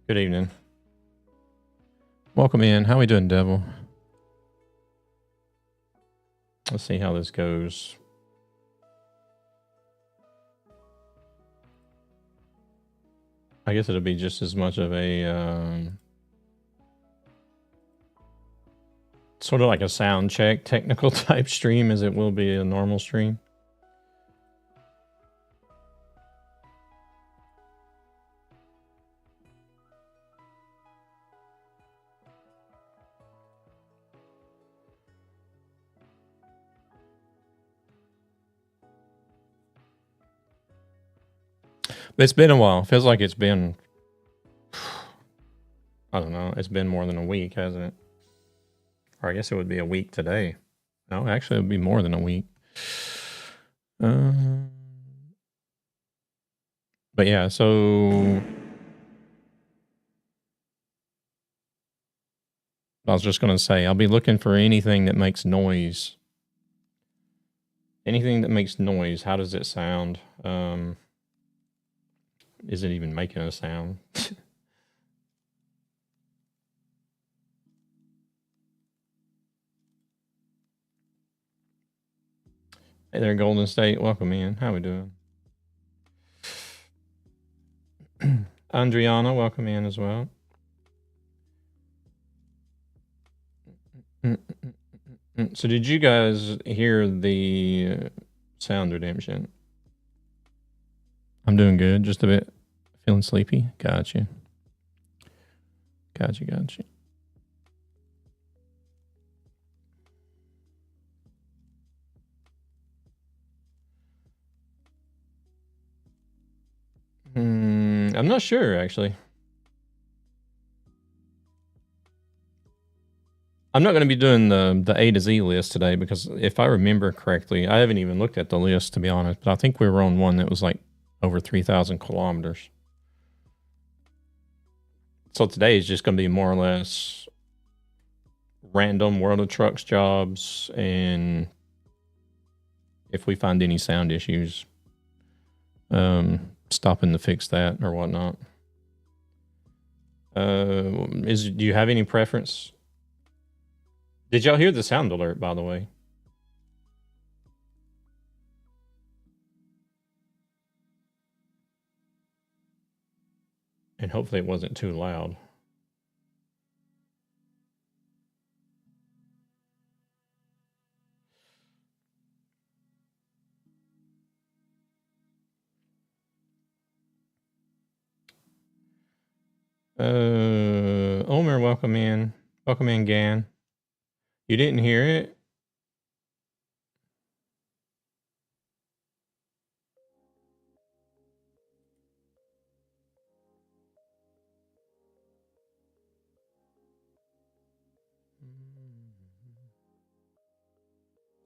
Good evening. Welcome in. How we doing, Devil? Let's see how this goes. I guess it'll be just as much of a sort of like a sound check, technical type stream as it will be a normal stream. It's been a while. Feels like it's been, I don't know, it's been more than a week, hasn't it? Or I guess it would be a week today. No, actually it would be more than a week. But yeah, so I was just going to say, I'll be looking for anything that makes noise. Anything that makes noise. How does it sound? Is it even making a sound? Hey there, Golden State. Welcome in. How we doing? Andriana, welcome in as well. So did you guys hear the sound redemption? I'm doing good. Just a bit feeling sleepy. Gotcha. Gotcha. I'm not sure, actually. I'm not going to be doing the A to Z list today because if I remember correctly, I haven't even looked at the list, to be honest, but I think we were on one that was like over 3,000 kilometers. So today is just going to be more or less random World of Trucks jobs, and if we find any sound issues, stopping to fix that or whatnot. Do you have any preference? Did y'all hear the sound alert, by the way? And hopefully it wasn't too loud. Omer, welcome in. Welcome in, Gan. You didn't hear it?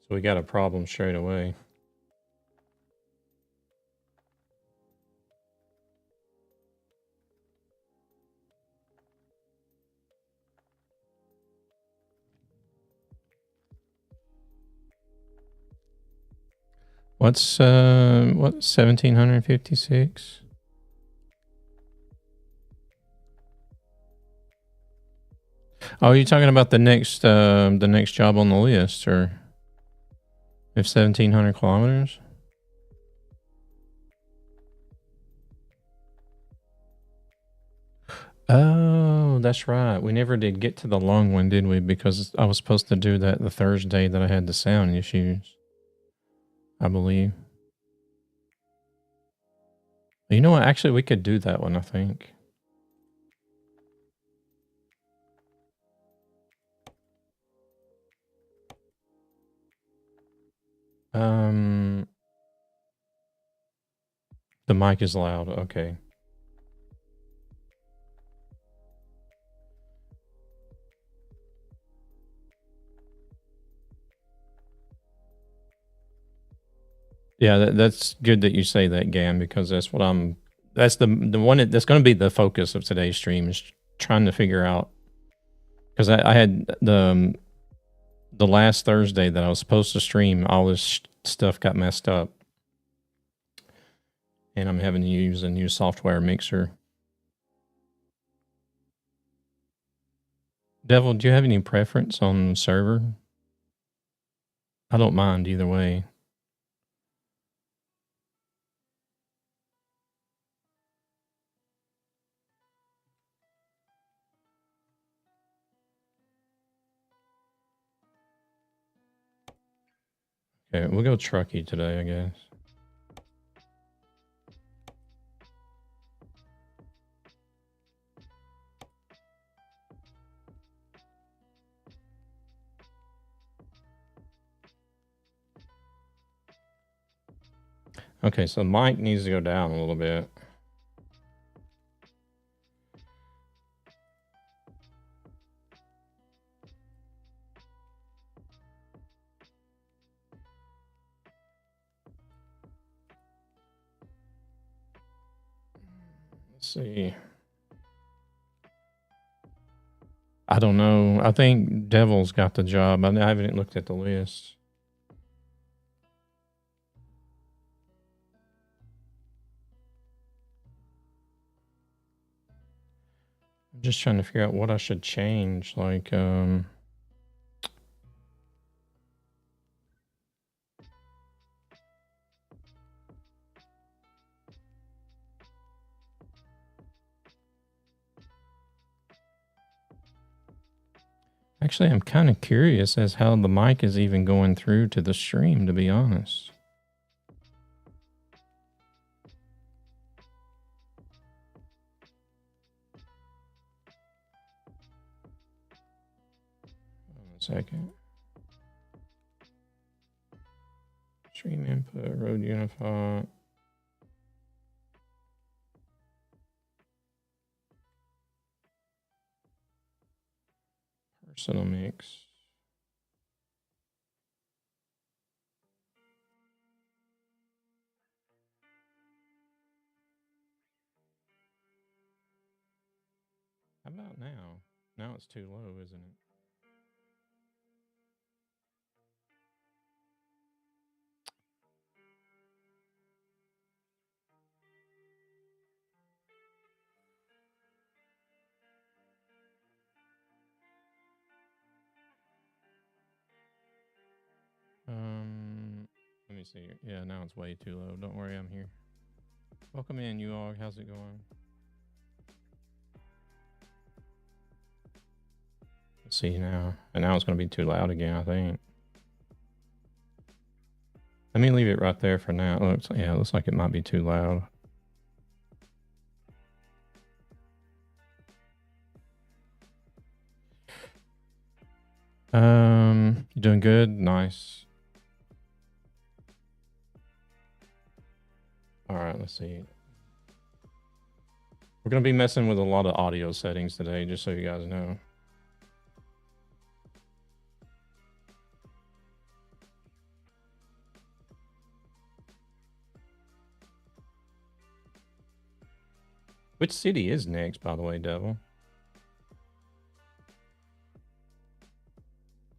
So we got a problem straight away. What's 1756? Oh, are you talking about the next job on the list, or if 1,700 kilometers? Oh, that's right. We never did get to the long one, did we? Because I was supposed to do that the Thursday that I had the sound issues, I believe. You know what? Actually, we could do that one, I think. The mic is loud. Okay. Yeah, that's good that you say that, Gam, because that's what that's the one that's going to be the focus of today's stream, is trying to figure out, because I had the last Thursday that I was supposed to stream, all this stuff got messed up, and I'm having to use a new software mixer. Devil, do you have any preference on server? I don't mind either way. Okay, we'll go trucky today, I guess. Okay, so mic needs to go down a little bit. Let's see. I don't know. I think Devil's got the job. I haven't looked at the list. I'm just trying to figure out what I should change. Like, actually, I'm kind of curious as how the mic is even going through to the stream, to be honest. One second. Stream input, Rode Unify. Personal mix. How about now? Now it's too low, isn't it? Let me see. Yeah, now it's way too low. Don't worry, I'm here. Welcome in, you all. How's it going? Let's see now. And now it's going to be too loud again, I think. Let me leave it right there for now. Yeah, it looks like it might be too loud. You doing good? Nice. All right, let's see. We're going to be messing with a lot of audio settings today, just so you guys know. Which city is next, by the way, Devil?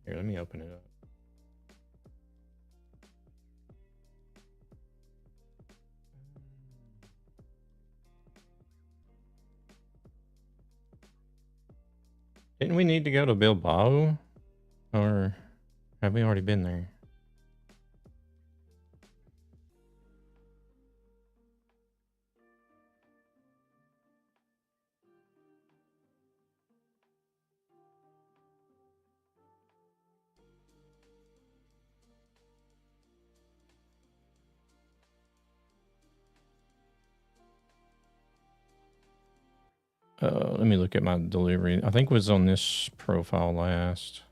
Here, let me open it up. Didn't we need to go to Bilbao? Or have we already been there? Let me look at my delivery. I think it was on this profile last.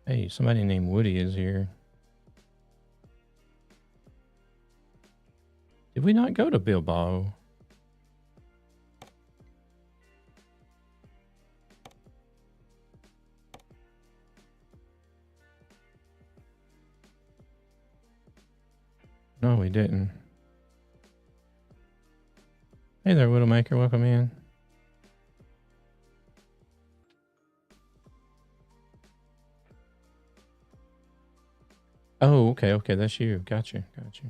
Hey, somebody named Woody is here. Did we not go to Bilbao? No, we didn't. Hey there, Widowmaker. Welcome in. Oh, okay, okay. That's you. Gotcha, gotcha.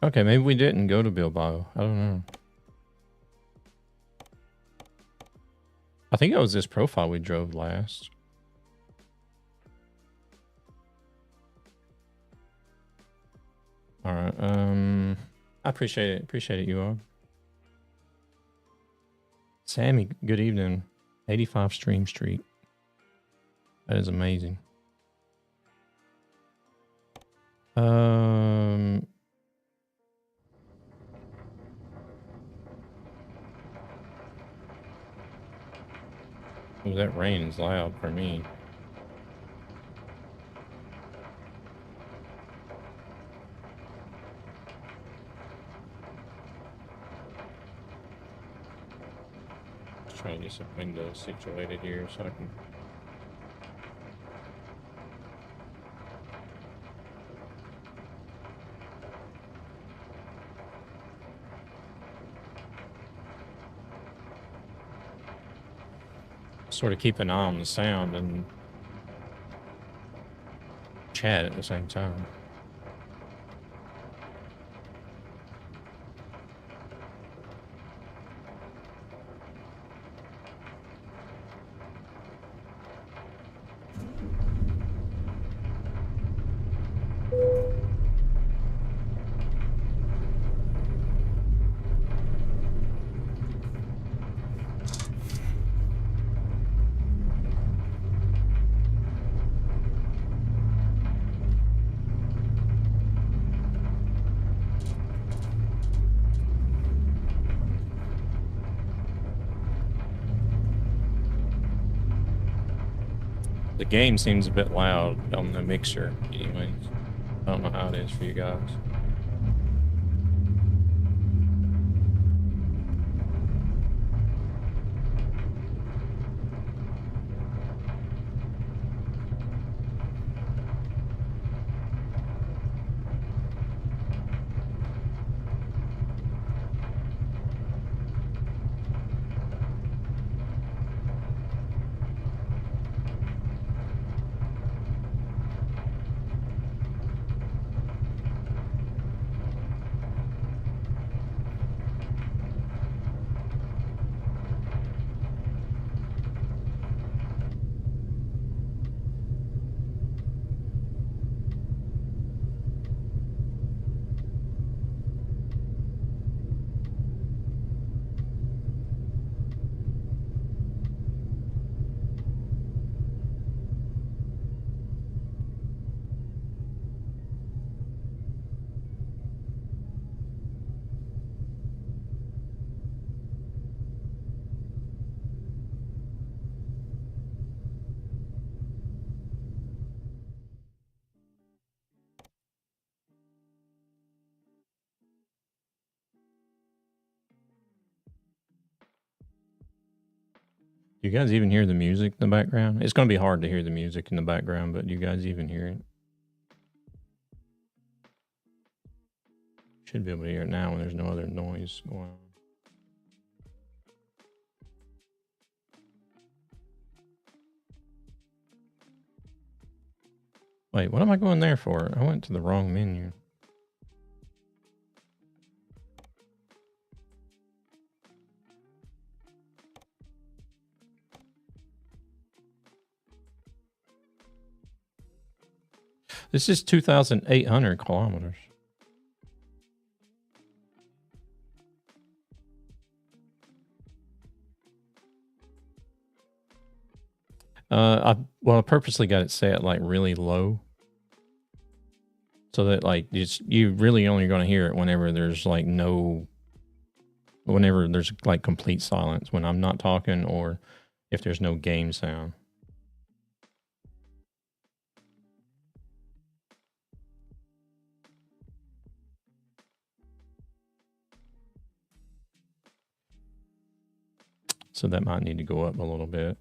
Okay, maybe we didn't go to Bilbao. I don't know. I think it was this profile we drove last. All right. I appreciate it. Appreciate it, you all. Sammy, good evening. 85 Stream Street. That is amazing. Oh, that rain is loud for me. Just trying to get some windows situated here so I can. Sort of keep an eye on the sound and chat at the same time. The game seems a bit loud on the mixer anyways. I don't know how it is for you guys. You guys even hear the music in the background? It's going to be hard to hear the music in the background, but do you guys even hear it? Should be able to hear it now when there's no other noise going on. Wait, what am I going there for? I went to the wrong menu. This is 2,800 kilometers. I purposely got it set like really low, so that like you really only going to hear it whenever there's like whenever there's like complete silence, when I'm not talking or if there's no game sound. So that might need to go up a little bit.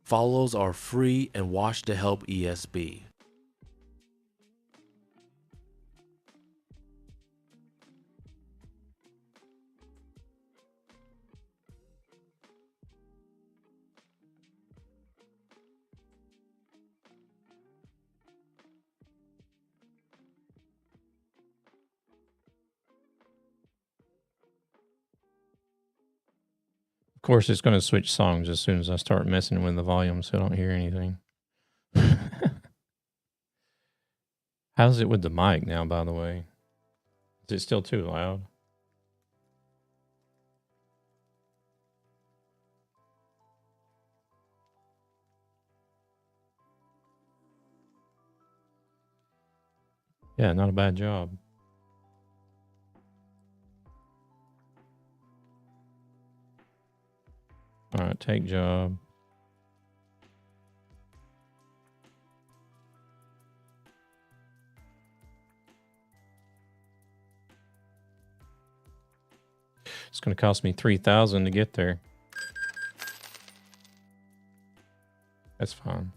Follows are free and watch to help ESB. course, it's going to switch songs as soon as I start messing with the volume, so I don't hear anything. How's it with the mic now, by the way? Is it still too loud? Yeah, not a bad job. All right, take job. It's going to cost me 3,000 to get there. That's fine.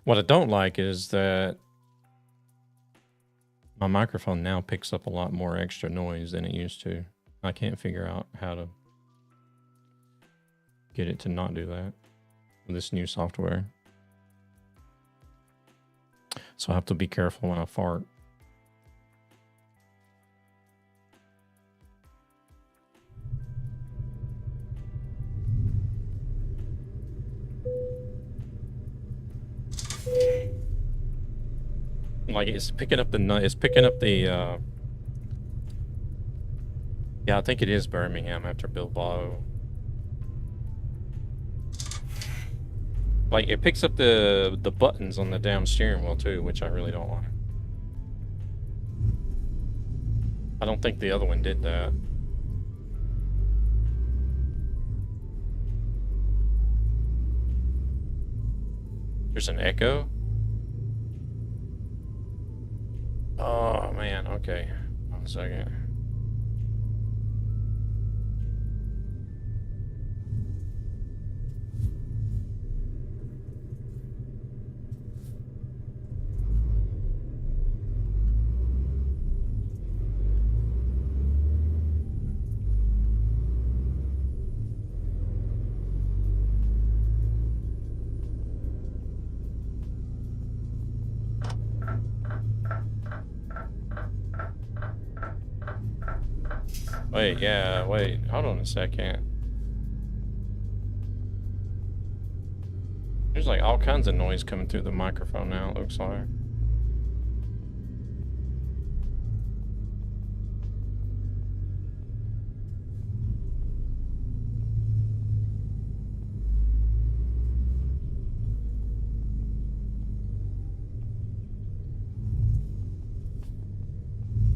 What I don't like is that my microphone now picks up a lot more extra noise than it used to. I can't figure out how to get it to not do that with this new software. So I have to be careful when I fart. Like it's picking up the yeah, I think it is Birmingham after Bilbao. Like it picks up the buttons on the damn steering wheel too, which I really don't like. I don't think the other one did that. There's an echo? Oh man, okay. 1 second. Wait, yeah, wait, hold on a second. There's like all kinds of noise coming through the microphone now, it looks like.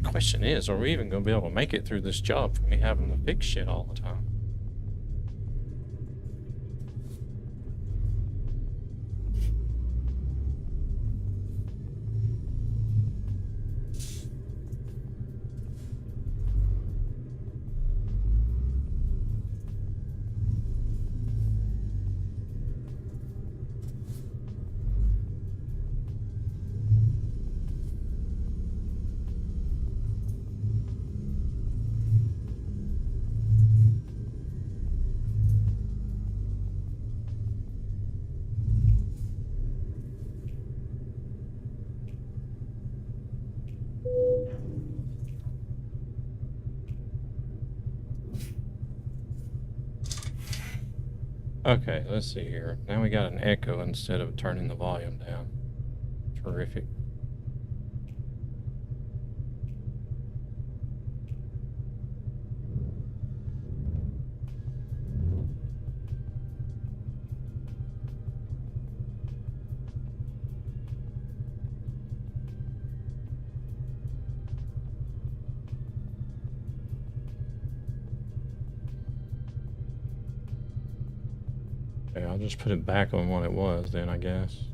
Question is, are we even going to be able to make it through this job for me having to fix shit all the time? Okay, let's see here. Now we got an echo instead of turning the volume down. Terrific. Okay, I'll just put it back on what it was then, I guess.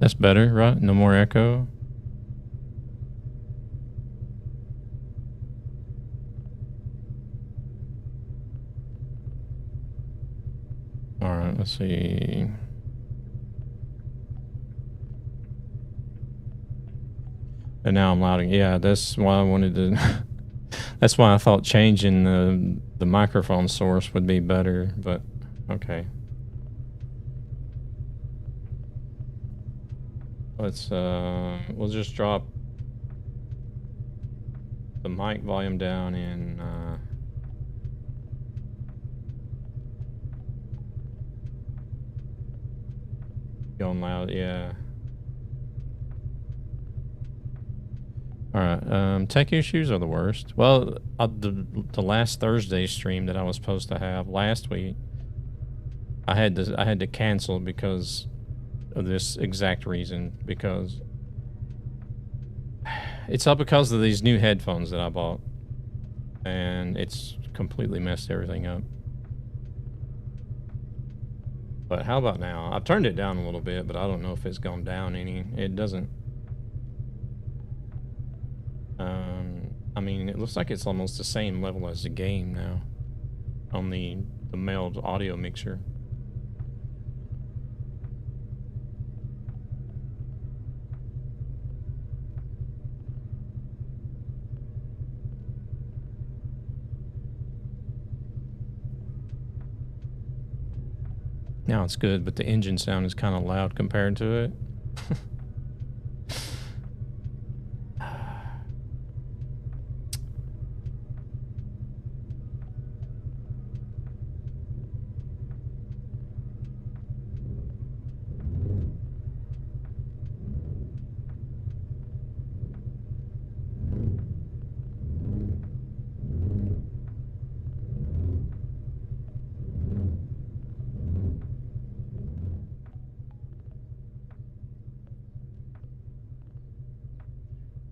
That's better, right? No more echo. All right, let's see. And now I'm loud again. Yeah, that's why I wanted to. That's why I thought changing the microphone source would be better. But okay. Let's we'll just drop the mic volume down in going loud, yeah. All right, tech issues are the worst. Well, the last Thursday stream that I was supposed to have last week, I had to cancel because of this exact reason, because it's all because of these new headphones that I bought, and it's completely messed everything up. But how about now? I've turned it down a little bit, but I don't know if it's gone down any. It doesn't. I mean, it looks like it's almost the same level as the game now on the mailed audio mixer. Now it's good, but the engine sound is kind of loud compared to it.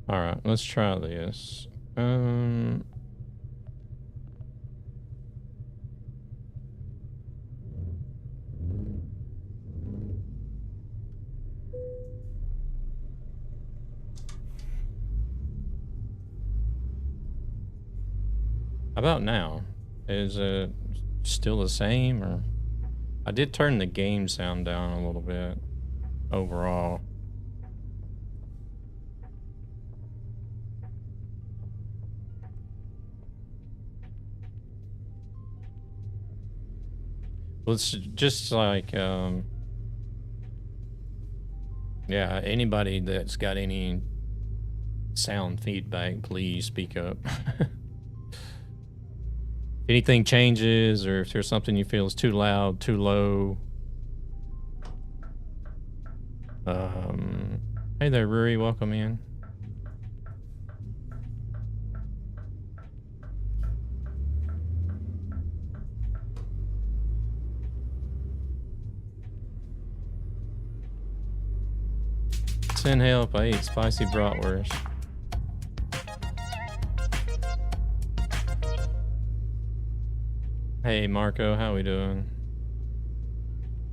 All right, let's try this. How about now? Is it still the same, or I did turn the game sound down a little bit overall. Well, it's just like, yeah, anybody that's got any sound feedback, please speak up. If anything changes, or if there's something you feel is too loud, too low. Hey there, Ruri, welcome in. Send help, I ate spicy bratwurst. Hey Marco, how we doing?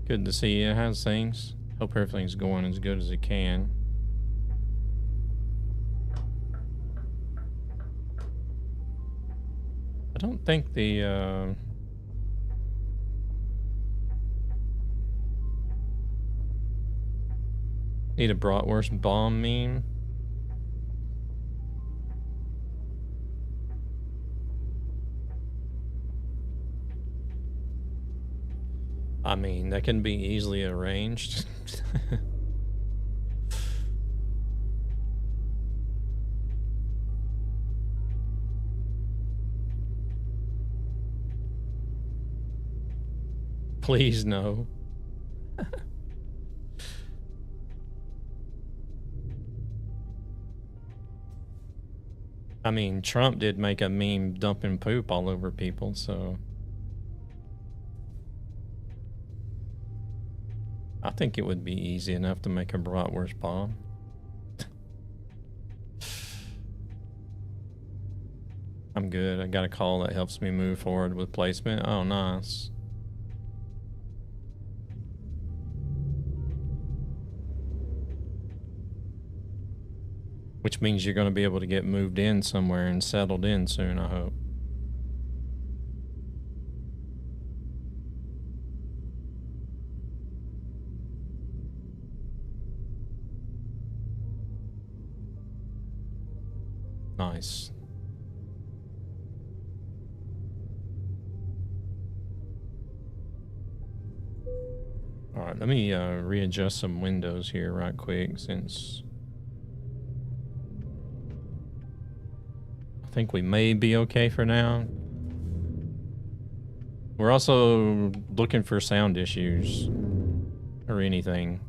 Good to see you. How's things? Hope everything's going as good as it can. I don't think the need a bratwurst bomb meme. I mean, that can be easily arranged. Please no. I mean, Trump did make a meme dumping poop all over people, so I think it would be easy enough to make a bratwurst bomb. I'm good. I got a call that helps me move forward with placement. Oh, nice. Which means you're going to be able to get moved in somewhere and settled in soon, I hope. Nice. All right, let me readjust some windows here right quick, since I think we may be okay for now. We're also looking for sound issues or anything.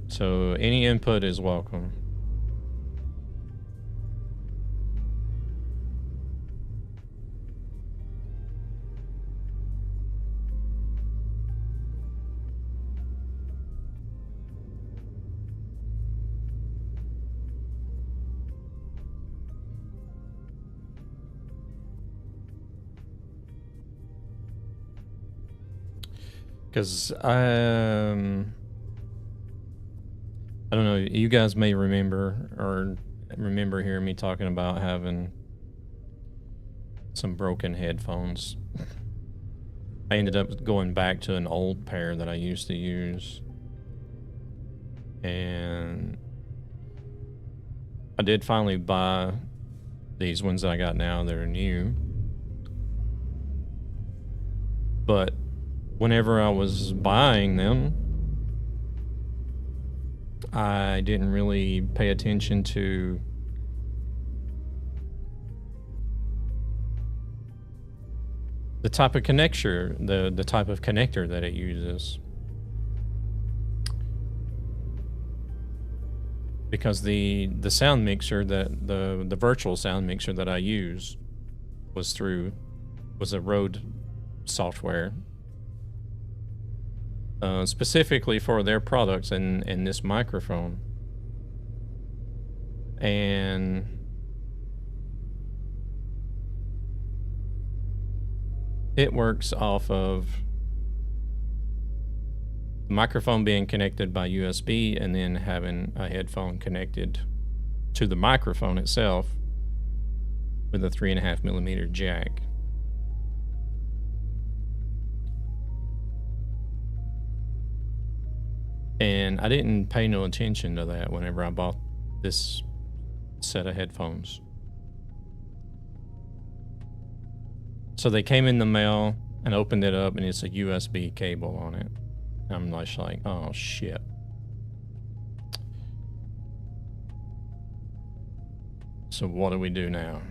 So any input is welcome. Because I don't know, you guys may remember hearing me talking about having some broken headphones. I ended up going back to an old pair that I used to use, and I did finally buy these ones that I got now. They're new, but whenever I was buying them, I didn't really pay attention to the type of connector, the type of connector that it uses. Because the sound mixer, that the virtual sound mixer that I use was a Rode software. Specifically for their products and this microphone. And it works off of the microphone being connected by USB and then having a headphone connected to the microphone itself with a 3.5mm jack. And I didn't pay no attention to that whenever I bought this set of headphones. So they came in the mail and opened it up, and it's a USB cable on it. I'm just like, oh shit. So what do we do now?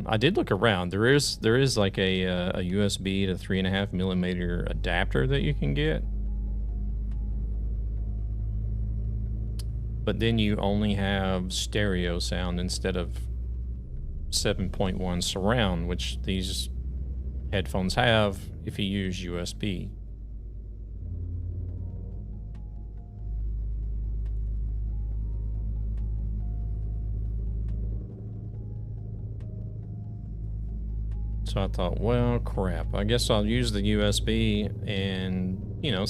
I did look around. There is like a USB to 3.5mm adapter that you can get, but then you only have stereo sound instead of 7.1 surround, which these headphones have if you use USB. So I thought, well, crap. I guess I'll use the USB, and, you know,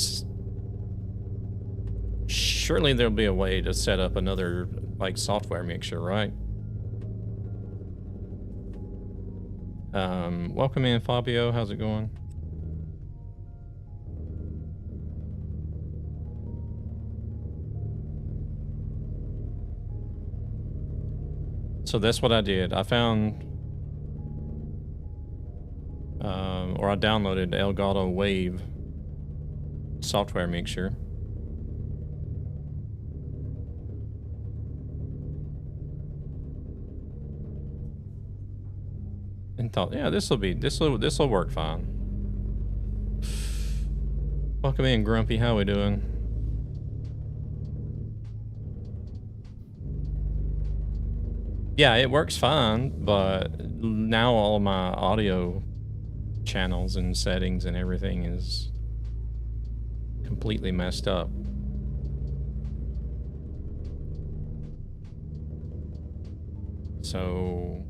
surely there'll be a way to set up another, like, software mixer, right? Welcome in, Fabio. How's it going? So that's what I did. I found... or I downloaded Elgato Wave software mixer. And thought, yeah, this'll work fine. Welcome in, Grumpy. How we doing? Yeah, it works fine, but now all my audio channels and settings and everything is completely messed up. So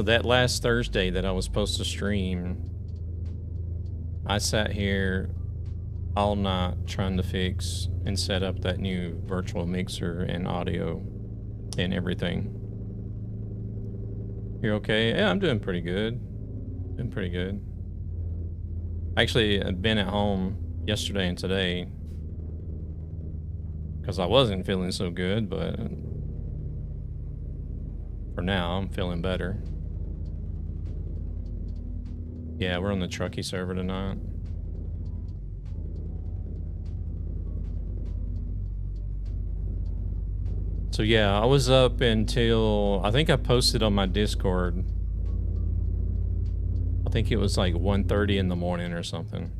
that last Thursday that I was supposed to stream, I sat here all night trying to fix and set up that new virtual mixer and audio and everything. You're okay? Yeah, I'm doing pretty good. Doing pretty good. Actually, I've been at home yesterday and today because I wasn't feeling so good, but for now, I'm feeling better. Yeah, we're on the Truckee server tonight. So yeah, I was up until, I think I posted on my Discord. I think it was like 1:30 in the morning or something.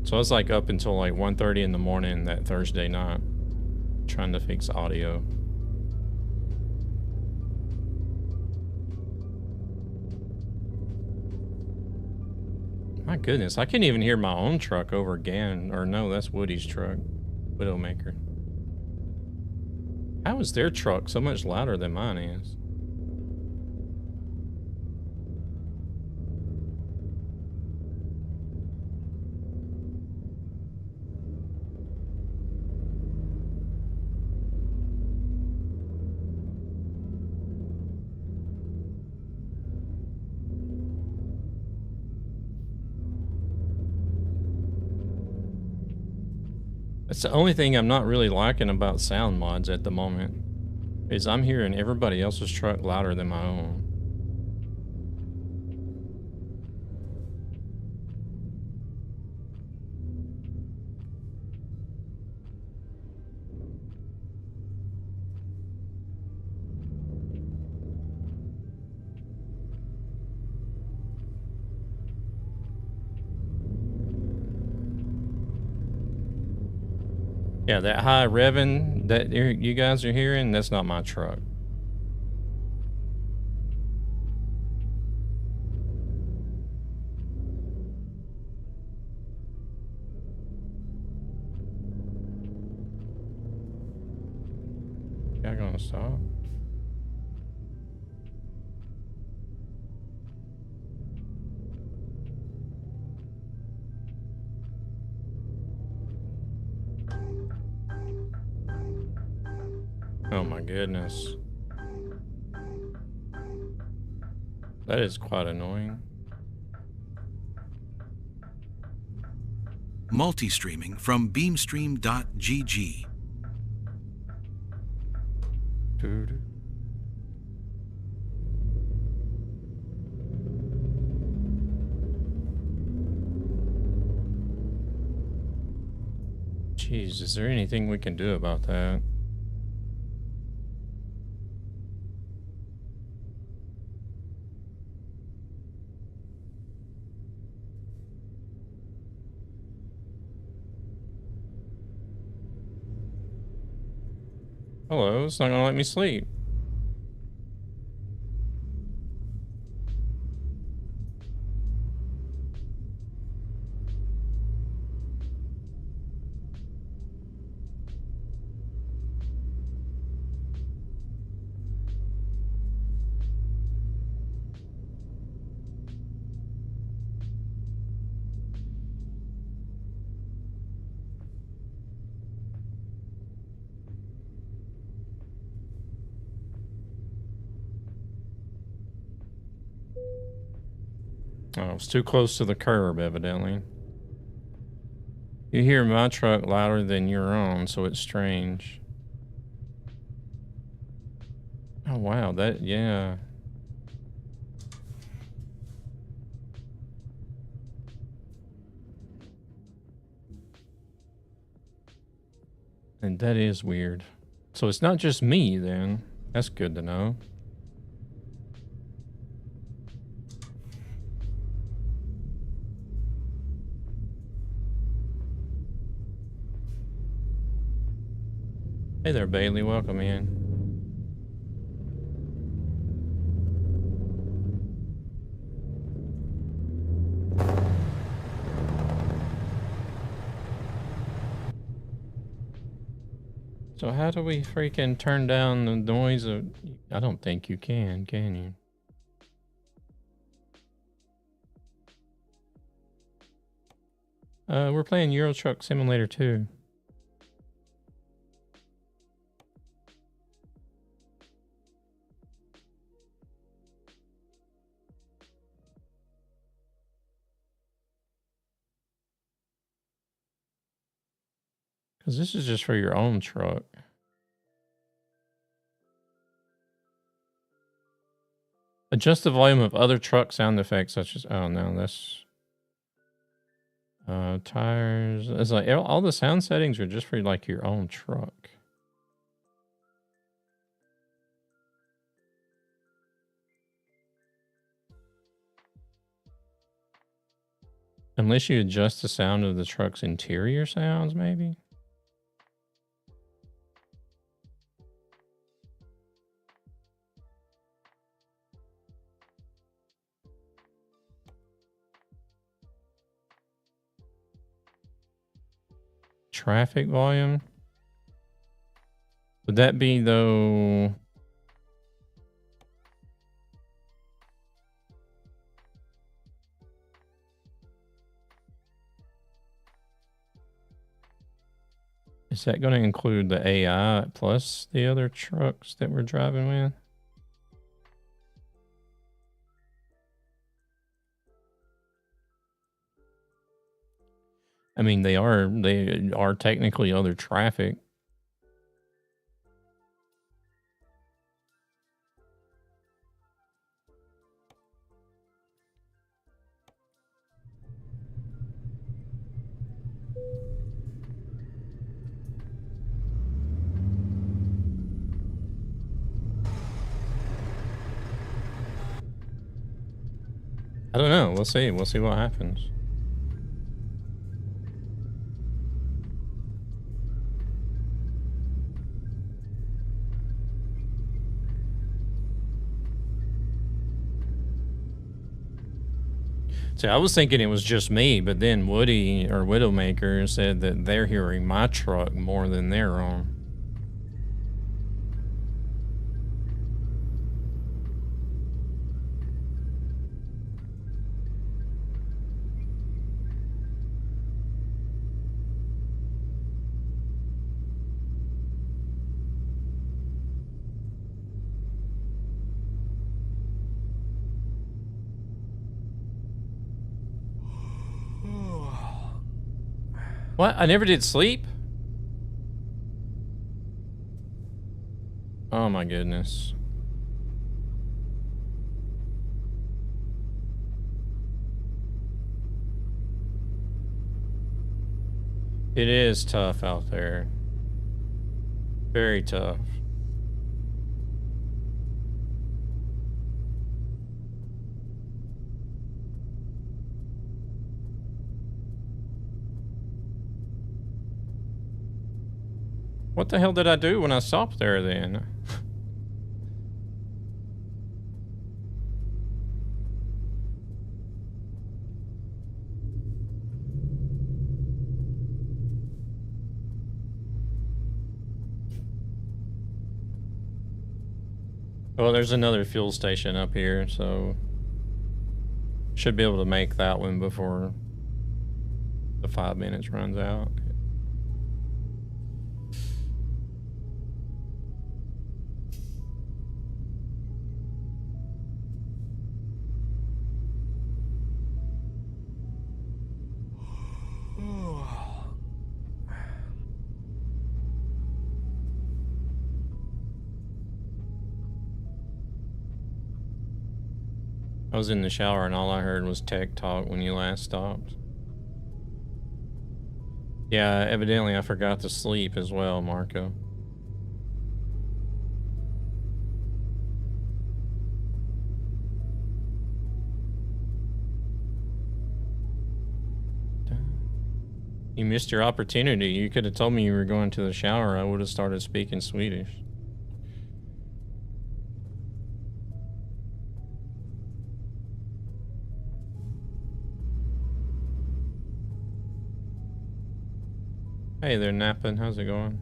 So I was like up until like 1:30 in the morning that Thursday night, trying to fix audio. My goodness, I can't even hear my own truck over again. Or no, that's Woody's truck. Widowmaker. How is their truck so much louder than mine is? That's the only thing I'm not really liking about sound mods at the moment, is I'm hearing everybody else's truck louder than my own. Yeah, that high revving that you guys are hearing, that's not my truck. Y'all gonna stop? Oh my goodness. That is quite annoying. Multi-streaming from beamstream.gg. Dude. Jeez, is there anything we can do about that? Hello, it's not gonna let me sleep. Oh, it's too close to the curb, evidently. You hear my truck louder than your own, so it's strange. Oh, wow, that, yeah. And that is weird. So it's not just me, then. That's good to know. Hey there, Bailey. Welcome in. So how do we freaking turn down the noise of... I don't think you can you? We're playing Euro Truck Simulator 2. Because this is just for your own truck. Adjust the volume of other truck sound effects such as... Oh, no, that's... tires... It's like all the sound settings are just for like your own truck. Unless you adjust the sound of the truck's interior sounds, maybe? Traffic volume? Would that be, though... Is that going to include the AI plus the other trucks that we're driving with? I mean, they are technically other traffic. I don't know. We'll see. We'll see what happens. See, I was thinking it was just me, but then Woody or Widowmaker said that they're hearing my truck more than their own. What? I never did sleep? Oh my goodness. It is tough out there. Very tough. What the hell did I do when I stopped there then? Well, there's another fuel station up here, so should be able to make that one before the 5 minutes runs out. I was in the shower and all I heard was tech talk when you last stopped. Yeah, evidently I forgot to sleep as well, Marco. You missed your opportunity. You could have told me you were going to the shower. I would have started speaking Swedish. Hey there, Nappin. How's it going?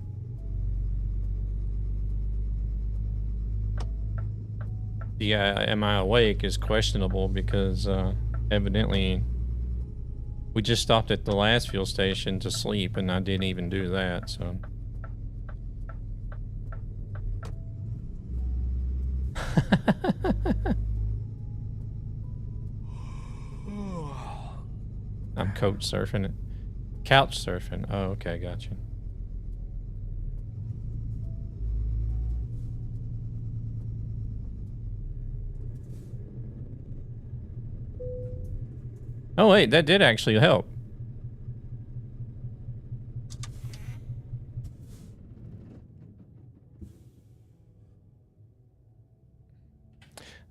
Yeah, am I awake is questionable because evidently we just stopped at the last fuel station to sleep and I didn't even do that, so. I'm couch surfing it. Couch surfing. Oh, okay, gotcha. Oh wait, that did actually help.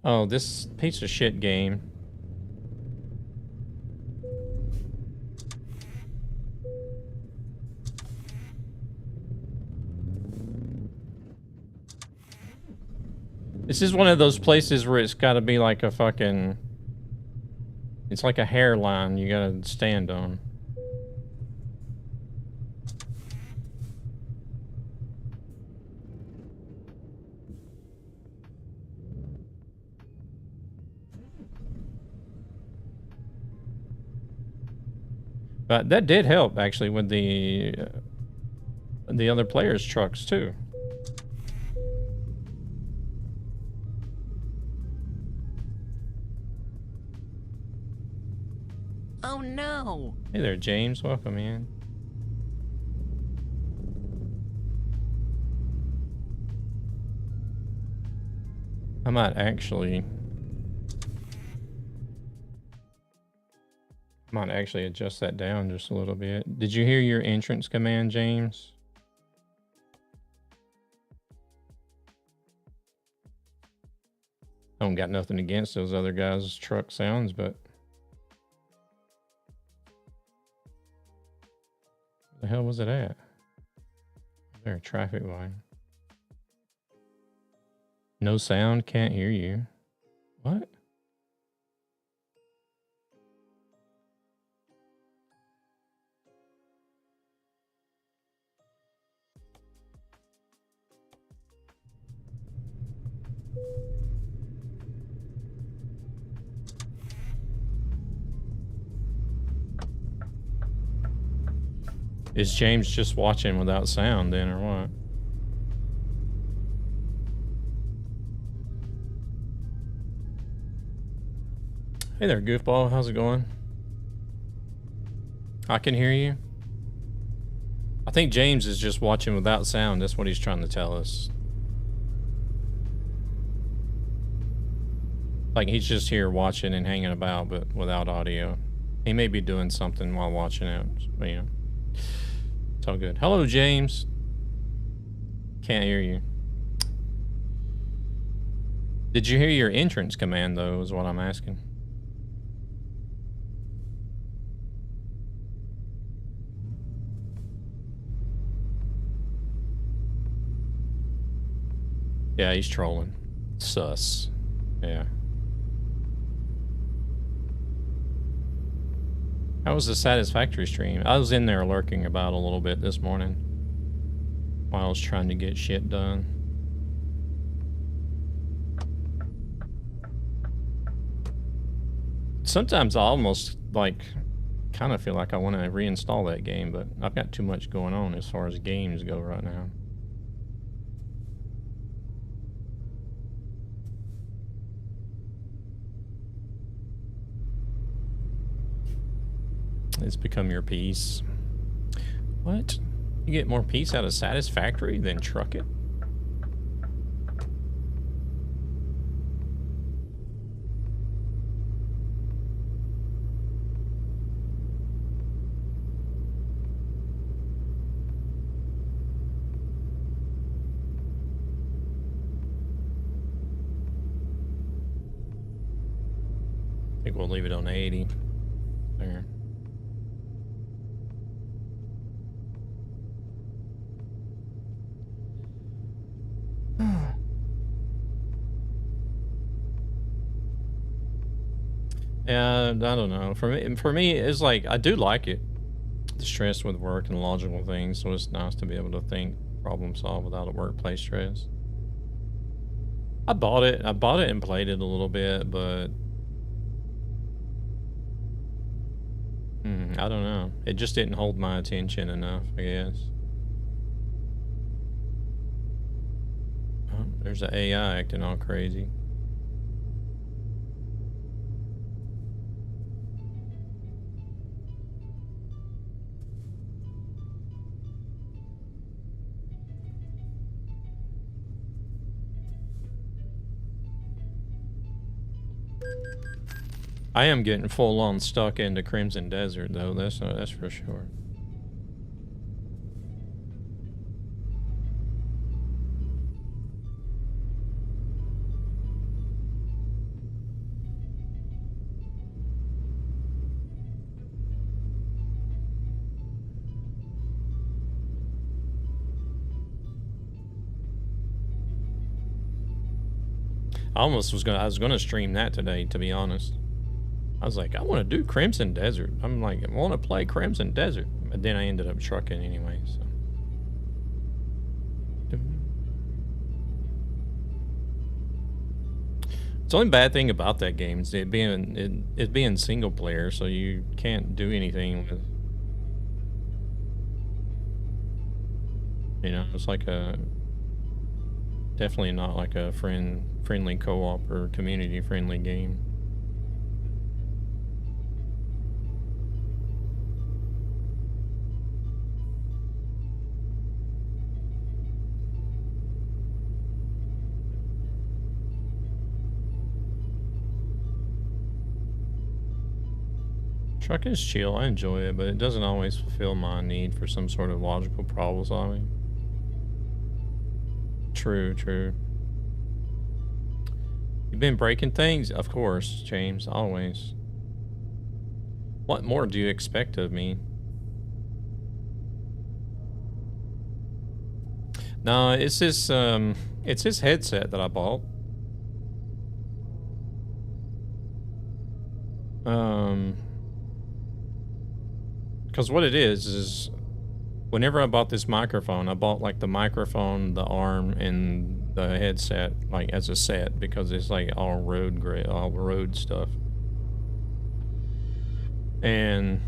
Oh, this piece of shit game. This is one of those places where it's got to be like a fucking... It's like a hairline you gotta stand on. But that did help, actually, with the other players' trucks, too. Oh no! Hey there, James. Welcome in. I might actually adjust that down just a little bit. Did you hear your entrance command, James? I don't got nothing against those other guys' truck sounds, but where the hell was it at? There, a traffic light. No sound, can't hear you. What? Is James just watching without sound then, or what? Hey there, goofball. How's it going? I can hear you. I think James is just watching without sound. That's what he's trying to tell us. Like he's just here watching and hanging about, but without audio. He may be doing something while watching it, but you know. It's all good. Hello, James. Can't hear you. Did you hear your entrance command, though, is what I'm asking. Yeah, he's trolling. Sus. Yeah. How was the Satisfactory stream? I was in there lurking about a little bit this morning while I was trying to get shit done. Sometimes I almost, like, kind of feel like I want to reinstall that game, but I've got too much going on as far as games go right now. It's become your piece. What? You get more peace out of Satisfactory than Truck It? I think we'll leave it on 80. There. Yeah, I don't know. For me, it's like I do like it. The stress with work and logical things, so it's nice to be able to think, problem solve without a workplace stress. I bought it and played it a little bit, but I don't know. It just didn't hold my attention enough, I guess. Oh, there's an AI acting all crazy. I am getting full on stuck into Crimson Desert though. That's for sure. I was gonna stream that today, to be honest. I was like, I want to do Crimson Desert. I'm like, I want to play Crimson Desert. But then I ended up trucking anyway, so. It's the only bad thing about that game is it being single player, so you can't do anything with. You know, it's like definitely not like a friendly co-op or community friendly game. Truck is chill, I enjoy it, but it doesn't always fulfill my need for some sort of logical problem solving. True, true. You've been breaking things? Of course, James, always. What more do you expect of me? No, it's this headset that I bought. Because what it is whenever I bought this microphone, I bought like the microphone, the arm, and the headset like as a set because it's like all road stuff. And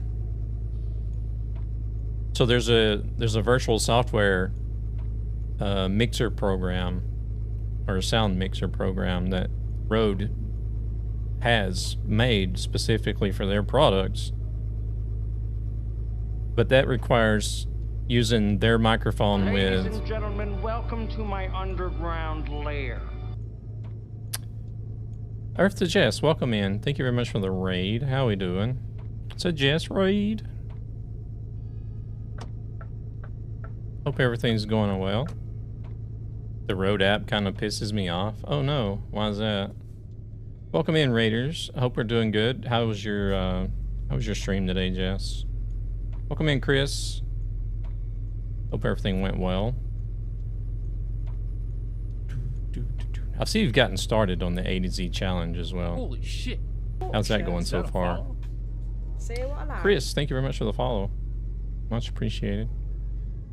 so there's a virtual software mixer program or a sound mixer program that Rode has made specifically for their products. But that requires using their microphone with... Ladies and gentlemen, welcome to my underground lair. Earth to Jess, welcome in. Thank you very much for the raid. How we doing? It's a Jess raid. Hope everything's going well. The Rode app kind of pisses me off. Oh no, why is that? Welcome in, raiders. I hope we're doing good. How was your stream today, Jess? Welcome in, Chris. Hope everything went well. I see you've gotten started on the A to Z challenge as well. Holy shit. How's that going so far? Chris, thank you very much for the follow. Much appreciated.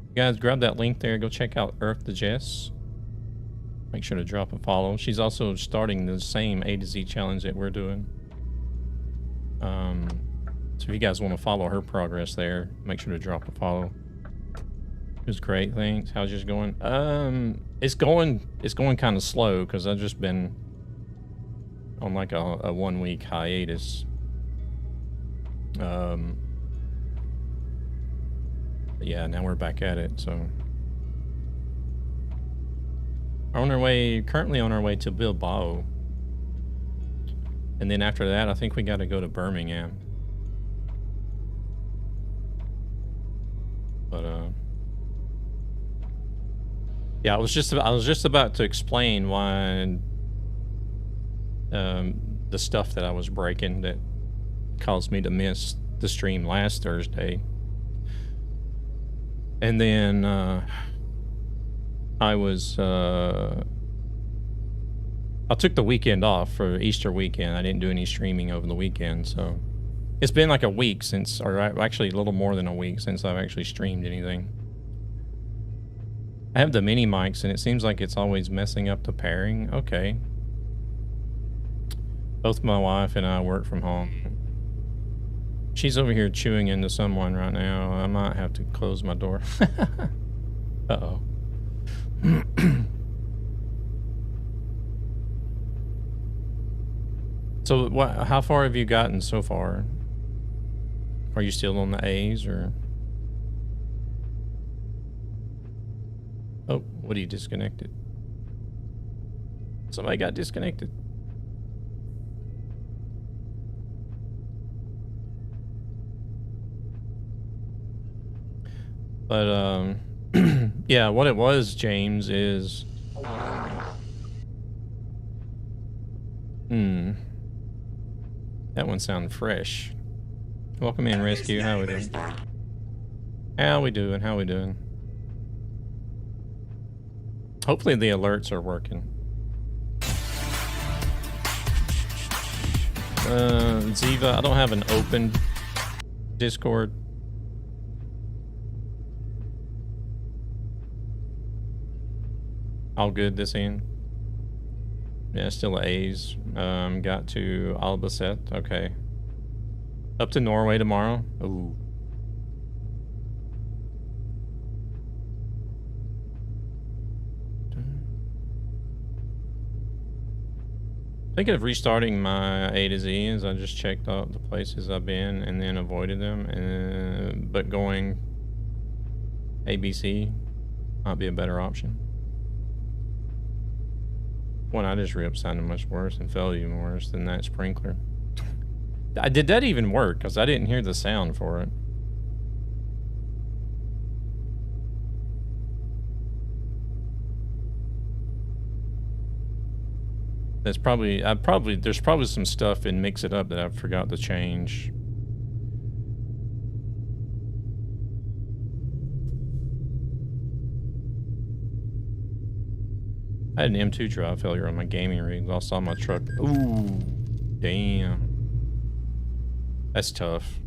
You guys, grab that link there. Go check out Earth to Jess. Make sure to drop a follow. She's also starting the same A to Z challenge that we're doing. So if you guys want to follow her progress there, make sure to drop a follow. It was great, thanks. How's yours going? It's going kind of slow because I've just been on like a 1 week hiatus. Yeah, now we're back at it, so. Currently on our way to Bilbao. And then after that, I think we got to go to Birmingham. But yeah, I was just about to explain why the stuff that I was breaking that caused me to miss the stream last Thursday. And then I took the weekend off for Easter weekend. I didn't do any streaming over the weekend, so it's been like a week since, or actually a little more than a week since I've actually streamed anything. I have the mini mics and it seems like it's always messing up the pairing. Okay. Both my wife and I work from home. She's over here chewing into someone right now. I might have to close my door. Uh-oh. So how far have you gotten so far? Are you still on the A's or? Oh, what are you disconnected? Somebody got disconnected. But yeah, what it was, James, is that one sounded fresh. Welcome in, Rescue. How we doing? How we doing? How we doing? Hopefully the alerts are working. Ziva, I don't have an open Discord. All good this end. Yeah, still A's. Got to Albacete. Okay. Up to Norway tomorrow. Ooh. Thinking of restarting my A to Z as I just checked out the places I've been and then avoided them. But going ABC might be a better option. One I just ripped sounded much worse and felt even worse than that sprinkler. Did that even work? Because I didn't hear the sound for it. That's probably, there's probably some stuff in Mix It Up that I forgot to change. I had an M2 drive failure on my gaming rig. Lost all my truck. Ooh, damn. That's tough.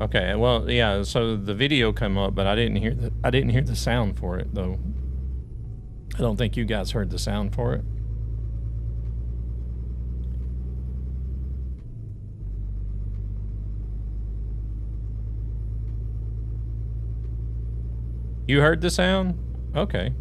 Okay, well, yeah. So the video came up, but I didn't hear the sound for it though. I don't think you guys heard the sound for it. You heard the sound? Okay.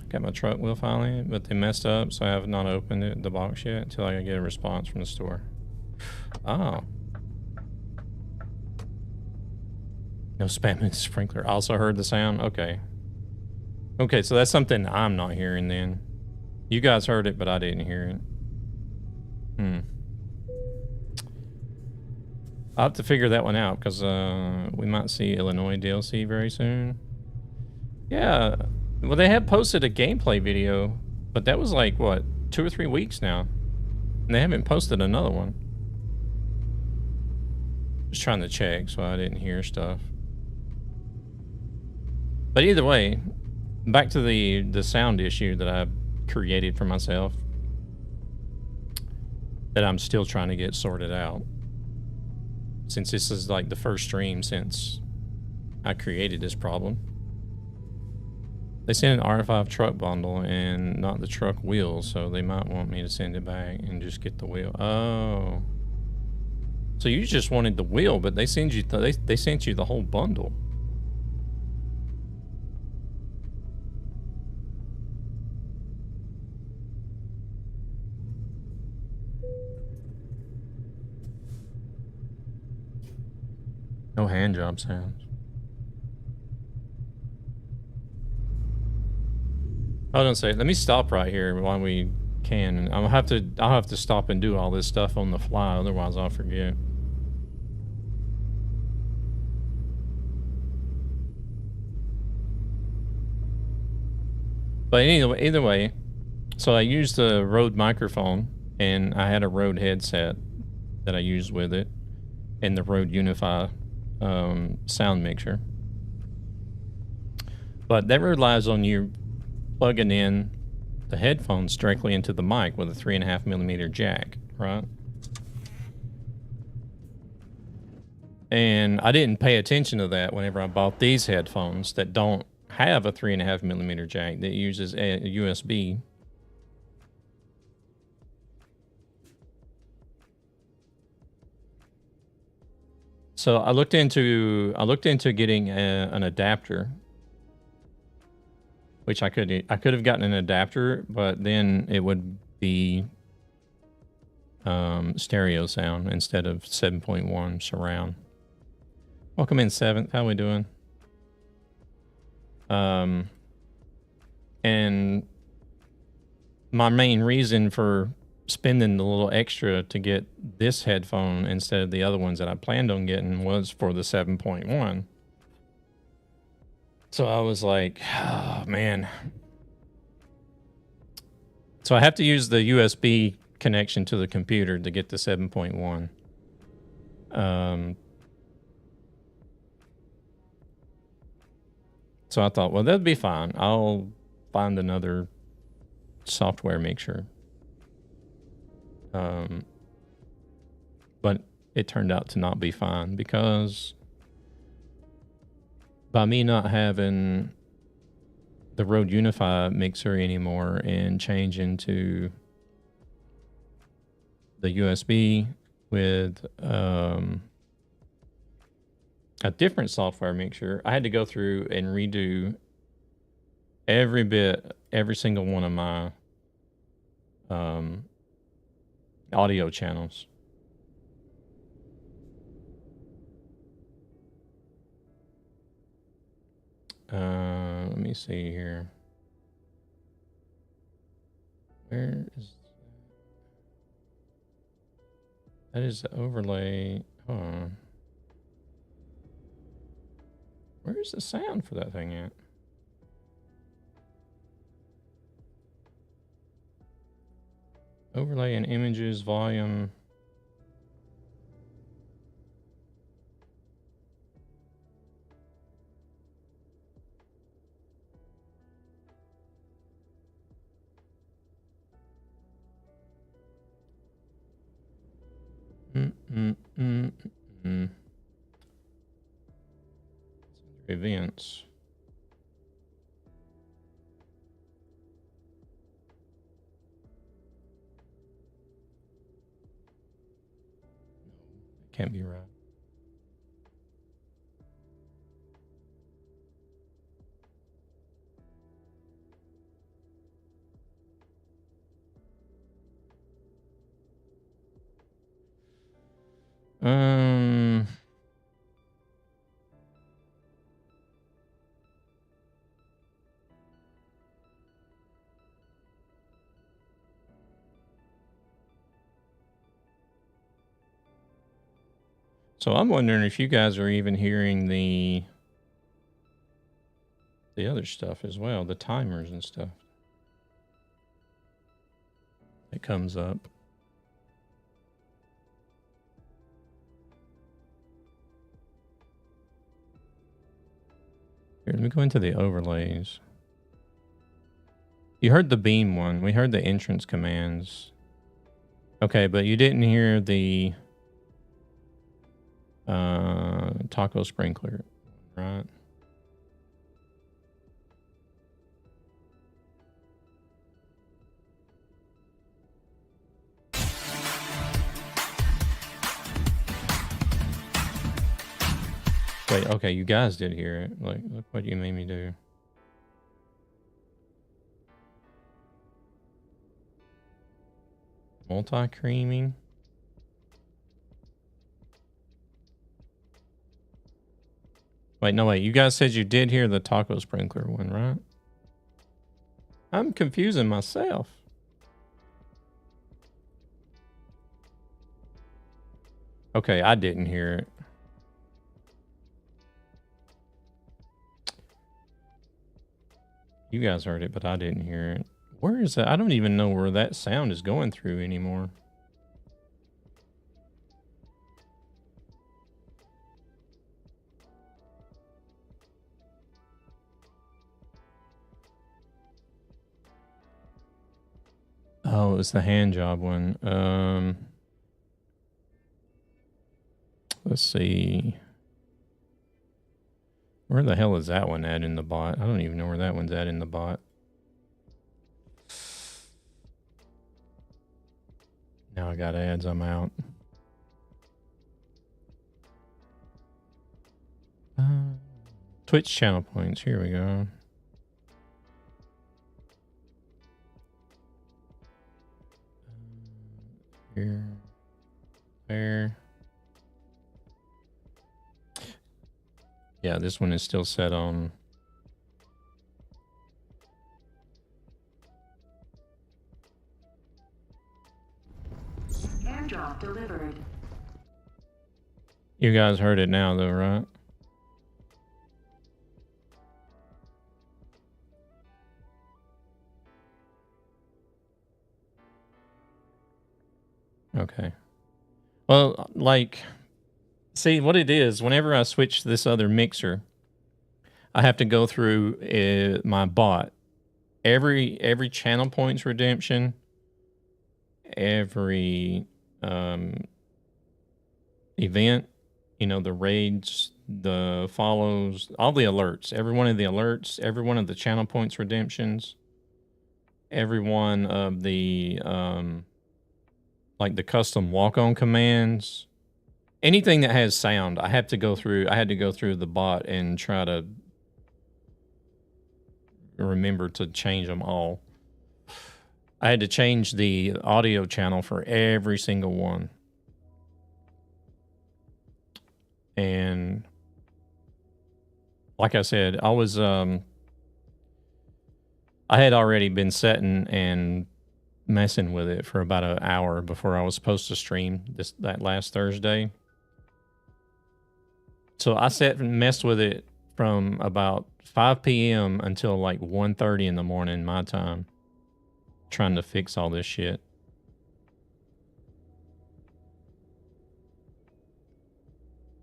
Got my truck wheel finally, but they messed up, so I have not opened it, the box yet, until I get a response from the store. Oh. No spamming sprinkler. Also heard the sound? Okay. Okay, so that's something I'm not hearing then. You guys heard it, but I didn't hear it. I'll have to figure that one out, because we might see Illinois DLC very soon. Yeah. Well, they have posted a gameplay video, but that was like, what, 2 or 3 weeks now? And they haven't posted another one. Just trying to check, so I didn't hear stuff. But either way, back to the sound issue that I created for myself, that I'm still trying to get sorted out. Since this is like the first stream since I created this problem. They sent an R5 truck bundle and not the truck wheels, so they might want me to send it back and just get the wheel. Oh. So you just wanted the wheel, but they sent you they sent you the whole bundle. No hand job sounds. Hold on a second. Let me stop right here while we can. I'll have to stop and do all this stuff on the fly, otherwise I'll forget. But anyway, either way, so I used the Rode microphone, and I had a Rode headset that I used with it, and the Rode Unify sound mixer. But that relies on you plugging in the headphones directly into the mic with a 3.5mm jack, right? And I didn't pay attention to that whenever I bought these headphones that don't have a 3.5mm jack, that uses a USB. So I looked into getting an adapter, which I could have gotten an adapter, but then it would be stereo sound instead of 7.1 surround. Welcome in, 7th. How we doing? And my main reason for spending the little extra to get this headphone instead of the other ones that I planned on getting was for the 7.1. So I was like, oh man. So I have to use the USB connection to the computer to get the 7.1. So I thought, well, that'd be fine. I'll find another software mixer. But it turned out to not be fine because by me not having the Rode Unify mixer anymore and changing to the USB with a different software mixer, I had to go through and redo every single one of my audio channels. Let me see here. Where is that? Is the overlay. Hold on. Where's the sound for that thing at? Overlay and images, volume. Events. Can't be right. So I'm wondering if you guys are even hearing the other stuff as well, the timers and stuff. It comes up. Here, let me go into the overlays. You heard the beam one. We heard the entrance commands. Okay, but you didn't hear the taco sprinkler, right? Wait, okay, you guys did hear it. Like, look what you made me do. Multi-creaming. Wait, no, wait. You guys said you did hear the taco sprinkler one, right? I'm confusing myself. Okay, I didn't hear it. You guys heard it, but I didn't hear it. Where is that? I don't even know where that sound is going through anymore. Oh, it's the hand job one. Let's see. Where the hell is that one at in the bot? I don't even know where that one's at in the bot. Now I got ads, I'm out. Twitch channel points, here we go. Here, there. Yeah, this one is still set on You guys heard it now, though, right? Okay. Well, like, see what it is. Whenever I switch to this other mixer, I have to go through my bot. Every channel points redemption, every event, you know, the raids, the follows, all the alerts, every one of the alerts, every one of the channel points redemptions, every one of the like the custom walk-on commands, anything that has sound, I had to go through the bot and try to remember to change them all. I had to change the audio channel for every single one. And like I said, I had already been setting and messing with it for about an hour before I was supposed to stream that last Thursday. So I sat and messed with it from about 5 p.m. until like 1:30 in the morning my time, trying to fix all this shit.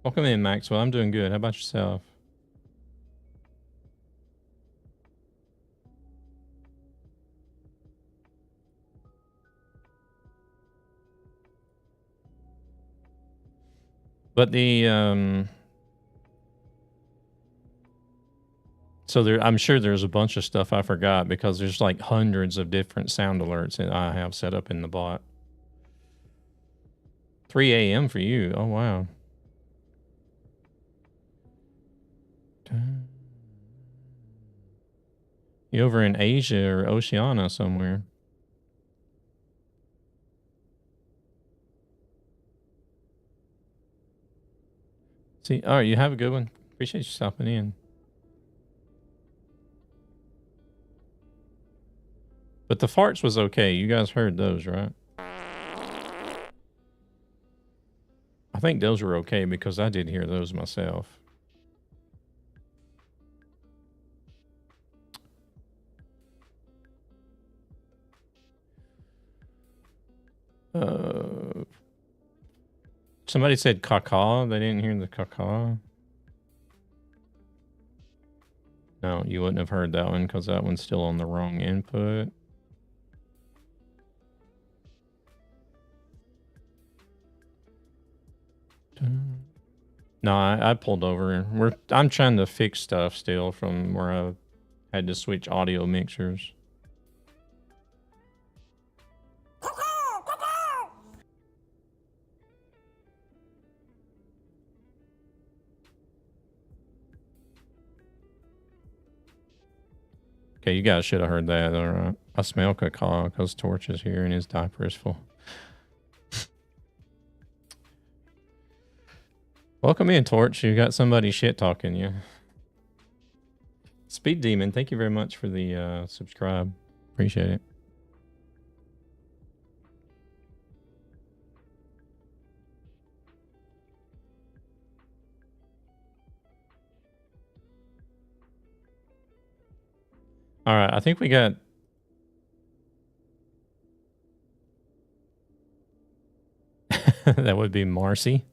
Welcome in, Maxwell. I'm doing good. How about yourself? But the so I'm sure there's a bunch of stuff I forgot because there's like hundreds of different sound alerts that I have set up in the bot. 3 a.m. for you. Oh, wow. You over in Asia or Oceania somewhere? See, all right, you have a good one. Appreciate you stopping in. But the farts was okay. You guys heard those, right? I think those were okay because I did hear those myself. Somebody said caca. They didn't hear the caca. No, you wouldn't have heard that one because that one's still on the wrong input. No, I pulled over. I'm trying to fix stuff still from where I had to switch audio mixers. Okay, you guys should have heard that. All right. I smell caca because Torch is here and his diaper is full. Welcome in, Torch. You got somebody shit talking you. Speed Demon, thank you very much for the subscribe. Appreciate it. All right, I think we got... That would be Marcy.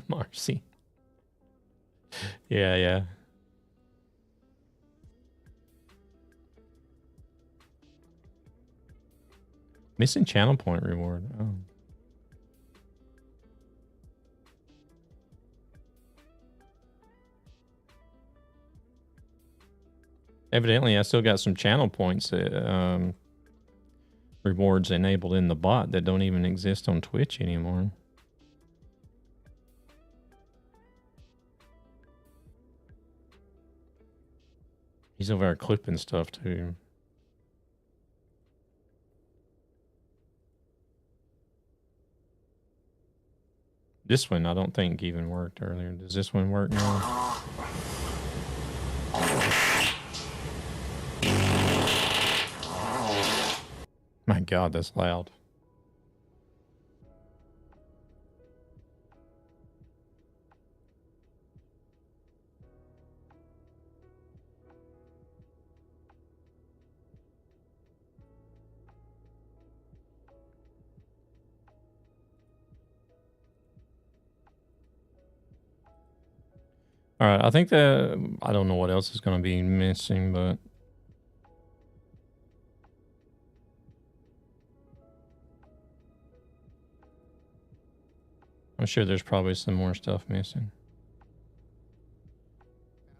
Marcy. Yeah, yeah. Missing channel point reward. Oh. Evidently, I still got some channel points that, rewards enabled in the bot that don't even exist on Twitch anymore. He's over there clipping stuff too. This one I don't think even worked earlier. Does this one work now? My God, that's loud. All right, I think that I don't know what else is going to be missing, but I'm sure there's probably some more stuff missing.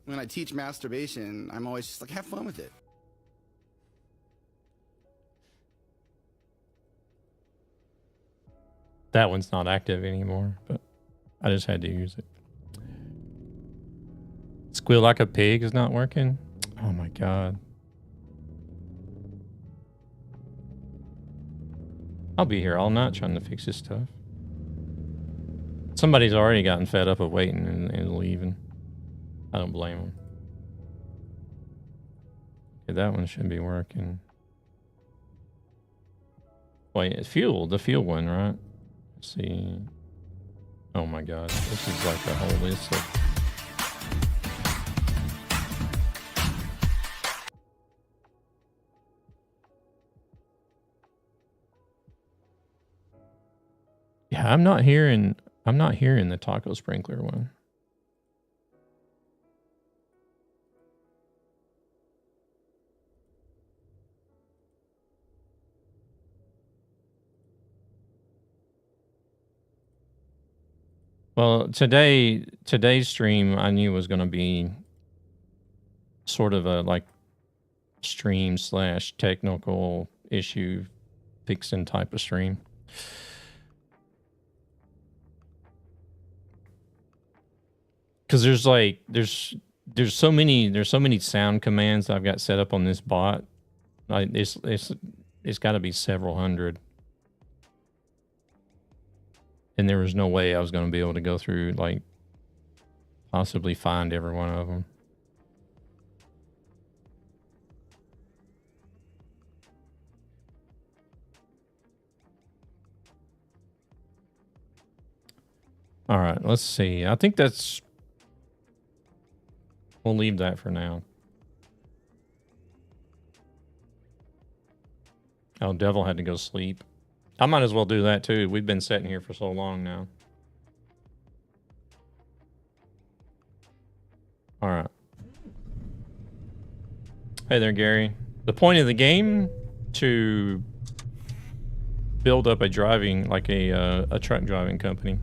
When I teach masturbation, I'm always just like, have fun with it. That one's not active anymore, but I just had to use it. Squeal like a pig is not working. Oh my god. I'll be here all night trying to fix this stuff. Somebody's already gotten fed up of waiting and leaving. I don't blame them. Okay, that one should be working. Wait, it's fuel, the fuel one, right? Let's see. Oh my god, this is like a whole list of... Yeah, I'm not hearing the taco sprinkler one. Well, today's stream I knew was going to be sort of a like stream / technical issue fixing type of stream. Because there's so many sound commands I've got set up on this bot. Like it's got to be several hundred, and there was no way I was going to be able to go through, like, possibly find every one of them. All right, let's see. I think that's... We'll leave that for now. Oh, Devil had to go sleep. I might as well do that too. We've been sitting here for so long now. All right. Hey there, Gary. The point of the game to build up a driving, like a truck driving company.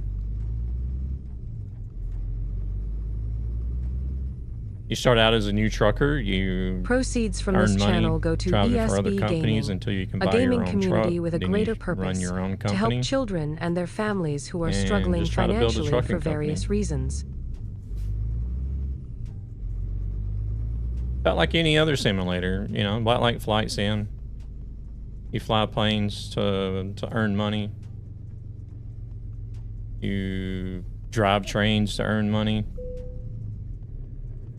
You start out as a new trucker. You proceeds from this channel go to ESB Gaming, until you can a buy gaming your own community truck, with a then greater you purpose run your own to company, help children and their families who are and struggling just try to build a financially trucking for various company. reasons. About like any other simulator, you know, about like flight sim. You fly planes to earn money. You drive trains to earn money.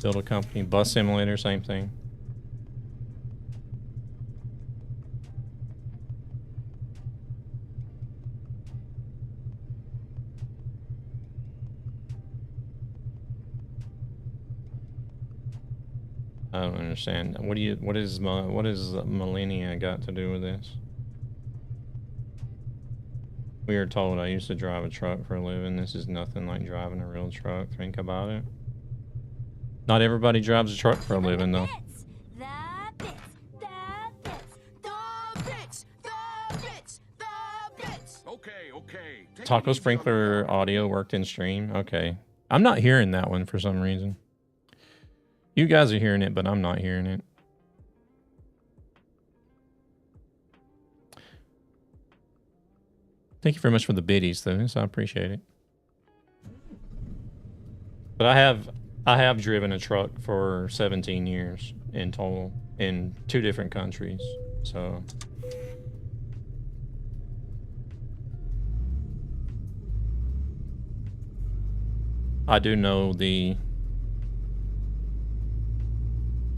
Build a company. Bus simulator, same thing. I don't understand. What is millennia got to do with this? We are told I used to drive a truck for a living. This is nothing like driving a real truck. Think about it. Not everybody drives a truck for a living, though. Okay. Taco sprinkler audio worked in stream. Okay. I'm not hearing that one for some reason. You guys are hearing it, but I'm not hearing it. Thank you very much for the biddies, though. So I appreciate it. But I have driven a truck for 17 years in total in 2 different countries. So I do know the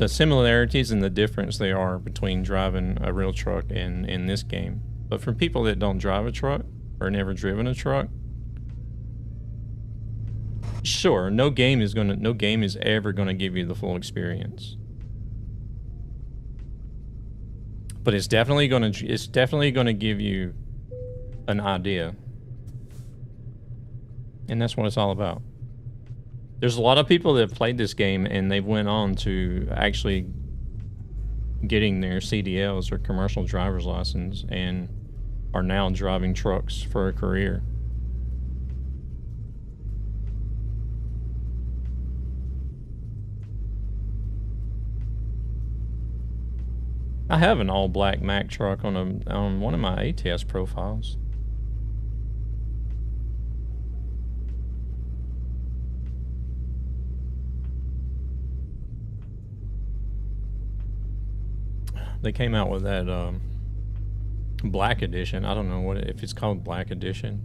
similarities and the difference they are between driving a real truck and in this game. But for people that don't drive a truck or never driven a truck, sure, no game is ever gonna give you the full experience. But it's definitely gonna give you an idea. And that's what it's all about. There's a lot of people that have played this game and they've went on to actually getting their CDLs or commercial driver's license and are now driving trucks for a career. I have an all-black Mack truck on one of my ATS profiles. They came out with that black edition. I don't know if it's called black edition.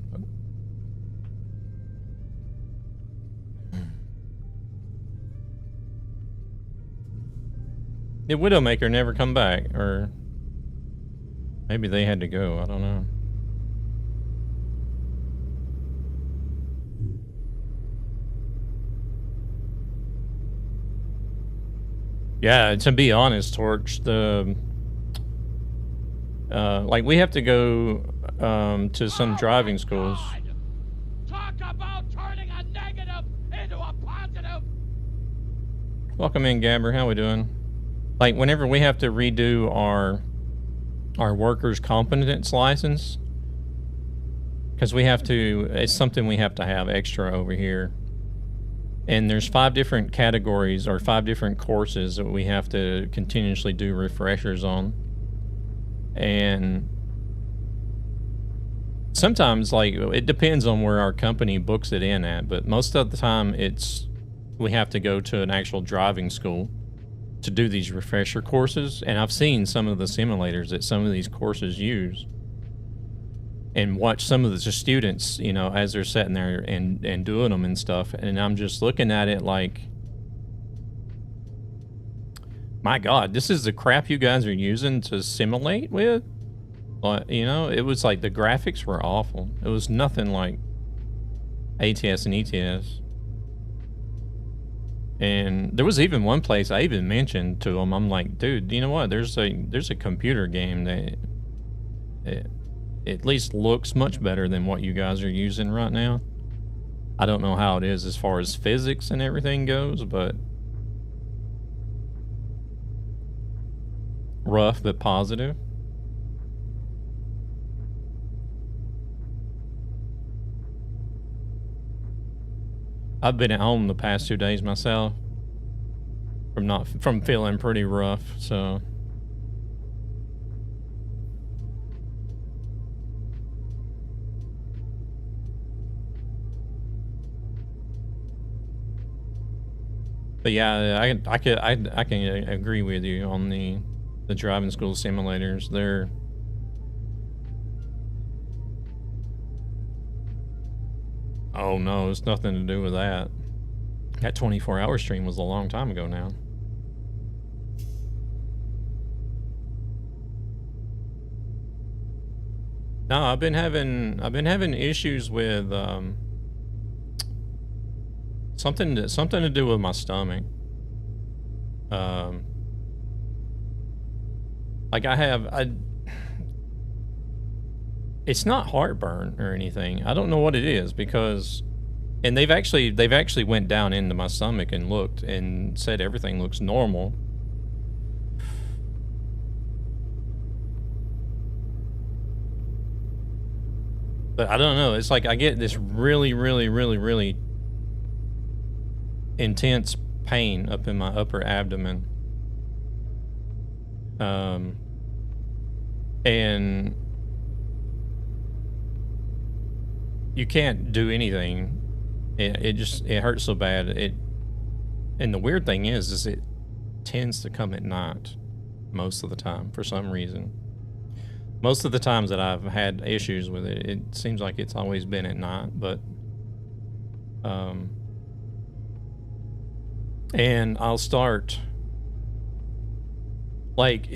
Did Widowmaker never come back? Or maybe they had to go. I don't know. Yeah, to be honest, Torch, like we have to go to some driving schools. Talk about turning a negative into a positive. Welcome in, Gabber. How we doing? Like whenever we have to redo our workers' competence license, because we have to, it's something we have to have extra over here. And there's 5 different categories or 5 different courses that we have to continuously do refreshers on. And sometimes, like, it depends on where our company books it in at, but most of the time we have to go to an actual driving school to do these refresher courses. And I've seen some of the simulators that some of these courses use and watch some of the students, you know, as they're sitting there and doing them and stuff. And I'm just looking at it like, my God, this is the crap you guys are using to simulate with? You know, it was like the graphics were awful. It was nothing like ATS and ETS. And there was even one place I even mentioned to them, I'm like, dude, you know what? There's a computer game that at least looks much better than what you guys are using right now. I don't know how it is as far as physics and everything goes, but rough but positive. I've been at home the past 2 days myself from feeling pretty rough, so but yeah, I can agree with you on the driving school simulators. They're oh no, it's nothing to do with that. That 24-hour stream was a long time ago now. No, I've been having issues with something to do with my stomach. Like it's not heartburn or anything. I don't know what it is because, and they've actually went down into my stomach and looked and said everything looks normal. But I don't know. It's like I get this really, really, really, really intense pain up in my upper abdomen. And you can't do anything. It hurts so bad. And the weird thing is it tends to come at night most of the time for some reason. Most of the times that I've had issues with it, it seems like it's always been at night, but and I'll start like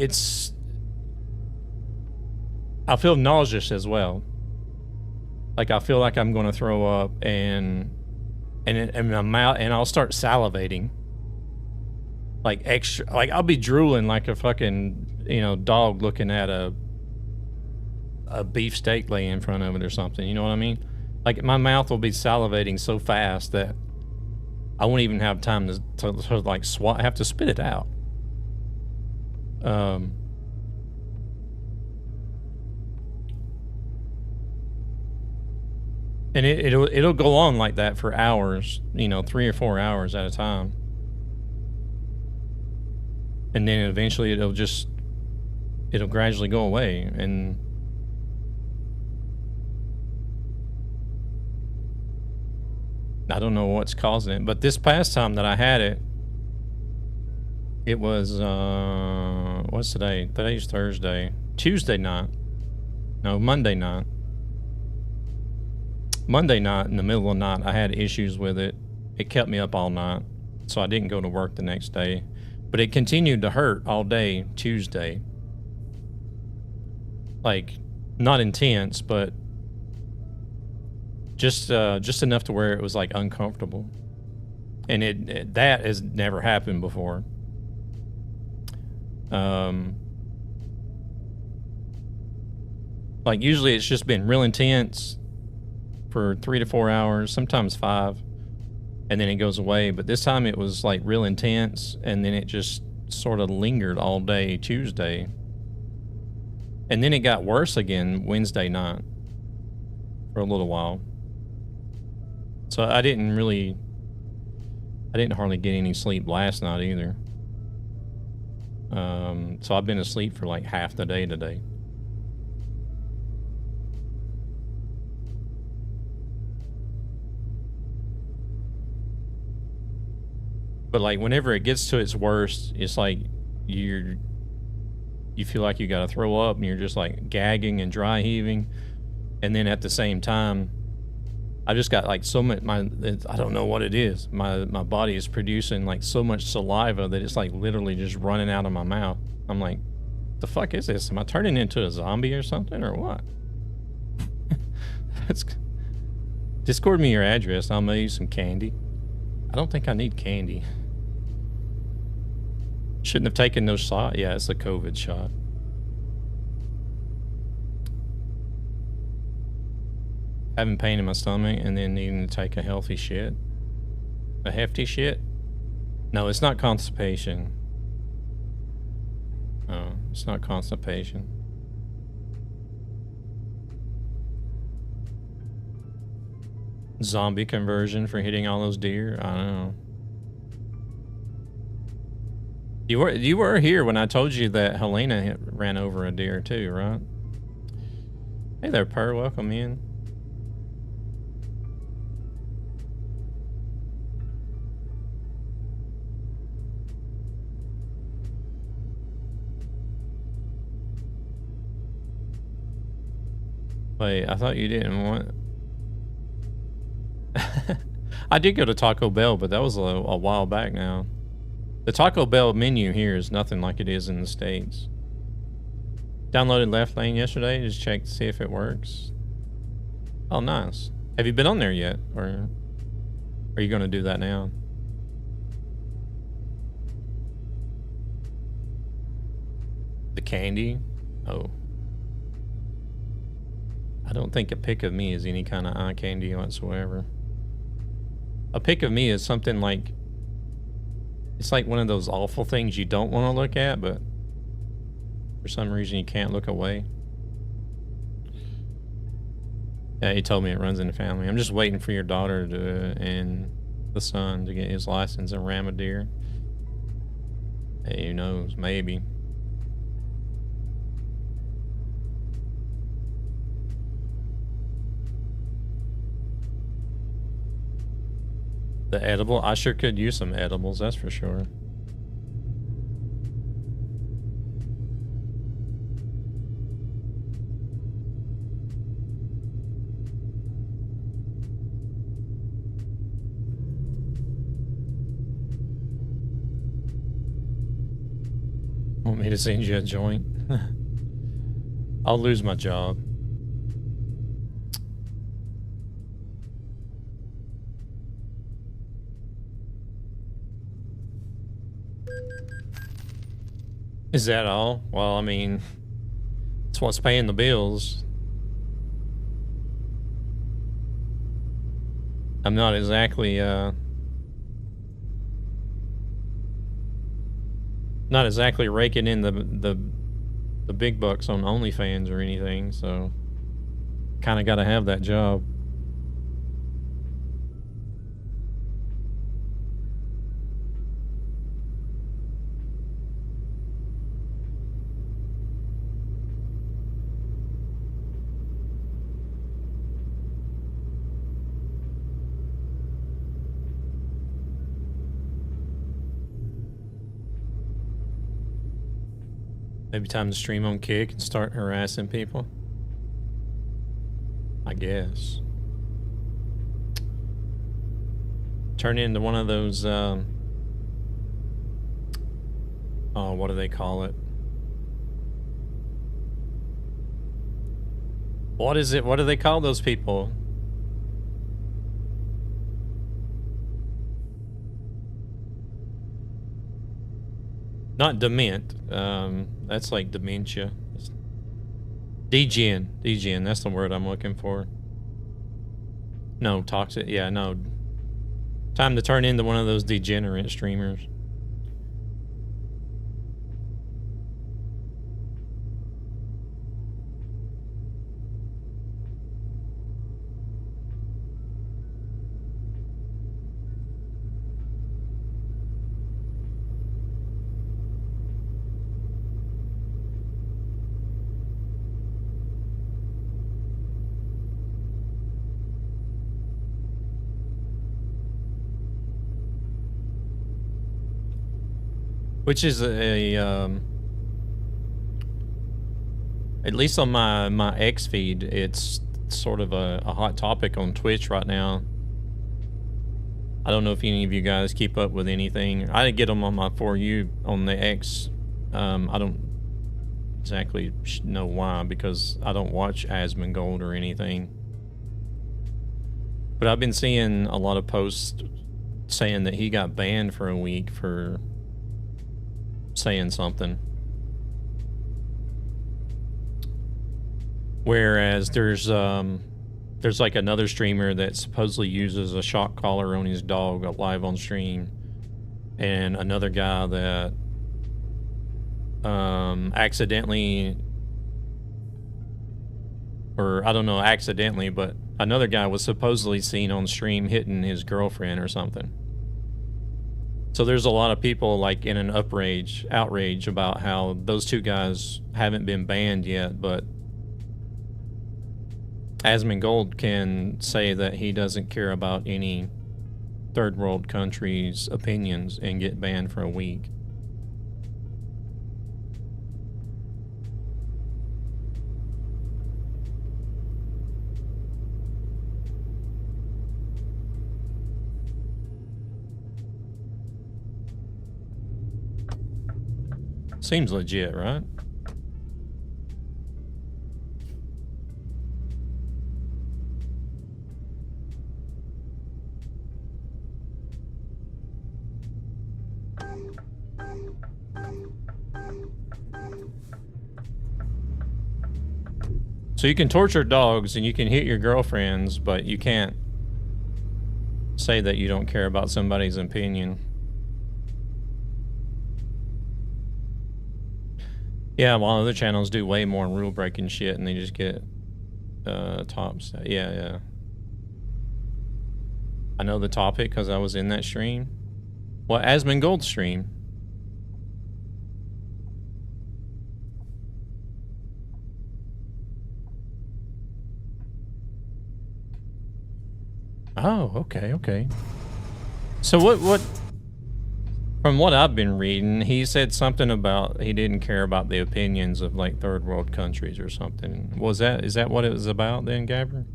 I feel nauseous as well. Like I feel like I'm going to throw up and my mouth, and I'll start salivating. Like extra, like I'll be drooling like a fucking, you know, dog looking at a beef steak laying in front of it or something. You know what I mean? Like my mouth will be salivating so fast that I won't even have time to like have to spit it out. And it'll go on like that for hours, you know, 3 or 4 hours at a time. And then eventually it'll gradually go away. And I don't know what's causing it, but this past time that I had it, it was, what's today? Today's Thursday. Tuesday night. No, Monday night. Monday night, in the middle of the night, I had issues with it. It kept me up all night, so I didn't go to work the next day. But it continued to hurt all day Tuesday. Like, not intense, but just enough to where it was like uncomfortable. And that has never happened before. Like usually it's just been real intense for 3 to 4 hours, sometimes 5, and then it goes away. But this time it was like real intense, and then it just sort of lingered all day Tuesday. And then it got worse again Wednesday night for a little while. So I didn't hardly get any sleep last night either. So I've been asleep for like half the day today. But like whenever it gets to its worst, it's like you feel like you gotta throw up, and you're just like gagging and dry heaving. And then at the same time, I just got like so much, I don't know what it is. My body is producing like so much saliva that it's like literally just running out of my mouth. I'm like, the fuck is this? Am I turning into a zombie or something, or what? Discord me your address. I'll mail you some candy. I don't think I need candy. Shouldn't have taken no shot. Yeah, it's a COVID shot. Having pain in my stomach and then needing to take a healthy shit. A hefty shit? No, it's not constipation. Oh, it's not constipation. Zombie conversion for hitting all those deer? I don't know. You were here when I told you that Helena ran over a deer too, right? Hey there, Per. Welcome in. Wait, I thought you didn't want... I did go to Taco Bell, but that was a while back now. The Taco Bell menu here is nothing like it is in the States. Downloaded Left Lane yesterday, just check to see if it works. Oh, nice. Have you been on there yet? Or are you going to do that now? The candy? Oh. I don't think a pic of me is any kind of eye candy whatsoever. A pic of me is something like... It's like one of those awful things you don't want to look at, but for some reason you can't look away. Yeah, he told me it runs in the family. I'm just waiting for your daughter to and the son to get his license and ram a deer. Hey, who knows? Maybe. The edible? I sure could use some edibles, that's for sure. Want me to send you a joint? I'll lose my job. Is that all? Well, I mean, it's what's paying the bills. I'm not exactly not exactly raking in the big bucks on OnlyFans or anything, so kind of got to have that job. Maybe time to stream on Kick and start harassing people. I guess. Turn into one of those, oh, what do they call it? What is it? What do they call those people? Not dement. That's like dementia. Degen. That's the word I'm looking for. No, toxic. Yeah, no. Time to turn into one of those degenerate streamers. Which is a at least on my X feed, it's sort of a hot topic on Twitch right now. I don't know if any of you guys keep up with anything. I get them on my For You on the X. I don't exactly know why, because I don't watch Asmongold or anything. But I've been seeing a lot of posts saying that he got banned for a week for saying something. Whereas there's like another streamer that supposedly uses a shock collar on his dog live on stream, and another guy that accidentally, or I don't know accidentally, but another guy was supposedly seen on stream hitting his girlfriend or something. So there's a lot of people like in an outrage about how those two guys haven't been banned yet, but Asmongold can say that he doesn't care about any third world countries' opinions and get banned for a week. Seems legit, right? So you can torture dogs and you can hit your girlfriends, but you can't say that you don't care about somebody's opinion. Yeah, while other channels do way more rule breaking shit and they just get tops. Yeah. I know the topic because I was in that stream. Well, Asmongold stream. Oh, okay. So what from what I've been reading, he said something about he didn't care about the opinions of like third world countries or something. Is that what it was about then, Gabber?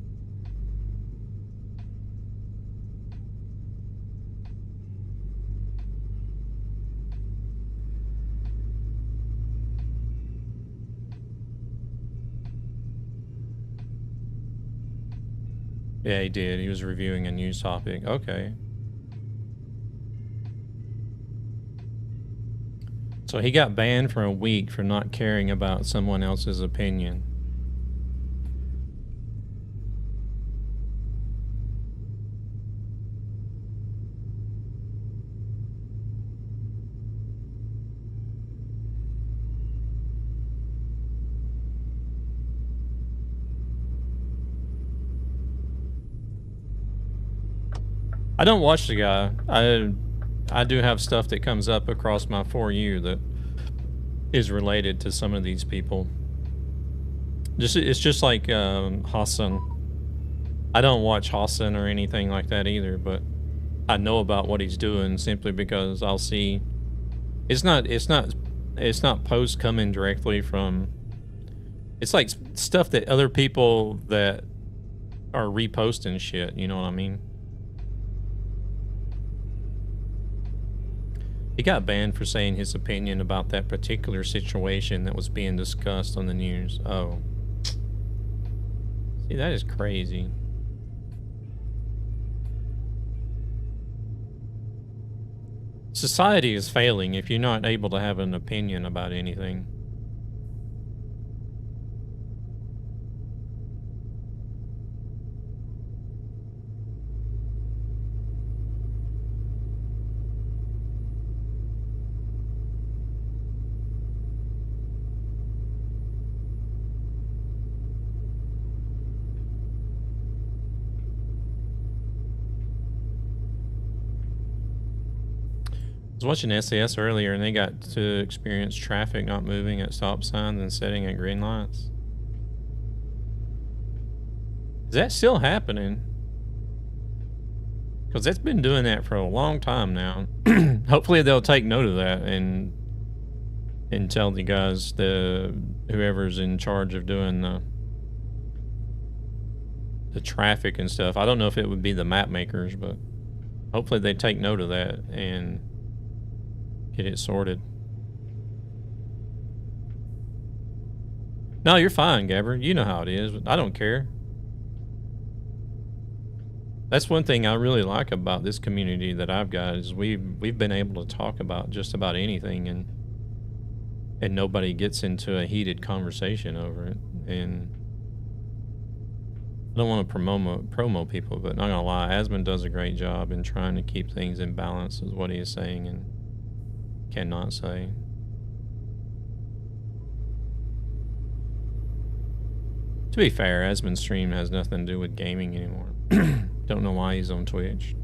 Yeah, he did. He was reviewing a news topic. Okay. So he got banned for a week for not caring about someone else's opinion. I don't watch the guy. I do have stuff that comes up across my For You that is related to some of these people. It's just like Hassan. I don't watch Hassan or anything like that either, but I know about what he's doing simply because I'll see. It's not posts coming directly from. It's like stuff that other people that are reposting shit. You know what I mean? He got banned for saying his opinion about that particular situation that was being discussed on the news. Oh. See, that is crazy. Society is failing if you're not able to have an opinion about anything. I was watching SAS earlier and they got to experience traffic not moving at stop signs and setting at green lights. Is that still happening? Because that's been doing that for a long time now. Hopefully they'll take note of that and tell the guys, whoever's in charge of doing the traffic and stuff. I don't know if it would be the map makers, but hopefully they take note of that and get it sorted. No, you're fine, Gabber. You know how it is. I don't care. That's one thing I really like about this community that I've got is we've been able to talk about just about anything and nobody gets into a heated conversation over it. And I don't want to promo people, but not gonna lie, Asmund does a great job in trying to keep things in balance, is what he is saying and cannot say. To be fair, Asmund's stream has nothing to do with gaming anymore. Don't know why he's on Twitch.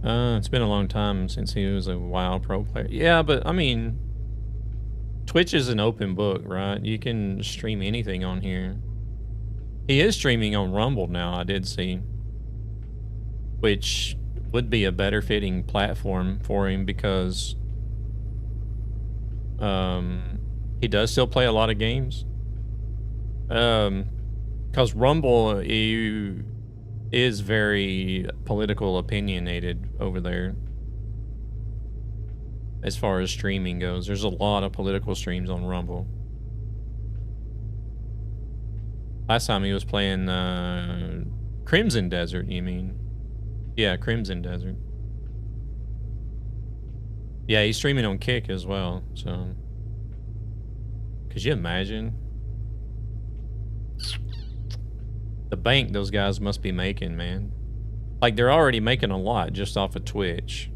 It's been a long time since he was a WoW pro player. Yeah, but I mean, Twitch is an open book, right? You can stream anything on here. He is streaming on Rumble now, I did see. Which would be a better fitting platform for him because he does still play a lot of games. Because Rumble is very political opinionated over there as far as streaming goes. There's a lot of political streams on Rumble. Last time he was playing Crimson Desert, you mean? Yeah, Crimson Desert. Yeah, he's streaming on Kick as well, so. Could you imagine? The bank those guys must be making, man. Like, they're already making a lot just off of Twitch.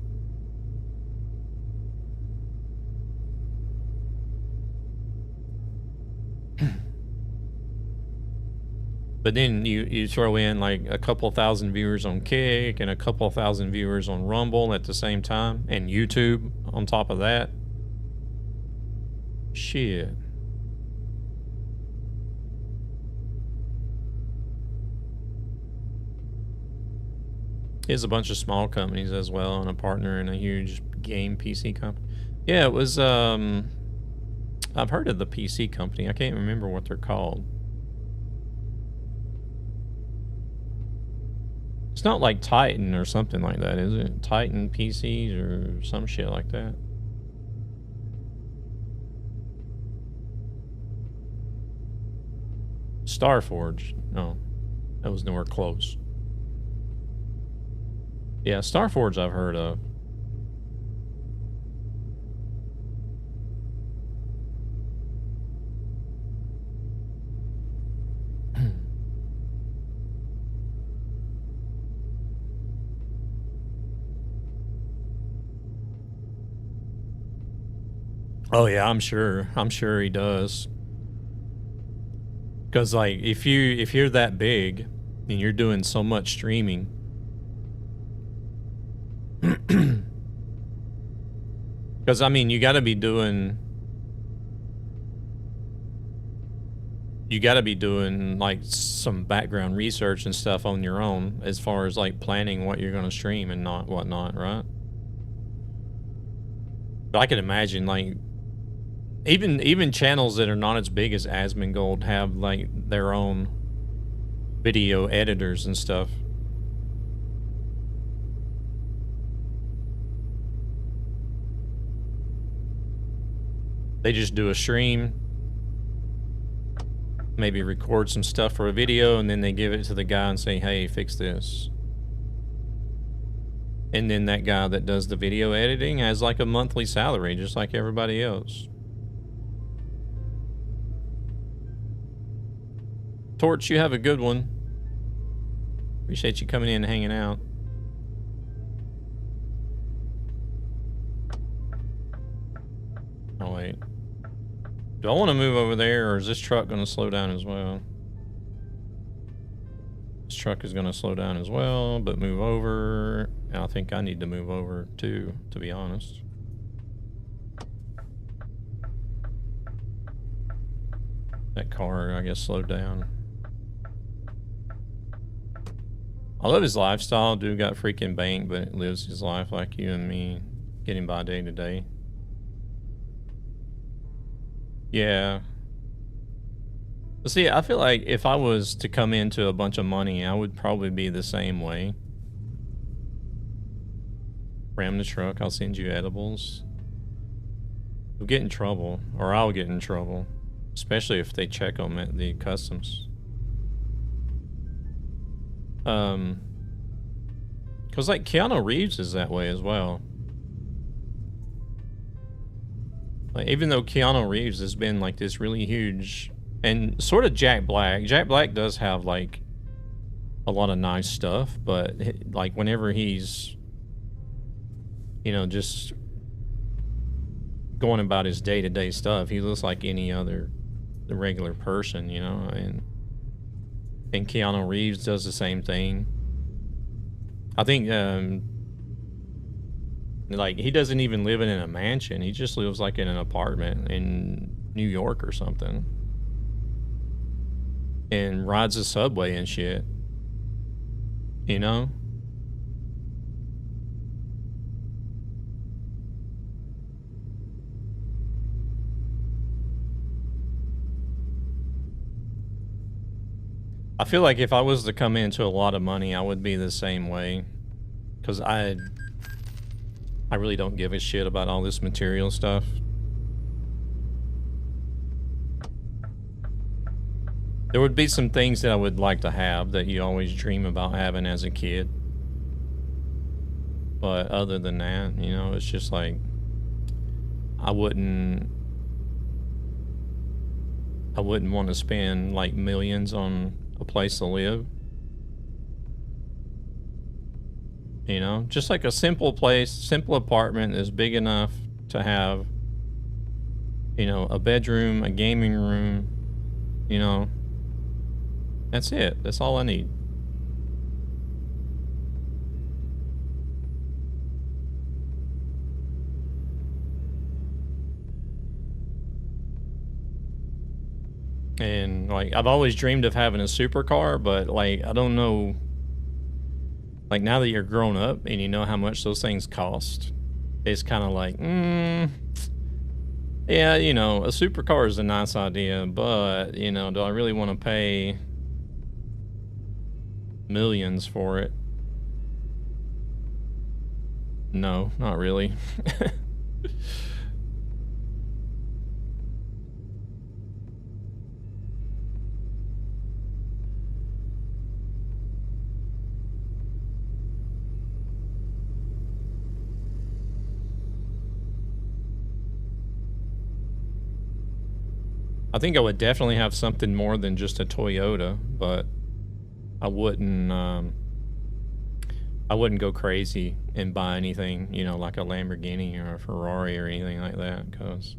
But then you throw in like a couple thousand viewers on Kick and a couple thousand viewers on Rumble at the same time, and YouTube on top of that. Shit. He has a bunch of small companies as well and a partner in a huge game PC company. Yeah, it was, I've heard of the PC company. I can't remember what they're called. It's not like Titan or something like that, is it? Titan PCs or some shit like that. Starforge. No, that was nowhere close. Yeah, Starforge I've heard of. Oh yeah, I'm sure he does. Because like if you're that big And you're doing so much streaming. Because, I mean, you got to be doing like some background research and stuff on your own as far as like planning what you're going to stream and whatnot, right? But I can imagine like even channels that are not as big as Asmongold have like their own video editors and stuff. They just do a stream, maybe record some stuff for a video, and then they give it to the guy and say, hey, fix this. And then that guy that does the video editing has like a monthly salary, just like everybody else. Torch, you have a good one. Appreciate you coming in and hanging out. Oh, wait. Do I want to move over there, or is this truck going to slow down as well? This truck is going to slow down as well, but move over. I think I need to move over too, to be honest. That car, I guess, slowed down. I love his lifestyle. Dude got freaking banked, but lives his life like you and me, getting by day to day. Yeah. But see, I feel like if I was to come into a bunch of money, I would probably be the same way. Ram the truck, I'll send you edibles. You'll get in trouble, or I'll get in trouble. Especially if they check them at the customs. Because like Keanu Reeves is that way as well. Like, even though Keanu Reeves has been like this really huge, and sort of Jack Black does have like a lot of nice stuff, but like whenever he's, you know, just going about his day-to-day stuff, he looks like any other regular person, you know. And Keanu Reeves does the same thing. I think like he doesn't even live in a mansion. He just lives like in an apartment in New York or something. And rides the subway and shit. You know? I feel like if I was to come into a lot of money, I would be the same way. Because I really don't give a shit about all this material stuff. There would be some things that I would like to have that you always dream about having as a kid. But other than that, you know, it's just like, I wouldn't want to spend like millions on a place to live. You know, just like a simple place, simple apartment is big enough to have, you know, a bedroom, a gaming room, you know. That's it. That's all I need. And like, I've always dreamed of having a supercar, but like, I don't know. Like, now that you're grown up and you know how much those things cost, it's kind of like, yeah, you know, a supercar is a nice idea, but, you know, do I really want to pay millions for it? No, not really. I think I would definitely have something more than just a Toyota, but I wouldn't go crazy and buy anything, you know, like a Lamborghini or a Ferrari or anything like that, because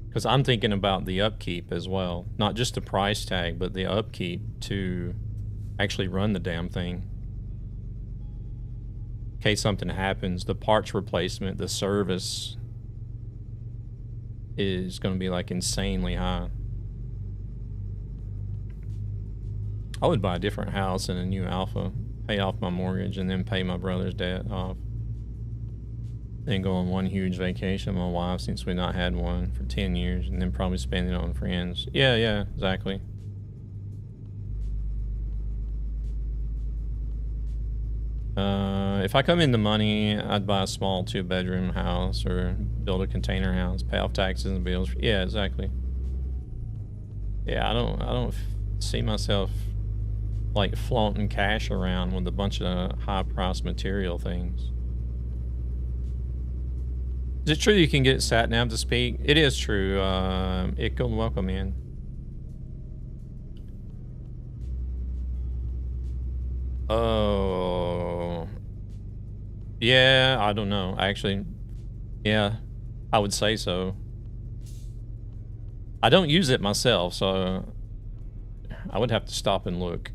Because I'm thinking about the upkeep as well. Not just the price tag, but the upkeep to actually run the damn thing. In case something happens, the parts replacement, the service is going to be like insanely high. I would buy a different house and a new Alpha, pay off my mortgage, and then pay my brother's debt off. Then go on one huge vacation with my wife, since we've not had one for 10 years, and then probably spend it on friends. Yeah, exactly. If I come into money, I'd buy a small 2-bedroom house or build a container house, pay off taxes and bills. Yeah, exactly. Yeah, I don't see myself like flaunting cash around with a bunch of high-priced material things. Is it true you can get sat-nav to speak? It is true. Ickle, welcome in. Oh. Yeah, I don't know. Actually, yeah, I would say so. I don't use it myself, so I would have to stop and look.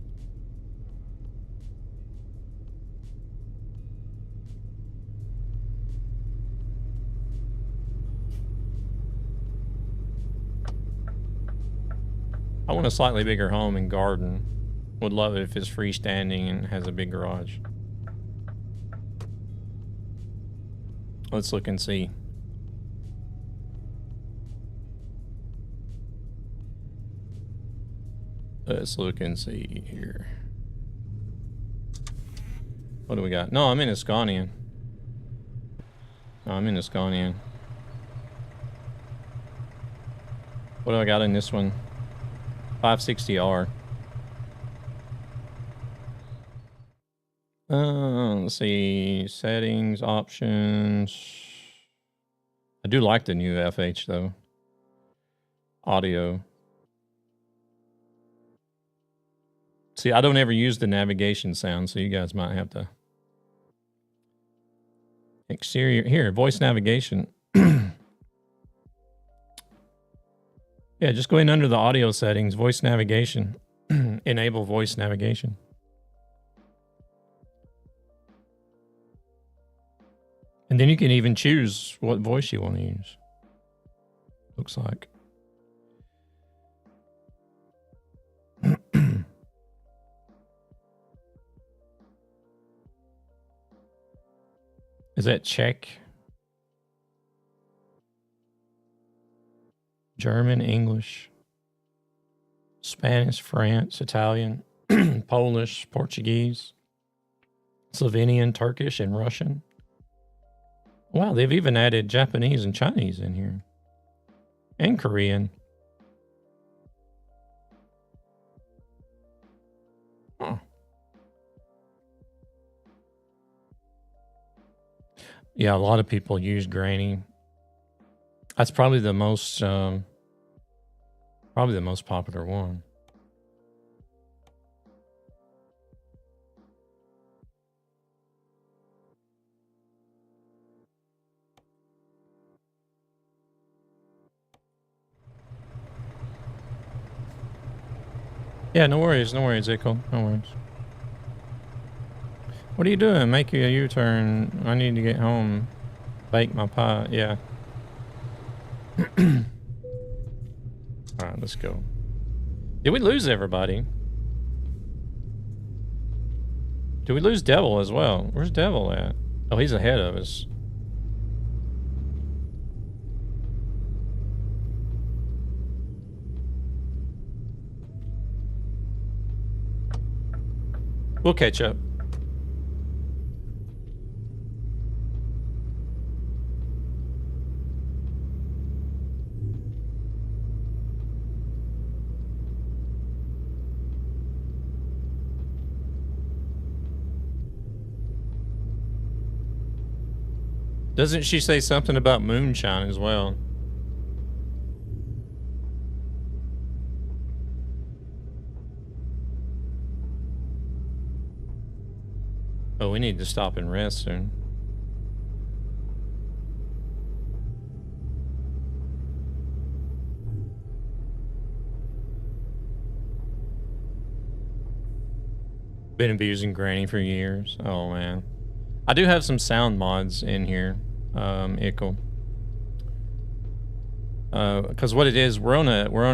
I want a slightly bigger home and garden. Would love it if it's freestanding and has a big garage. Let's look and see. Let's look and see here. What do we got? No, I'm in Esconian. No, I'm in Esconian. What do I got in this one? 560R. Let's see. Settings, options. I do like the new FH though. Audio. See, I don't ever use the navigation sound, so you guys might have to. Exterior, here, voice navigation. Yeah, just go in under the audio settings, voice navigation. Enable voice navigation. And then you can even choose what voice you want to use. Looks like. Is that Czech? German, English, Spanish, France, Italian, Polish, Portuguese, Slovenian, Turkish, and Russian. Wow, they've even added Japanese and Chinese in here. And Korean. Huh. Yeah, a lot of people use Granny. That's probably the most popular one. Yeah, no worries, Ickle. No worries. What are you doing? Make you a U-turn. I need to get home. Bake my pie. Yeah. Alright, let's go. Did we lose everybody? Did we lose Devil as well? Where's Devil at? Oh, he's ahead of us. We'll catch up. Doesn't she say something about moonshine as well? Oh, we need to stop and rest soon. Been abusing Granny for years. Oh man, I do have some sound mods in here, Ickle. Because what it is, we're on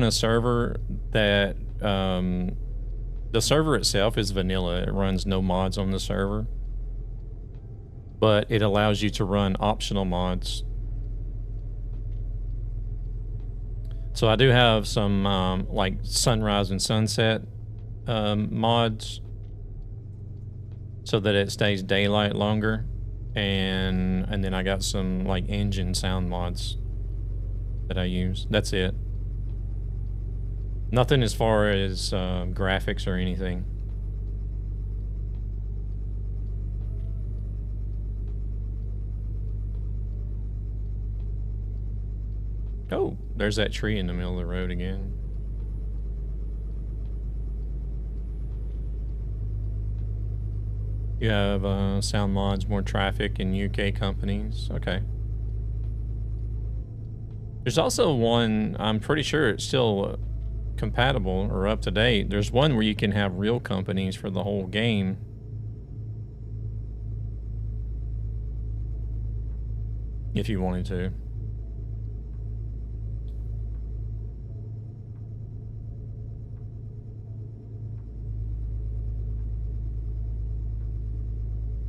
a server that the server itself is vanilla. It runs no mods on the server, but it allows you to run optional mods. So I do have some like sunrise and sunset mods, so that it stays daylight longer, and then I got some like engine sound mods that I use. That's it. Nothing as far as graphics or anything. Oh, there's that tree in the middle of the road again. You have sound mods, more traffic in UK companies. Okay. There's also one, I'm pretty sure it's still compatible or up to date. There's one where you can have real companies for the whole game. If you wanted to.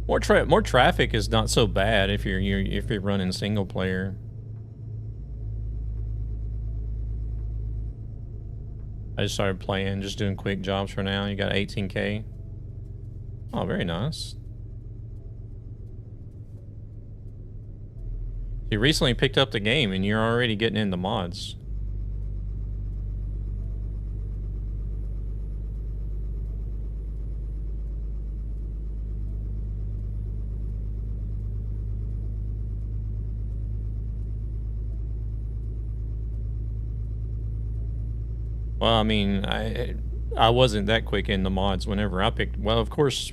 More traffic is not so bad if you're running single player. I just started playing, just doing quick jobs for now. You got 18K. Oh, very nice. You recently picked up the game and you're already getting into mods. Well, I mean, I wasn't that quick in the mods whenever I picked... Well, of course,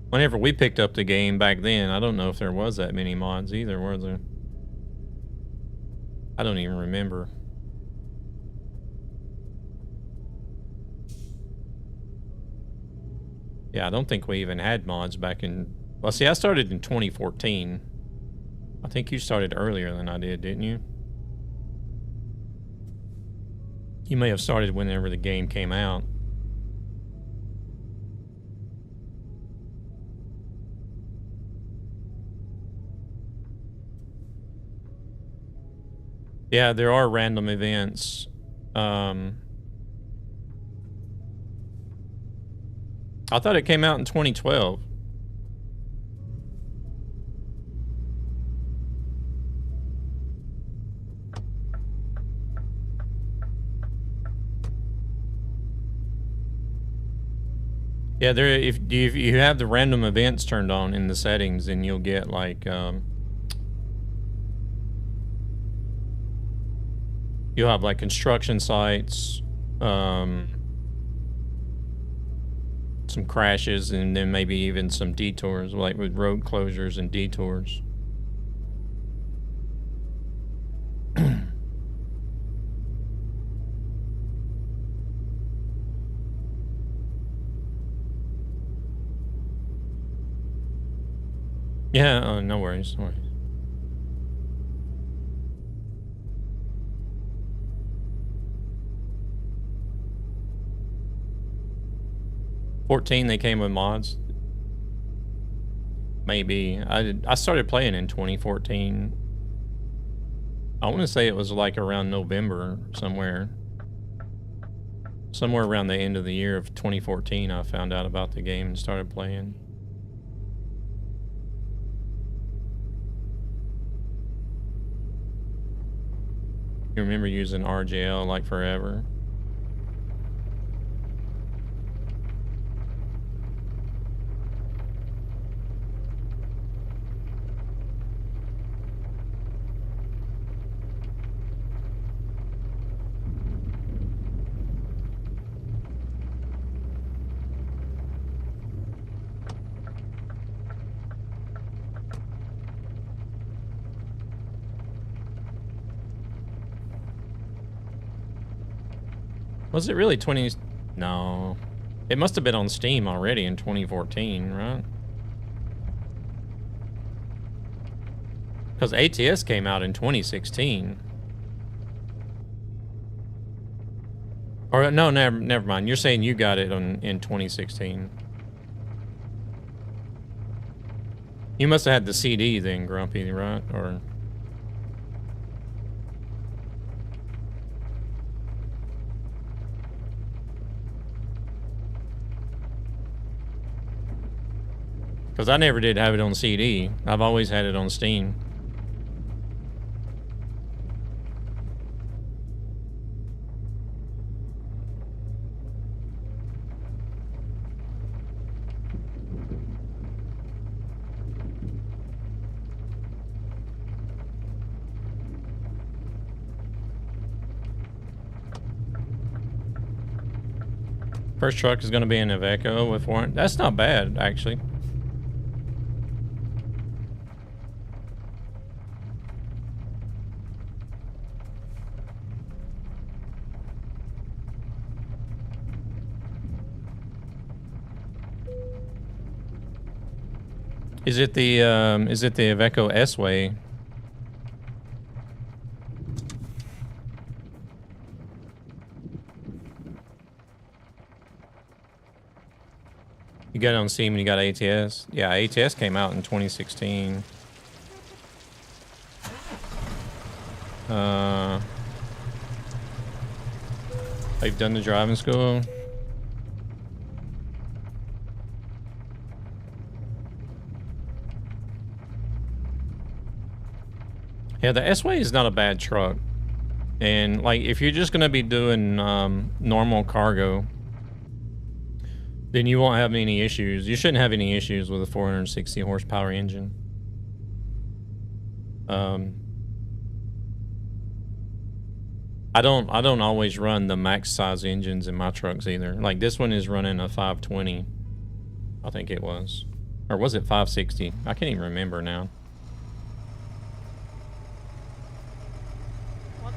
whenever we picked up the game back then, I don't know if there was that many mods either, was there? I don't even remember. Yeah, I don't think we even had mods back in... Well, see, I started in 2014. I think you started earlier than I did, didn't you? You may have started whenever the game came out. Yeah, there are random events. I thought it came out in 2012. Yeah, there. If you have the random events turned on in the settings, then you'll get like you'll have like construction sites, some crashes, and then maybe even some detours, like with road closures and detours. Yeah, no worries, no worries. They came with mods. Maybe. I started playing in 2014. I want to say it was like around November somewhere. Somewhere around the end of the year of 2014 I found out about the game and started playing. You remember using RGL like forever? Was it really 20? No. It must have been on Steam already in 2014, right? Because ATS came out in 2016. Or no, never mind. You're saying you got it in 2016. You must have had the CD then, Grumpy, right? Or because I never did have it on CD. I've always had it on Steam. First truck is going to be an Iveco with warrant. That's not bad, actually. Is it the Iveco S-Way? You got it on Steam and you got ATS? Yeah, ATS came out in 2016. They've done the driving school. Yeah, the S-Way is not a bad truck. And like, if you're just gonna be doing normal cargo, then you won't have any issues. You shouldn't have any issues with a 460 horsepower engine. I don't always run the max size engines in my trucks either. Like this one is running a 520, I think it was, or was it 560? I can't even remember now.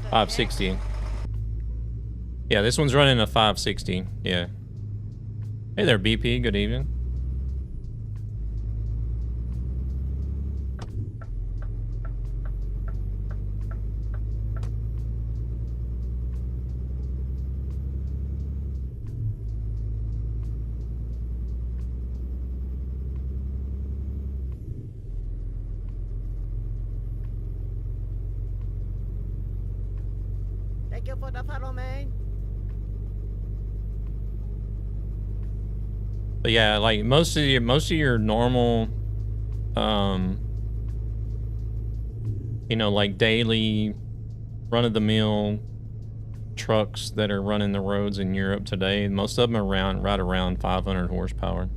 560. Yeah, this one's running a 560. Yeah. Hey there, BP. Good evening. Thank you for the follow, man. But yeah, like most of your normal, you know, like daily run-of-the-mill trucks that are running the roads in Europe today, most of them are right around 500 horsepower.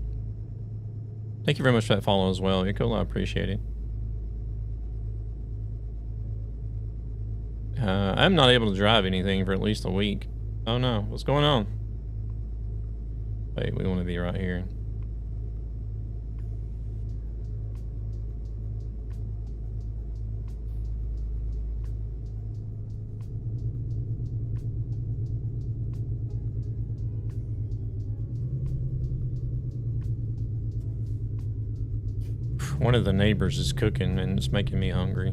Thank you very much for that follow as well. You're cool. I appreciate it. I'm not able to drive anything for at least a week. Oh no, what's going on? Wait, we want to be right here. One of the neighbors is cooking and it's making me hungry.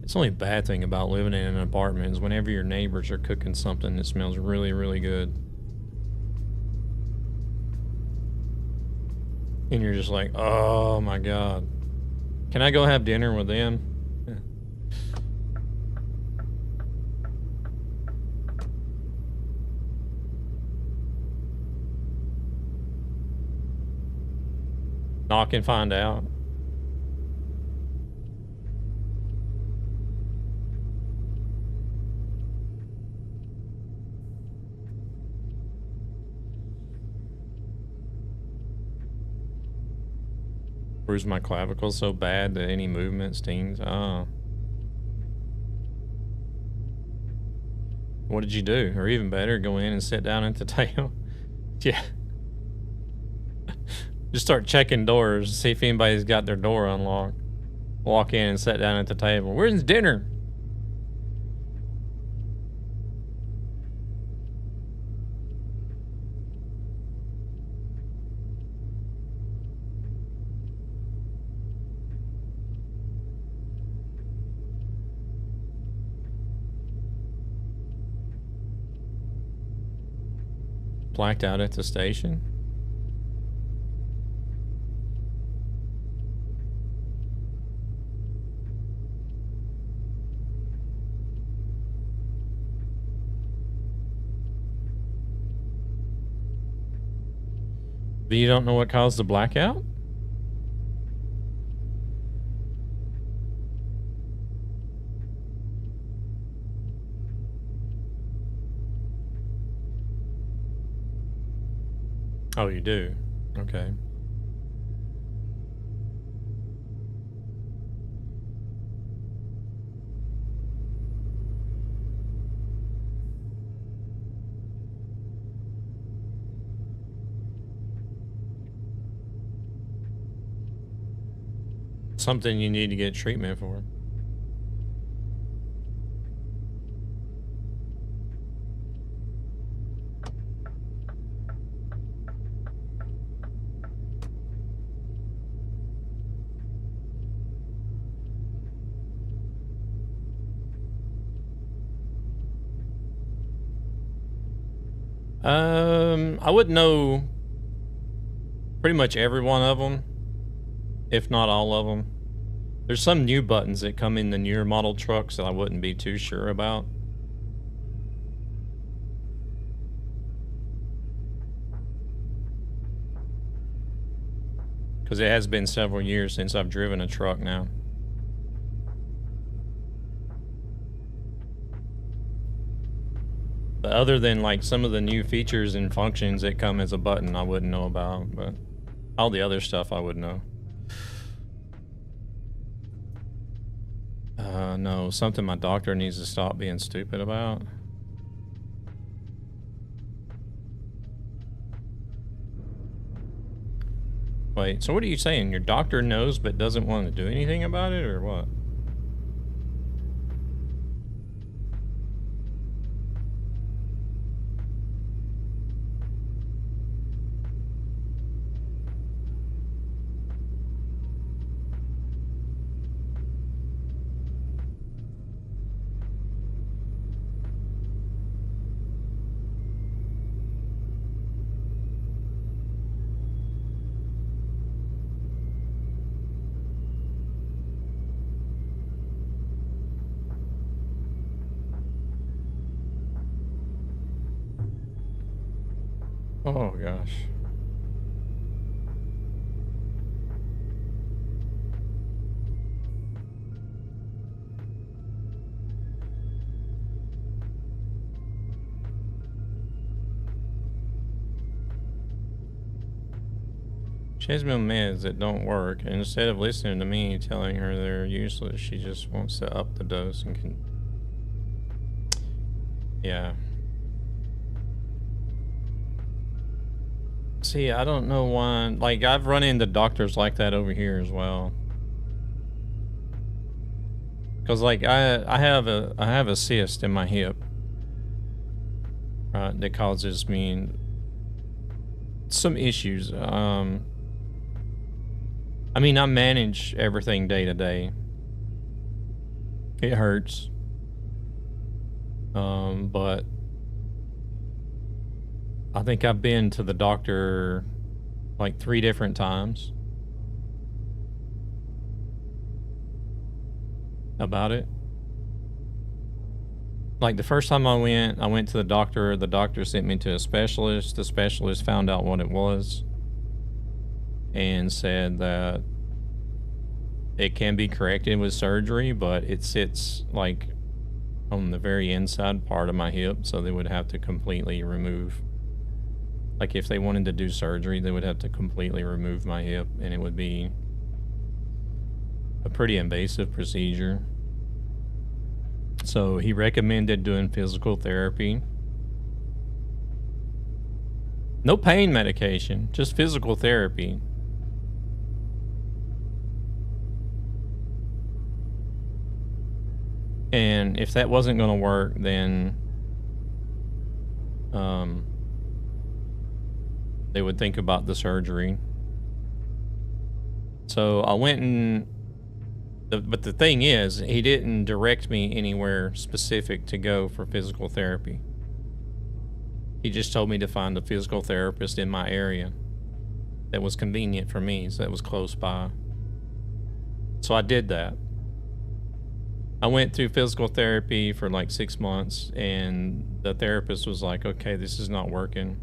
It's the only bad thing about living in an apartment is whenever your neighbors are cooking something that smells really, really good. And you're just like, oh my God. Can I go have dinner with them? Knock and find out. Bruise my clavicle so bad that any movement stings. Oh. What did you do? Or even better, go in and sit down at the table. Yeah. Just start checking doors, see if anybody's got their door unlocked. Walk in and sit down at the table. Where's dinner? Blacked out at the station. But you don't know what caused the blackout? Oh, you do? Okay. Something you need to get treatment for. I would know pretty much every one of them, if not all of them. There's some new buttons that come in the newer model trucks that I wouldn't be too sure about. Because it has been several years since I've driven a truck now. But other than like some of the new features and functions that come as a button, I wouldn't know about, but all the other stuff I would know. No, something my doctor needs to stop being stupid about. Wait, so what are you saying? Your doctor knows but doesn't want to do anything about it, or what? Oh gosh. She has me on meds that don't work, and instead of listening to me telling her they're useless, she just wants to up the dose and can... Yeah. See, I don't know why, like, I've run into doctors like that over here as well. Cause like, I have a cyst in my hip, right, that causes me some issues. I mean, I manage everything day to day. It hurts. But I think I've been to the doctor like 3 different times about it. Like the first time I went to the doctor sent me to a specialist. The specialist found out what it was and said that it can be corrected with surgery, but it sits like on the very inside part of my hip, so they would have to completely remove. Like if they wanted to do surgery, they would have to completely remove my hip, and it would be a pretty invasive procedure. So he recommended doing physical therapy. No pain medication, just physical therapy. if that wasn't going to work, then they would think about the surgery. So I went and, but the thing is, he didn't direct me anywhere specific to go for physical therapy. He just told me to find a physical therapist in my area that was convenient for me, so that was close by. So I did that. I went through physical therapy for like 6 months, and the therapist was like, okay, this is not working.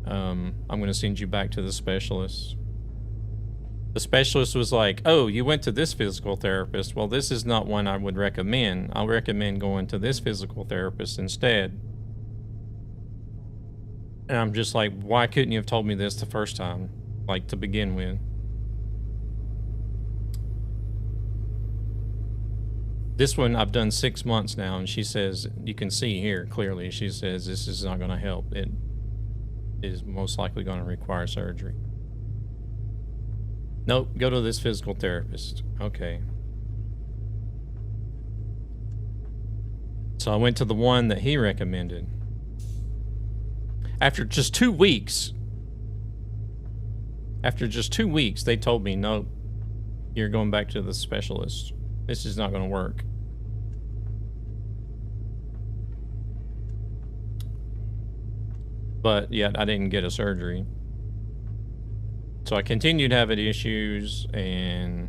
I'm going to send you back to the specialist. The specialist was like, oh, you went to this physical therapist. Well, this is not one I would recommend. I'll recommend going to this physical therapist instead. And I'm just like, why couldn't you have told me this the first time? Like, to begin with. This one I've done 6 months now, and she says, you can see here clearly, she says this is not going to help. It is most likely going to require surgery. Nope, go to this physical therapist. Okay. So I went to the one that he recommended. After just 2 weeks, they told me, nope, you're going back to the specialist. This is not going to work. But yet I didn't get a surgery. So I continued having issues, and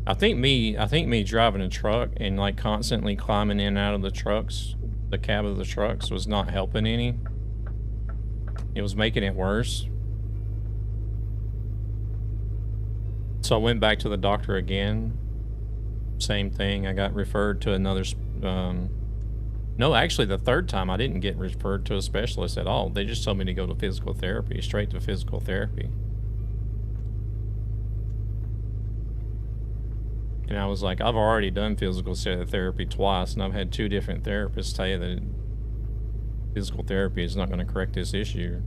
I think me driving a truck and like constantly climbing in and out of the trucks, the cab of the trucks, was not helping any. It was making it worse. So I went back to the doctor again. Same thing. I got referred to another, no, actually the third time I didn't get referred to a specialist at all. They just told me to go to physical therapy, straight to physical therapy. And I was like, I've already done physical therapy twice, and I've had 2 different therapists tell you that physical therapy is not going to correct this issue.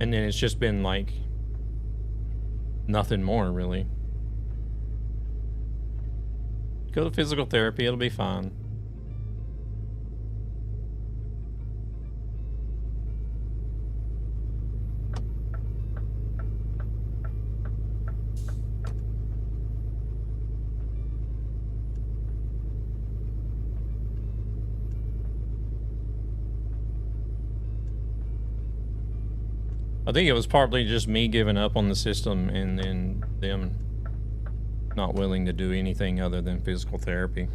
And then it's just been like nothing more, really. Go to physical therapy, it'll be fine. I think it was partly just me giving up on the system, and then them not willing to do anything other than physical therapy.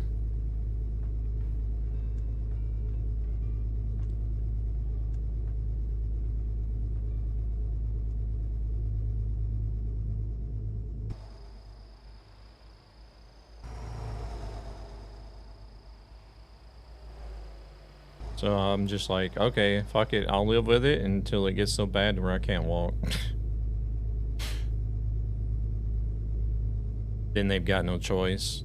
So I'm just like, okay, fuck it, I'll live with it until it gets so bad where I can't walk. Then they've got no choice.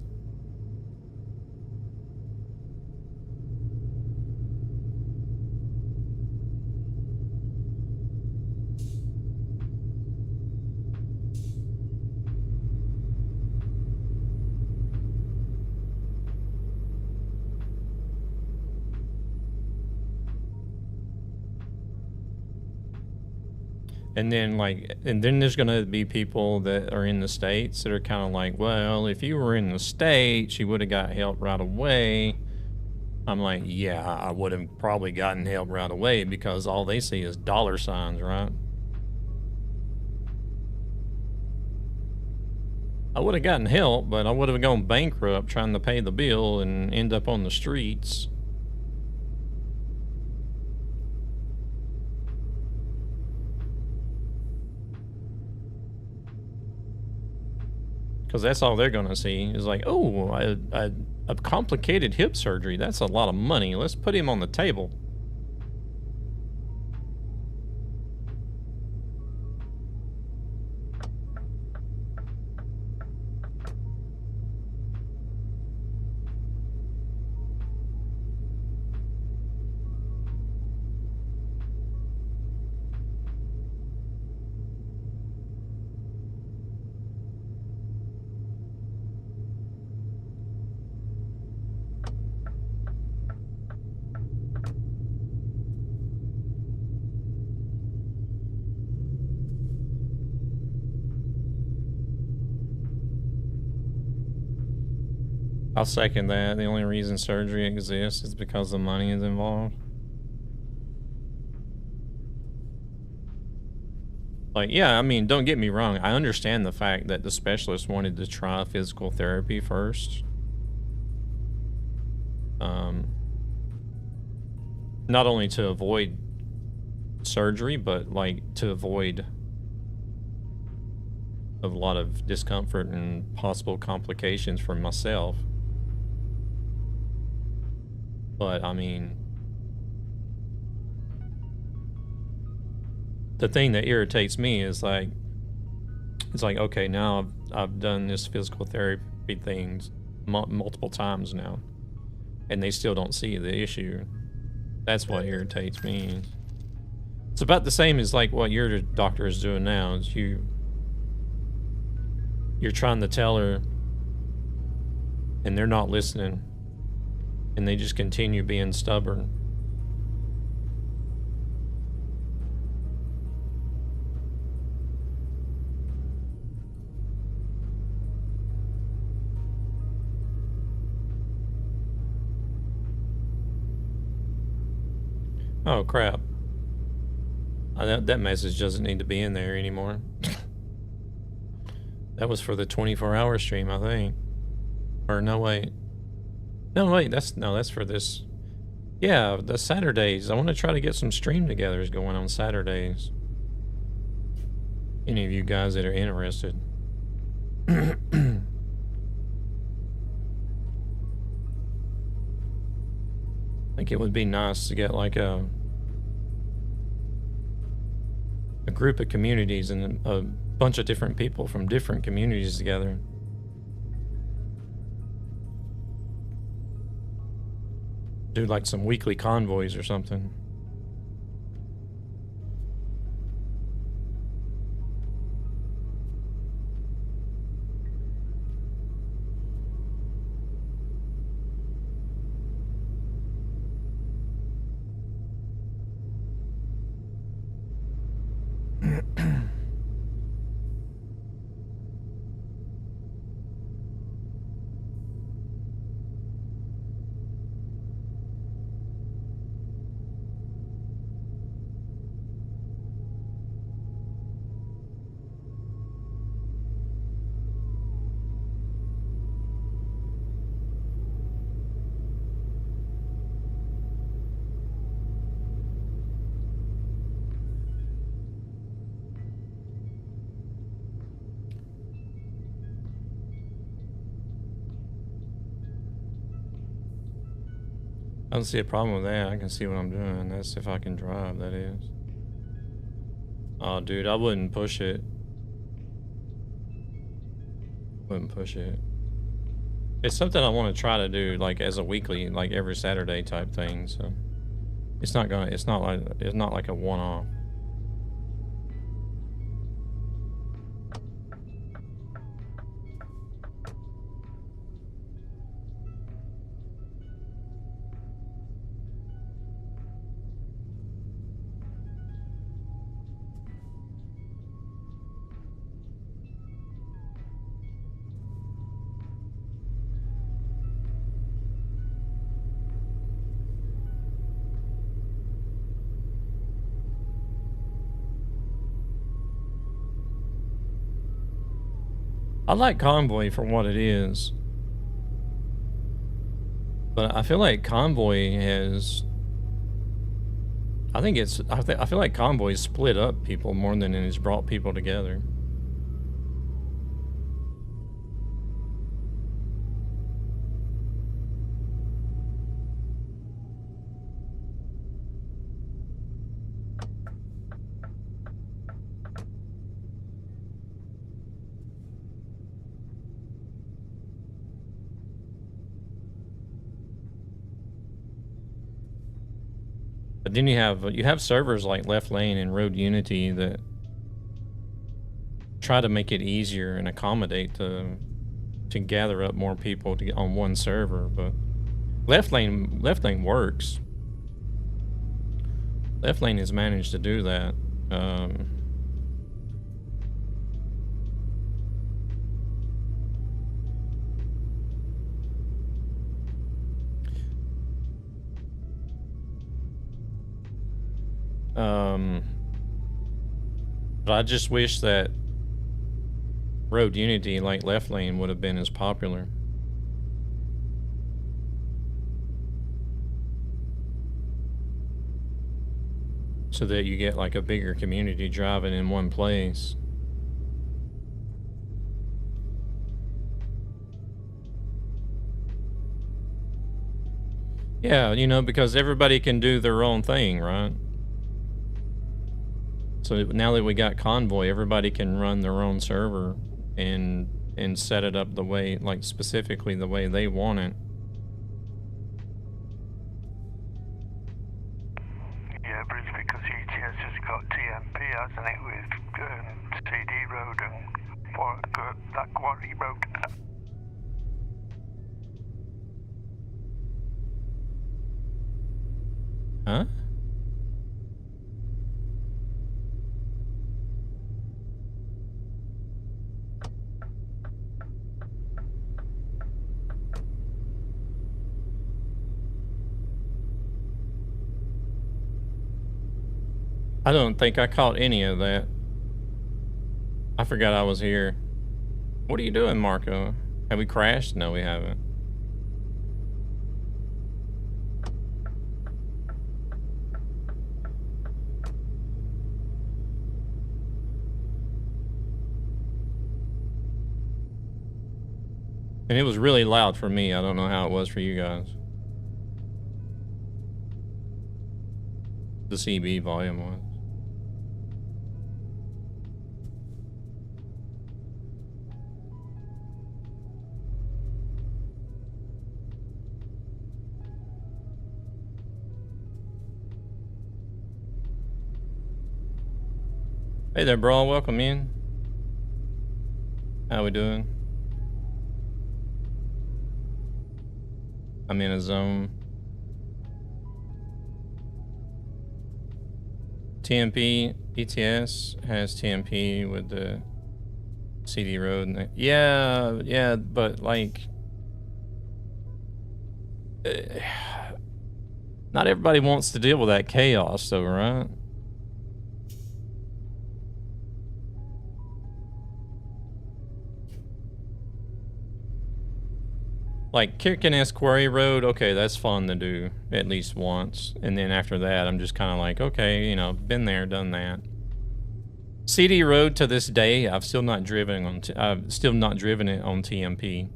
And then there's gonna be people that are in the States that are kind of like, well, if you were in the States, you would have got help right away. I'm like, yeah, I would have probably gotten help right away because all they see is dollar signs, right? I would have gotten help, but I would have gone bankrupt trying to pay the bill and end up on the streets. Because that's all they're going to see is like, oh, a complicated hip surgery. That's a lot of money. Let's put him on the table. I'll second that. The only reason surgery exists is because the money is involved. Like, yeah, I mean, don't get me wrong. I understand the fact that the specialist wanted to try physical therapy first. Not only to avoid surgery, but like to avoid a lot of discomfort and possible complications for myself. But I mean, the thing that irritates me is like, it's like, okay, now I've done this physical therapy things multiple times now, and they still don't see the issue. That's what irritates me. It's about the same as like what your doctor is doing now. Is you're trying to tell her, and they're not listening, and they just continue being stubborn. Oh crap. That message doesn't need to be in there anymore. That was for the 24-hour stream, I think. Or no, wait. No, wait, that's for this. Yeah, the Saturdays. I want to try to get some stream togethers going on Saturdays. Any of you guys that are interested. I think it would be nice to get like a group of communities and a bunch of different people from different communities together. Do like some weekly convoys or something. I don't see a problem with that. I can see what I'm doing. That's if I can drive, that is. Oh, dude, I wouldn't push it. Wouldn't push it. It's something I want to try to do, like as a weekly, like every Saturday type thing. So it's not like a one-off. I like Convoy for what it is, but I feel like Convoy has. I feel like Convoy split up people more than it has brought people together. But then you have servers like Left Lane and Road Unity that try to make it easier and accommodate to gather up more people to get on one server. But Left Lane works. Left Lane has managed to do that. But I just wish that Road Unity, like Left Lane, would have been as popular. So that you get like a bigger community driving in one place. Yeah, you know, because everybody can do their own thing, right? So now that we got Convoy, everybody can run their own server and set it up the way, like specifically the way they want it. Yeah, but it's because ETS has got TMP, hasn't it, with CD Road and that Quarry Road. Huh? I don't think I caught any of that. I forgot I was here. What are you doing, Marco? Have we crashed? No, we haven't. And it was really loud for me. I don't know how it was for you guys. The CB volume was. Hey there, bro. Welcome in. How we doing? I'm in a zone. TMP, ETS has TMP with the CD Road. And yeah, but like... not everybody wants to deal with that chaos though, right? Like Kirkenes Quarry Road, okay, that's fun to do at least once. And then after that, I'm just kind of like, okay, you know, been there, done that. CD Road to this day, I've still not driven on. I've still not driven it on TMP.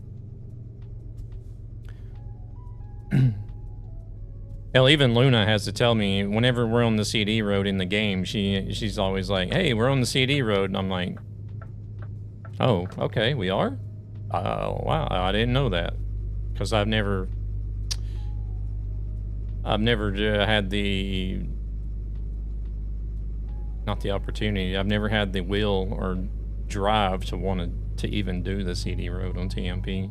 Hell, even Luna has to tell me whenever we're on the CD Road in the game, she's always like, "Hey, we're on the CD Road," and I'm like, "Oh, okay, we are. Oh, wow, I didn't know that." Because I've never had the, not the opportunity, I've never had the will or drive to want to even do the CD Road on TMP.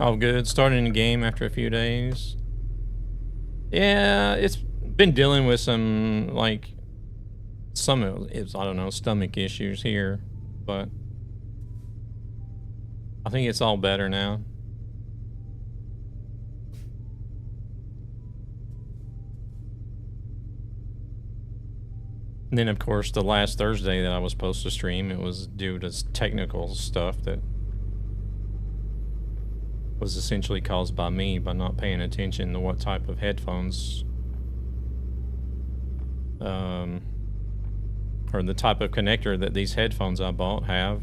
Oh, good. Starting the game after a few days. Yeah, it's been dealing with some, like, I don't know, stomach issues here, but I think it's all better now. And then, of course, the last Thursday that I was supposed to stream, it was due to technical stuff that was essentially caused by me by not paying attention to what type of headphones or the type of connector that these headphones I bought have.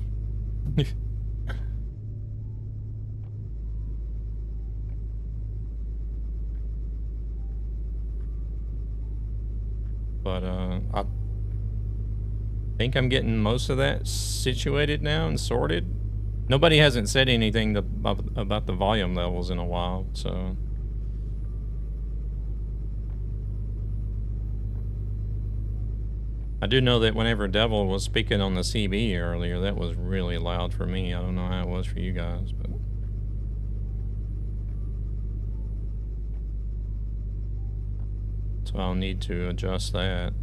But I think I'm getting most of that situated now and sorted. Nobody hasn't said anything about the volume levels in a while, so... I do know that whenever Devil was speaking on the CB earlier, that was really loud for me. I don't know how it was for you guys, but... So I'll need to adjust that.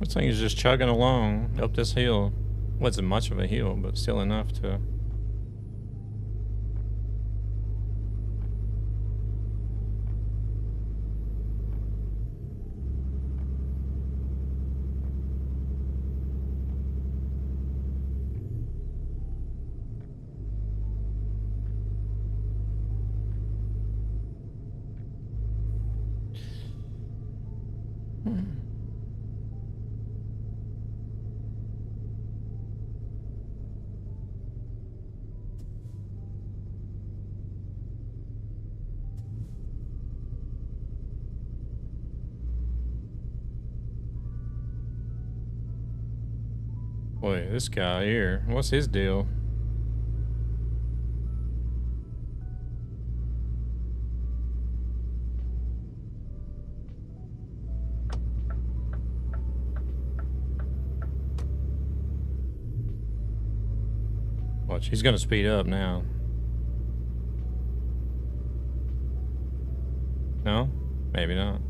This thing is just chugging along up this hill. Wasn't much of a hill, but still enough to... Boy, this guy here, what's his deal? Watch, he's gonna speed up now. No? Maybe not.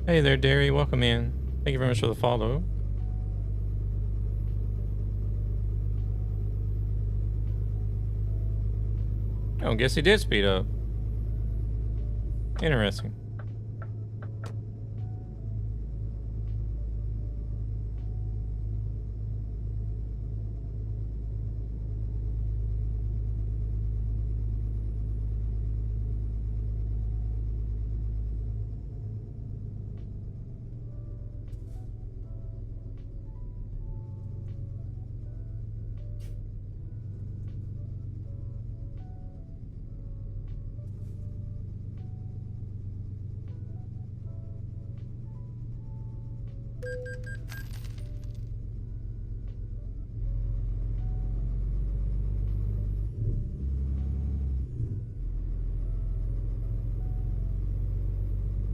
Hey there, Derry. Welcome in. Thank you very much for the follow. Oh, guess he did speed up. Interesting.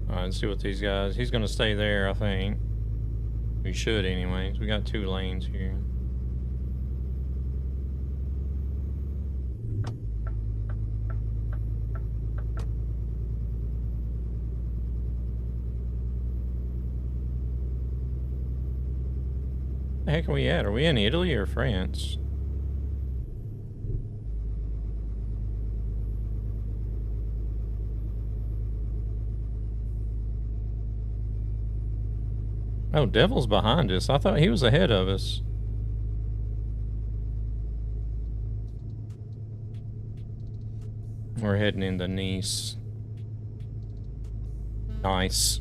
Alright, let's see what these guys... He's gonna stay there, I think. We should anyways. We got 2 lanes here. The heck are we at? Are we in Italy or France? Oh, Devil's behind us. I thought he was ahead of us. We're heading into Nice. Nice.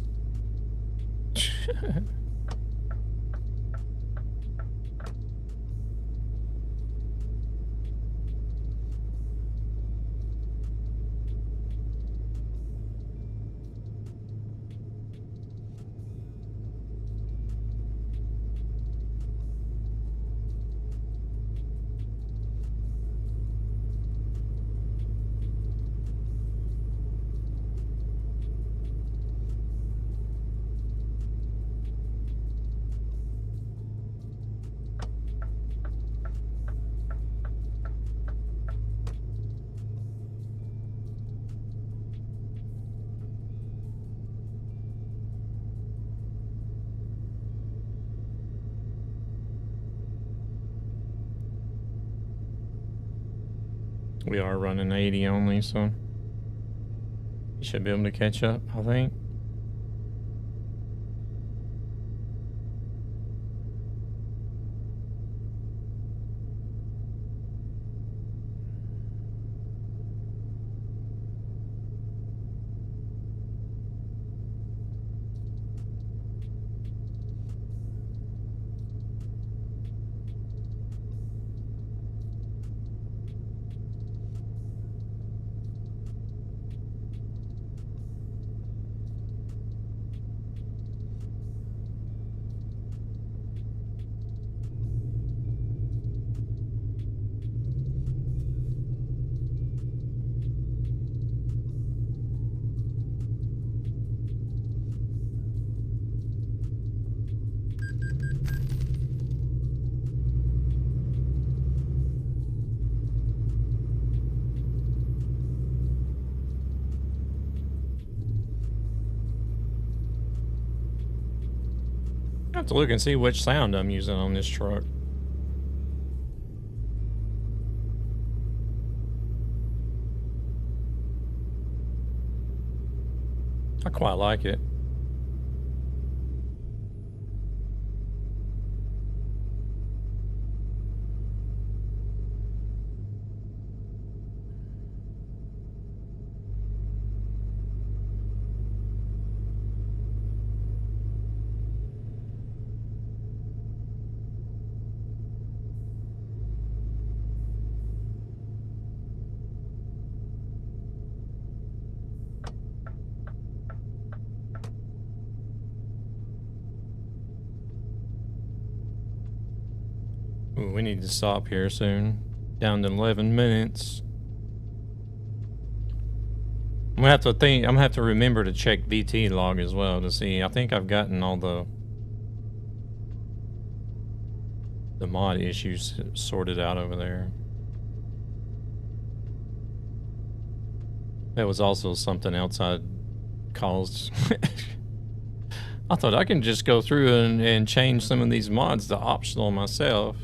We are running 80 only, so you should be able to catch up, I think. have to look and see which sound I'm using on this truck. I quite like it. Ooh, we need to stop here soon. Down to 11 minutes. I'm gonna have to think. I'm gonna have to remember to check VT log as well to see. I think I've gotten all the mod issues sorted out over there. That was also something else I caused. I thought I can just go through and change some of these mods to optional myself.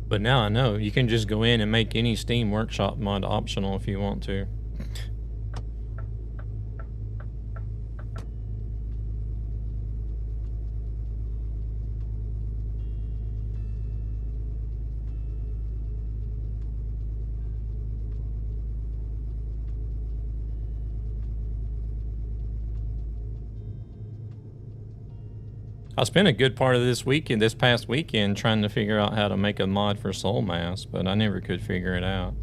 But now I know you can just go in and make any Steam Workshop mod optional if you want to. I spent a good part of this past weekend, trying to figure out how to make a mod for Soul Mass, but I never could figure it out.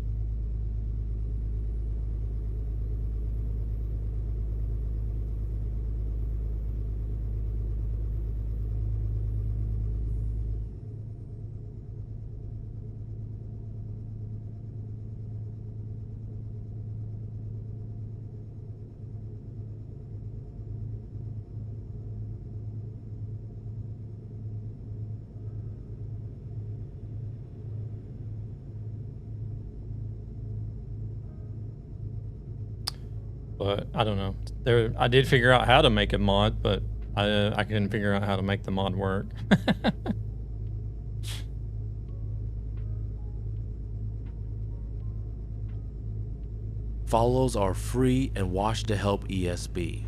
But I don't know. I did figure out how to make a mod, but I couldn't figure out how to make the mod work. Follows are free and watch to help ESB.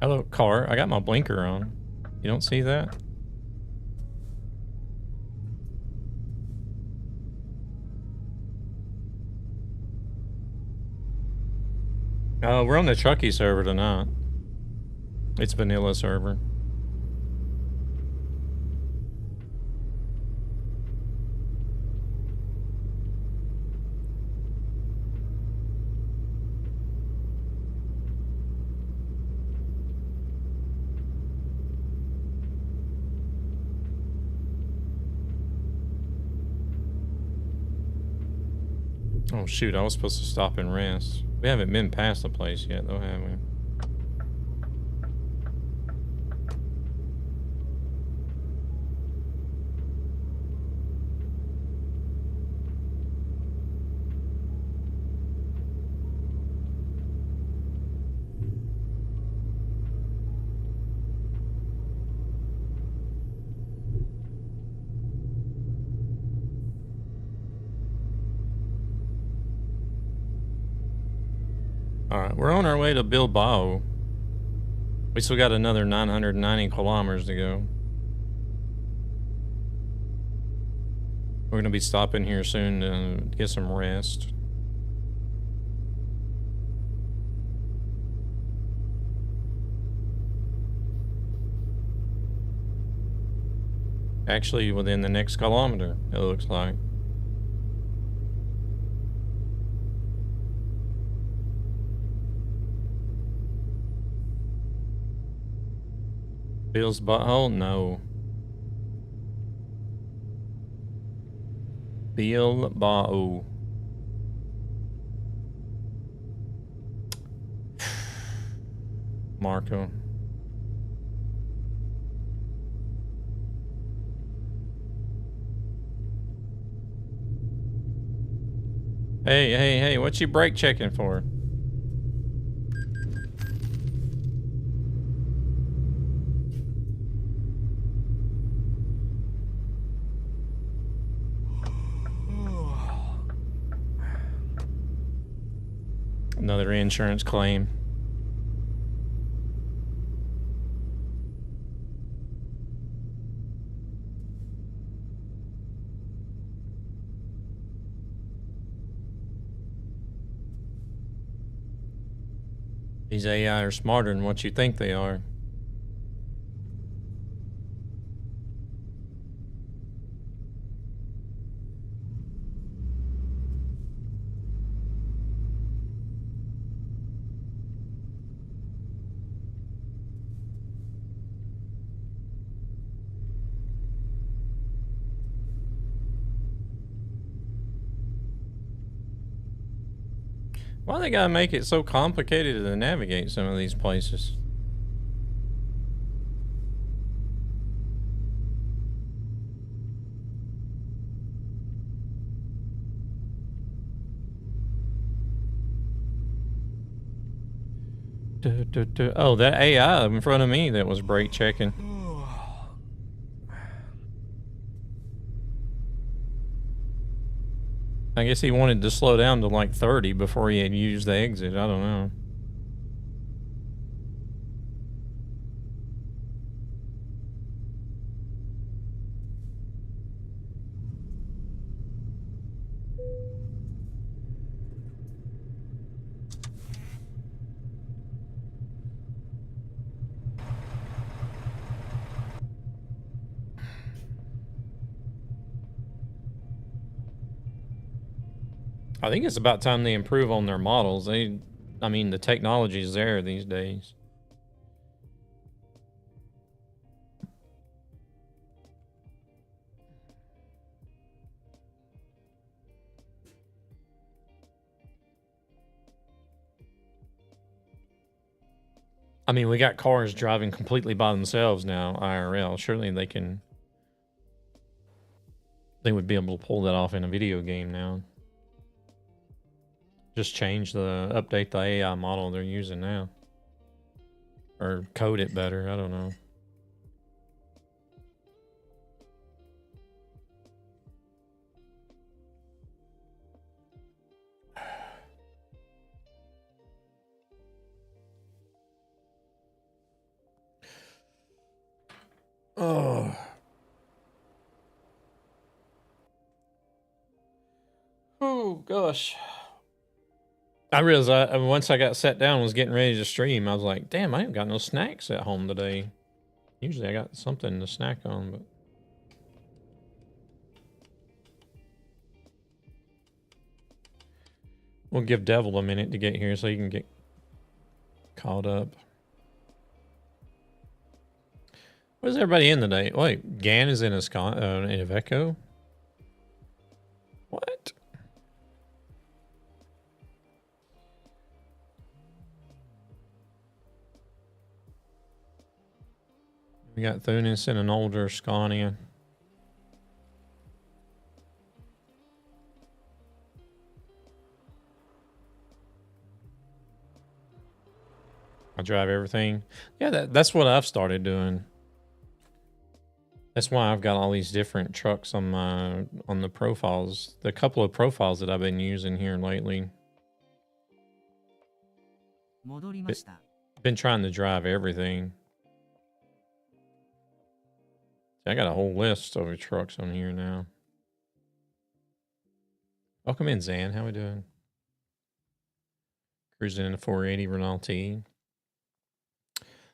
Hello, car. I got my blinker on. You don't see that? We're on the Chucky server tonight. It's vanilla server. Oh shoot, I was supposed to stop and rest. We haven't been past the place yet though, have we? Alright, we're on our way to Bilbao. We still got another 990 kilometers to go. We're gonna be stopping here soon to get some rest. Actually, within the next kilometer, it looks like. Bill's butthole? No. Bill Bao. Marco. Hey, what you brake checking for? Another insurance claim. These AI are smarter than what you think they are. Why they gotta make it so complicated to navigate some of these places? Oh, that AI in front of me that was brake checking. I guess he wanted to slow down to like 30 before he had used the exit. I don't know. I think it's about time they improve on their models. I mean, the technology is there these days. I mean, we got cars driving completely by themselves now, IRL. Surely they would be able to pull that off in a video game now. Just update the AI model they're using now. Or code it better, I don't know. Oh. Oh, gosh. I realized once I got sat down and was getting ready to stream, I was like, damn, I ain't got no snacks at home today. Usually I got something to snack on, but... We'll give Devil a minute to get here so he can get caught up. Where's everybody in today? Wait, Gan is in a Iveco? What? We got Thunis in an older Scania. I drive everything. Yeah, that's what I've started doing. That's why I've got all these different trucks on the profiles. The couple of profiles that I've been using here lately. Been trying to drive everything. I got a whole list of trucks on here now. Welcome in, Zan. How we doing? Cruising in a 480 Renault T.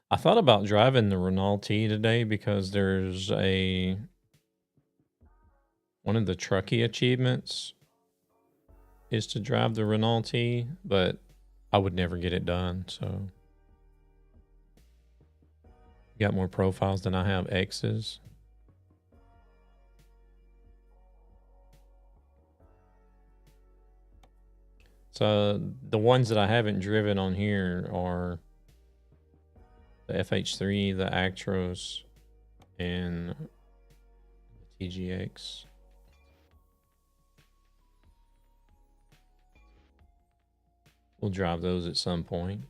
I thought about driving the Renault T today because there's a one of the trucky achievements is to drive the Renault T, but I would never get it done, so. Got more profiles than I have X's. So the ones that I haven't driven on here are the FH3, the Actros, and the TGX. We'll drive those at some point.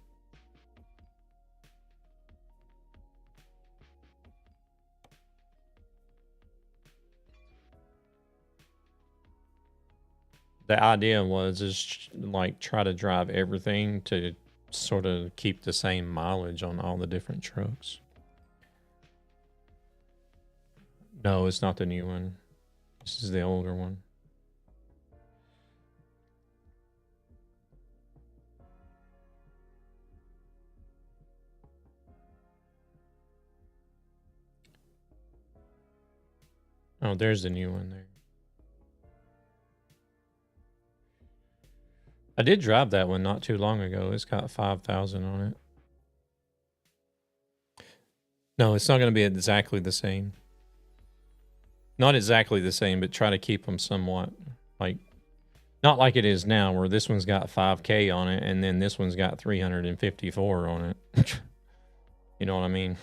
The idea was is like try to drive everything to sort of keep the same mileage on all the different trucks. No, it's not the new one. This is the older one. Oh, there's the new one there. I did drive that one not too long ago. It's got 5,000 on it. No, it's not going to be exactly the same. Not exactly the same, but try to keep them somewhat like, not like it is now where this one's got 5K on it and then this one's got 354 on it. You know what I mean?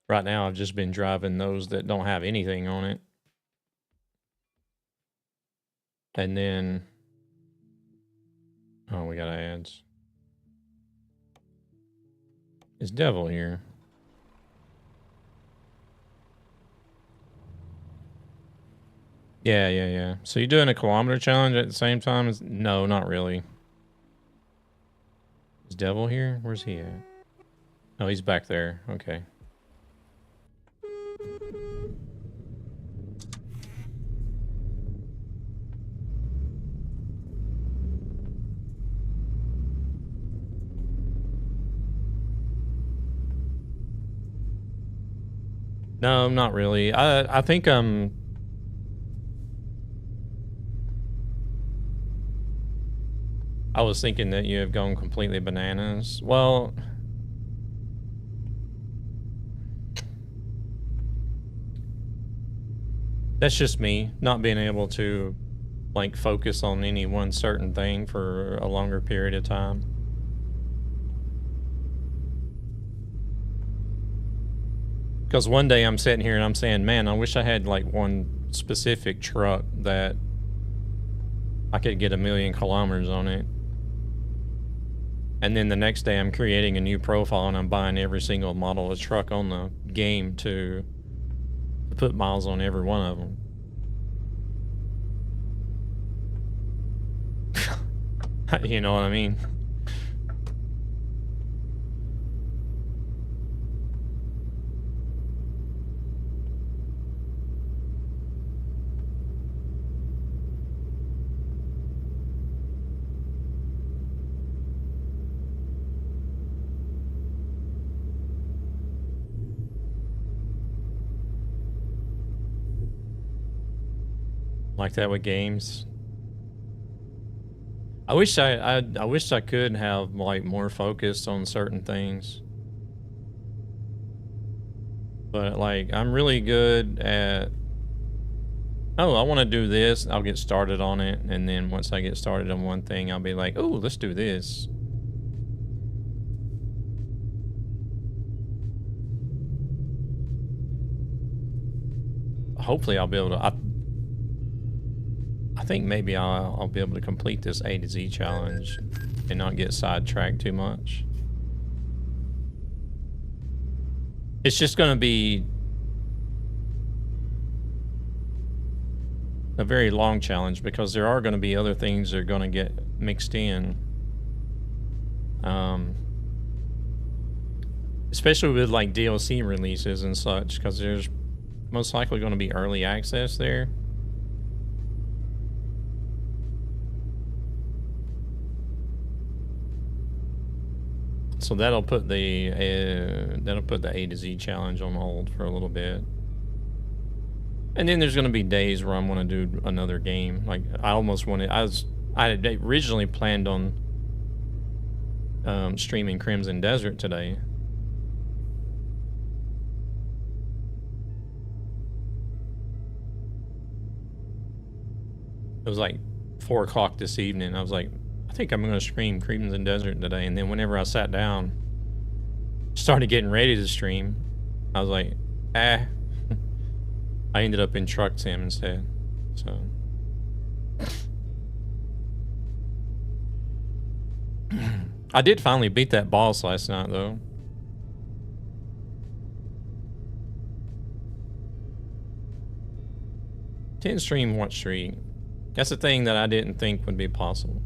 Right now, I've just been driving those that don't have anything on it. And then, oh, we got ads. Is Devil here? Yeah. So you doing a kilometer challenge at the same time as? No, not really. Is Devil here? Where's he at? Oh, he's back there. Okay. No, not really. I think I was thinking that you have gone completely bananas. Well, that's just me not being able to like focus on any one certain thing for a longer period of time. Because one day I'm sitting here and I'm saying, man, I wish I had like one specific truck that I could get 1,000,000 kilometers on it. And then the next day I'm creating a new profile and I'm buying every single model of truck on the game to put miles on every one of them. You know what I mean? Like that with games. I wish I could have like more focus on certain things. But like I'm really good at, oh, I want to do this, I'll get started on it, and then once I get started on one thing, I'll be like, oh, let's do this. Hopefully I'll be able to, I think maybe I'll be able to complete this A to Z challenge and not get sidetracked too much. It's just going to be a very long challenge because there are going to be other things that are going to get mixed in. Especially with like DLC releases and such, because there's most likely going to be early access there. So that'll put the A to Z challenge on hold for a little bit. And then there's going to be days where I'm going to do another game. Like I had originally planned on streaming Crimson Desert today. It was like 4 o'clock this evening. I was like, I think I'm going to stream Crimson Desert today. And then whenever I sat down, started getting ready to stream, I was like, I ended up in Truck Sim instead. So I did finally beat that boss last night though. Ten stream watch streak. That's a thing that I didn't think would be possible.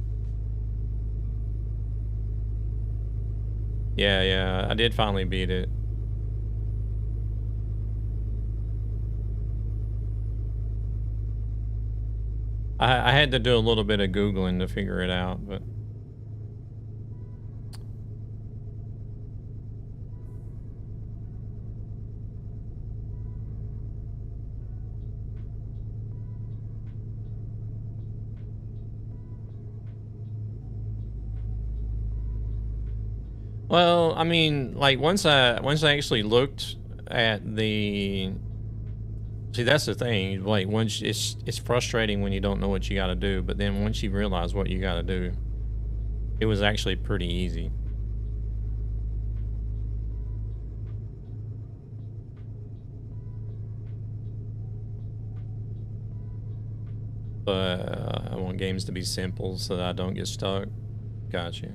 Yeah, I did finally beat it. I had to do a little bit of Googling to figure it out, but well, I mean, like once I actually looked at the, see, that's the thing. Like once it's frustrating when you don't know what you got to do, but then once you realize what you got to do, it was actually pretty easy. But I want games to be simple so that I don't get stuck. Gotcha.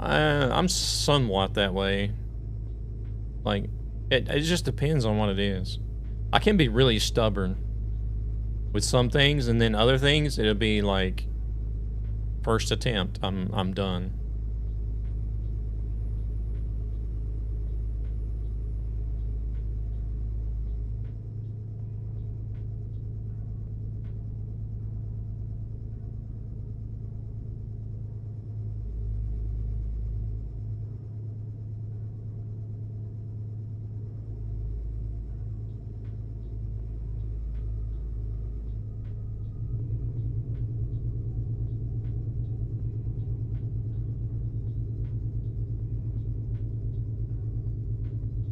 I'm somewhat that way. Like, it just depends on what it is. I can be really stubborn with some things, and then other things, it'll be like, first attempt, I'm done.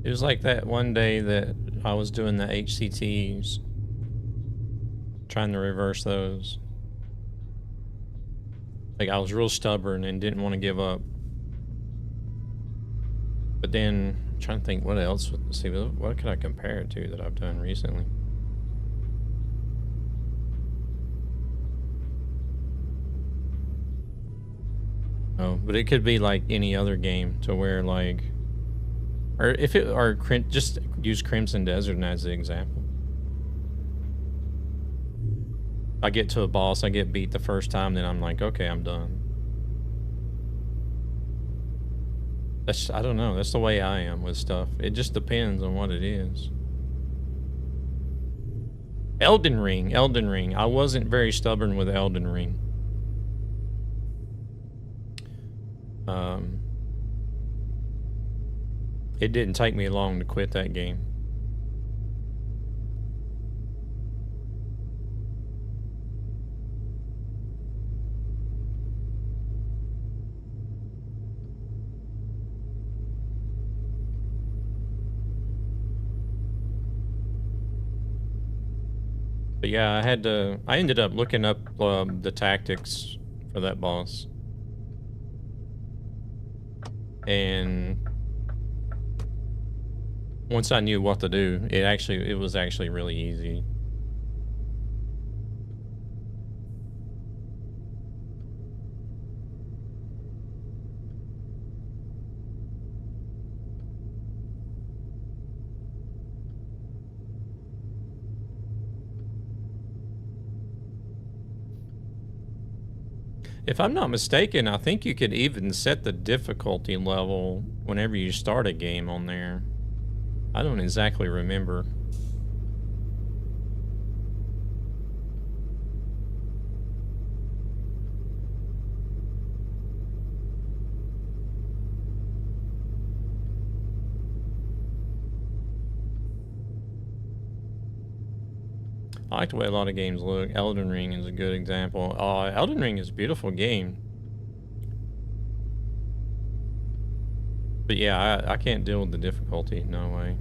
It was like that one day that I was doing the HCTs, trying to reverse those. Like I was real stubborn and didn't want to give up. But then I'm trying to think what else. See, what could I compare it to that I've done recently? Oh, but it could be like any other game to where like, or if it, or just use Crimson Desert as the example. I get to a boss, I get beat the first time, then I'm like, okay, I'm done. That's, I don't know, that's the way I am with stuff. It just depends on what it is. Elden Ring. I wasn't very stubborn with Elden Ring. It didn't take me long to quit that game. But yeah, I ended up looking up the tactics for that boss. And once I knew what to do, it was actually really easy. If I'm not mistaken, I think you could even set the difficulty level whenever you start a game on there. I don't exactly remember. I like the way a lot of games look. Elden Ring is a good example. Elden Ring is a beautiful game. But yeah, I can't deal with the difficulty, no way.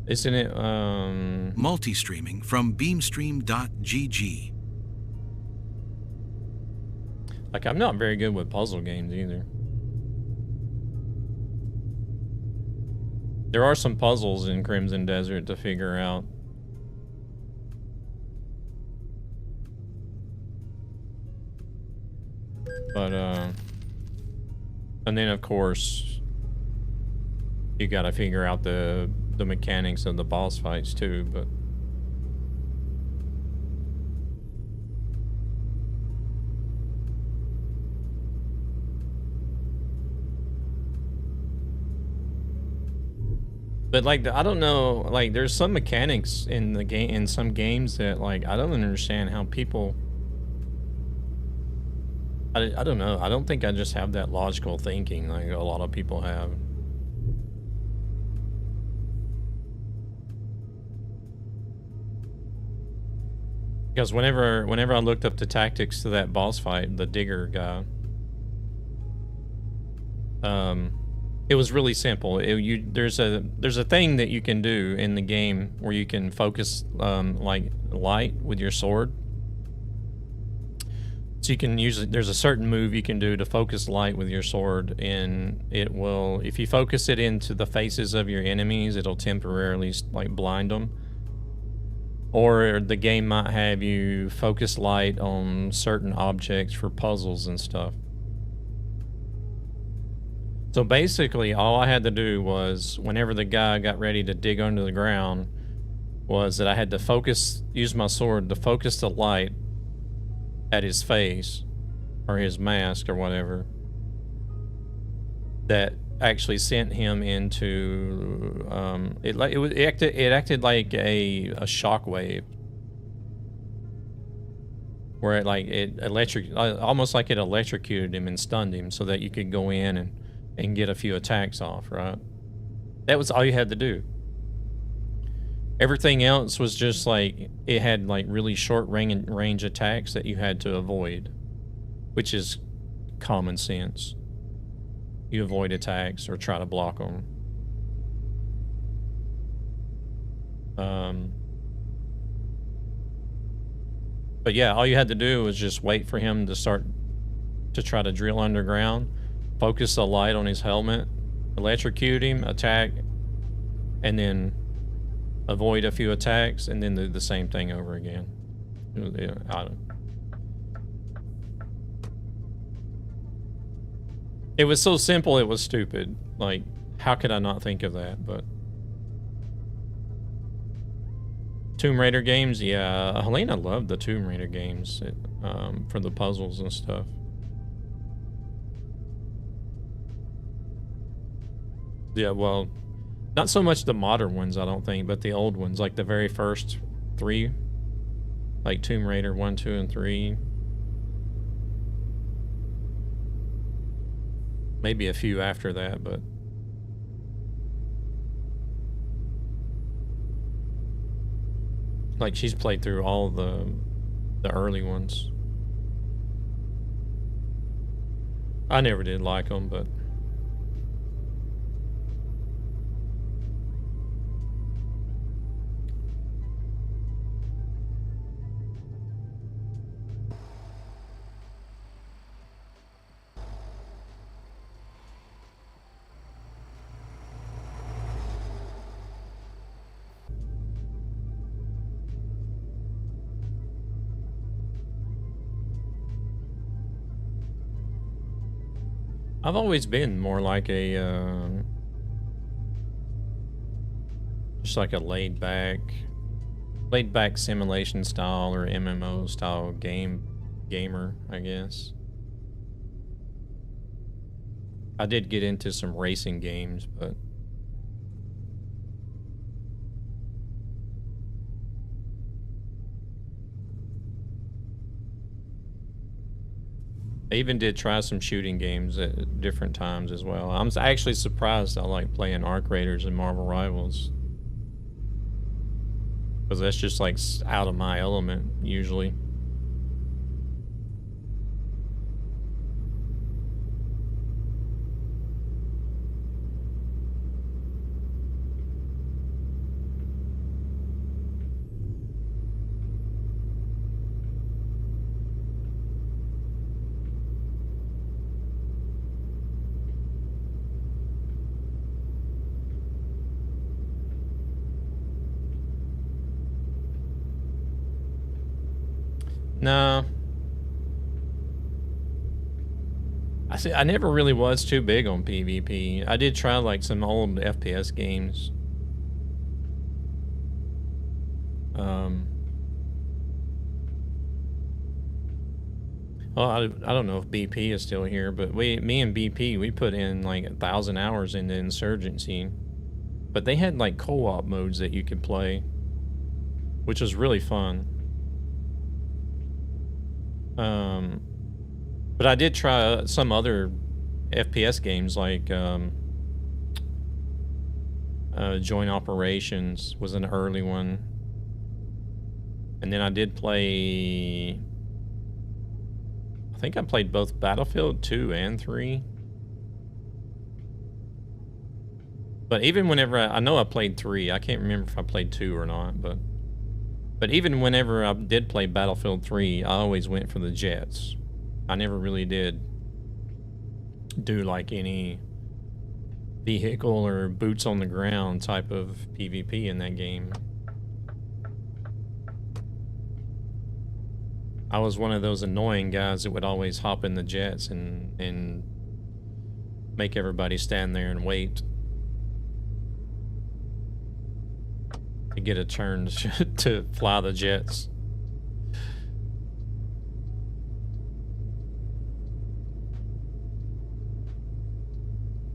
Isn't it, Multi-streaming from beamstream.gg. like, I'm not very good with puzzle games either. There are some puzzles in Crimson Desert to figure out. But, and then of course, you gotta figure out the mechanics of the boss fights too, but like I don't know, like there's some mechanics in the game, in some games that like I don't understand how people, I don't know, I don't think I just have that logical thinking like a lot of people have. Because whenever I looked up the tactics to that boss fight, the digger guy, it was really simple. There's a thing that you can do in the game where you can focus like light with your sword. So you can usually, there's a certain move you can do to focus light with your sword, and it will, if you focus it into the faces of your enemies, it'll temporarily like blind them. Or the game might have you focus light on certain objects for puzzles and stuff. So basically, all I had to do was, whenever the guy got ready to dig under the ground, was that I had to use my sword to focus the light at his face, or his mask, or whatever, that actually sent him into it acted like a shockwave, where it almost like it electrocuted him and stunned him, so that you could go in and get a few attacks off, right? That was all you had to do. Everything else was just like, it had like really short range attacks that you had to avoid, which is common sense. You avoid attacks or try to block them. But yeah, all you had to do was just wait for him to start to try to drill underground, focus the light on his helmet, electrocute him, attack, and then avoid a few attacks, and then do the same thing over again. It was so simple, it was stupid. Like, how could I not think of that? But Tomb Raider games, yeah, Helena loved the Tomb Raider games for the puzzles and stuff. Yeah, well, not so much the modern ones, I don't think, but the old ones, like the very first 3, like Tomb Raider 1, 2, and 3. Maybe a few after that, but like she's played through all the early ones. I never did like them, but I've always been more like a just like a laid back simulation style or MMO style gamer, I guess. I did get into some racing games, but I even did try some shooting games at different times as well. I'm actually surprised I like playing Arc Raiders and Marvel Rivals, because that's just like out of my element usually. No. I never really was too big on PvP. I did try like some old FPS games. Well, I don't know if BP is still here, but me and BP, we put in like 1,000 hours into Insurgency. But they had like co-op modes that you could play, which was really fun. But I did try some other FPS games like Joint Operations was an early one. And then I did play, I think I played both Battlefield 2 and 3. But even whenever I know I played 3, I can't remember if I played 2 or not, but even whenever I did play Battlefield 3, I always went for the jets. I never really did do like any vehicle or boots on the ground type of PvP in that game. I was one of those annoying guys that would always hop in the jets and make everybody stand there and wait to get a turn to fly the jets.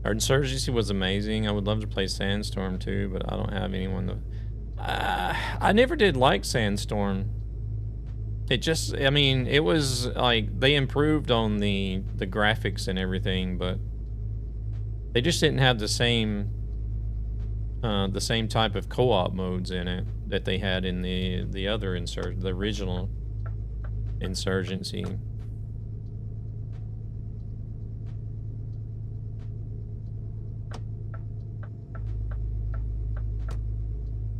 Our Insurgency was amazing. I would love to play Sandstorm too, but I don't have anyone to... I never did like Sandstorm. It just, I mean, it was like they improved on the graphics and everything, but they just didn't have the same type of co-op modes in it that they had in the other the original Insurgency.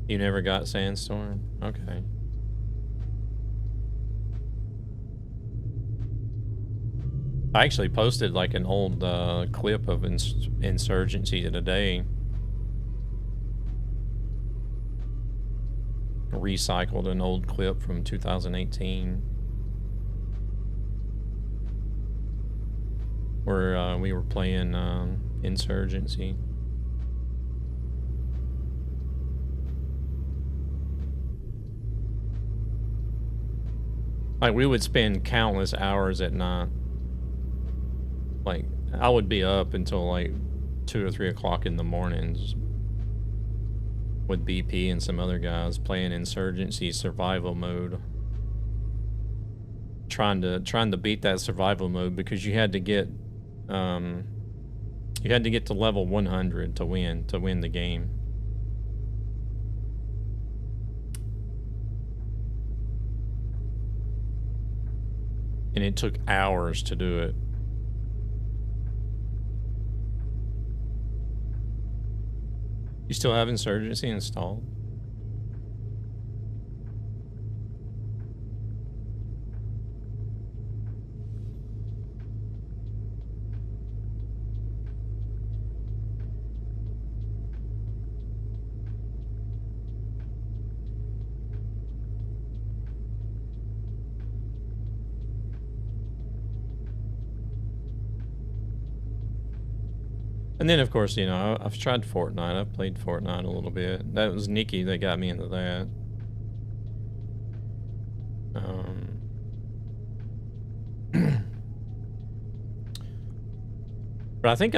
You never got Sandstorm? Okay. I actually posted like an old clip of Insurgency today. Recycled an old clip from 2018 where we were playing Insurgency. Like, we would spend countless hours at night. Like, I would be up until like 2 or 3 o'clock in the mornings with BP and some other guys playing Insurgency survival mode. Trying to beat that survival mode because you had to get to level 100 to win the game. And it took hours to do it. You still have Insurgency installed? And then, of course, you know, I've tried Fortnite. I've played Fortnite a little bit. That was Nikki that got me into that. But I think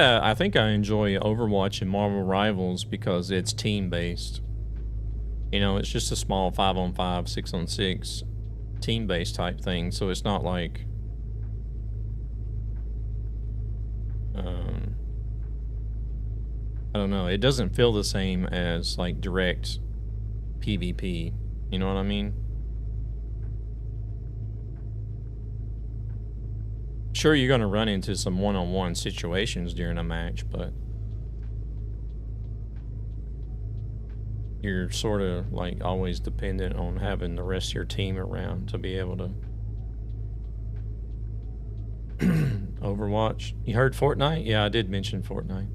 I enjoy Overwatch and Marvel Rivals because it's team-based. You know, it's just a small 5-on-5, 6-on-6 team-based type thing. So it's not like... I don't know. It doesn't feel the same as like direct PvP. You know what I mean? Sure, you're going to run into some one-on-one situations during a match, but you're sort of like always dependent on having the rest of your team around to be able to Overwatch. You heard Fortnite? Yeah, I did mention Fortnite.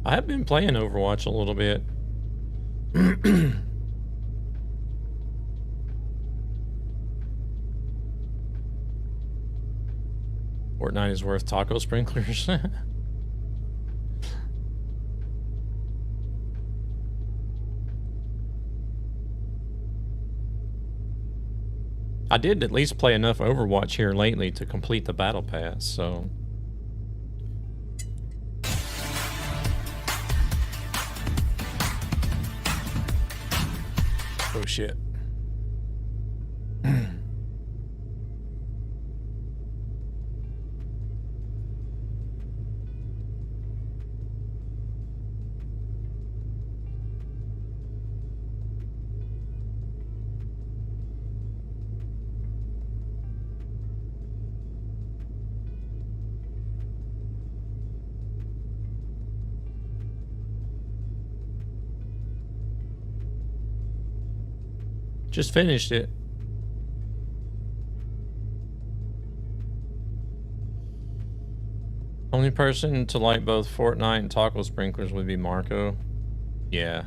I have been playing Overwatch a little bit. Fortnite is worth taco sprinklers. I did at least play enough Overwatch here lately to complete the battle pass, so... Oh shit. Just finished it. Only person to like both Fortnite and taco sprinklers would be Marco. Yeah.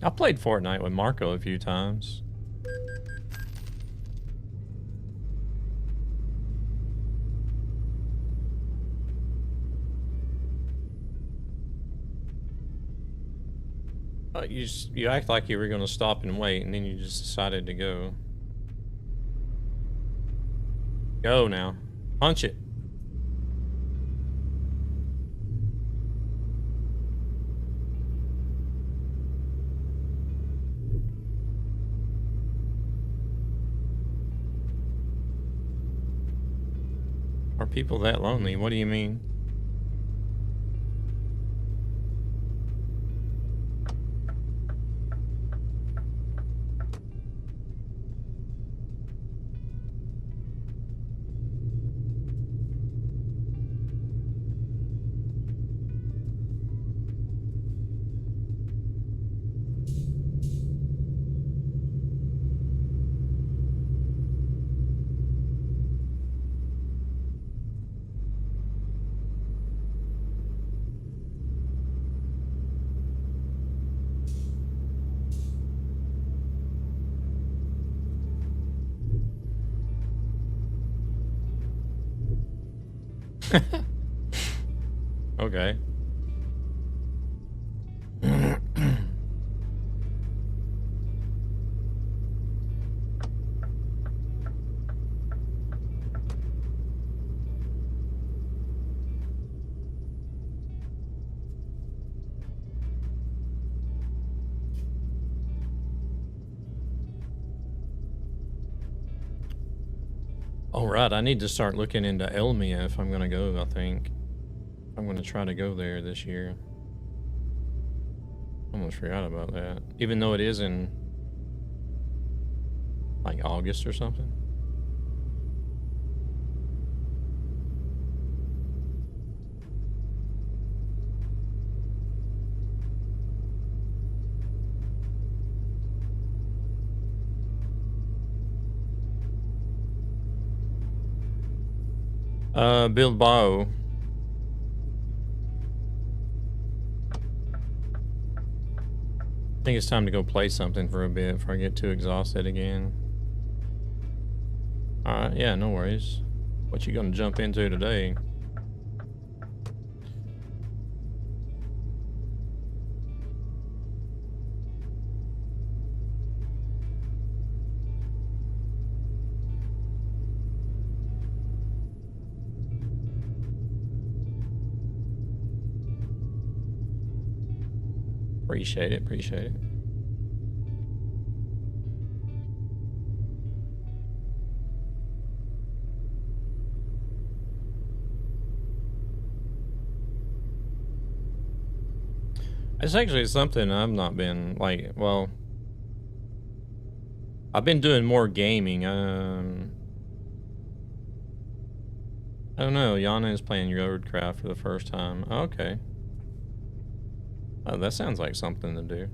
I played Fortnite with Marco a few times. You act like you were going to stop and wait, and then you just decided to go. Go now. Punch it. Are people that lonely? What do you mean? Okay. All right, I need to start looking into Elmia if I'm going to go, I think. I'm going to try to go there this year. Almost forgot about that. Even though it is in, like, August or something. Bilbao. I think it's time to go play something for a bit before I get too exhausted again. Alright, yeah, no worries. What you gonna jump into today? Appreciate it, appreciate it. It's actually something I've not been like, well, I've been doing more gaming. I don't know, Yana is playing Roadcraft for the first time. Oh, okay. Oh, that sounds like something to do.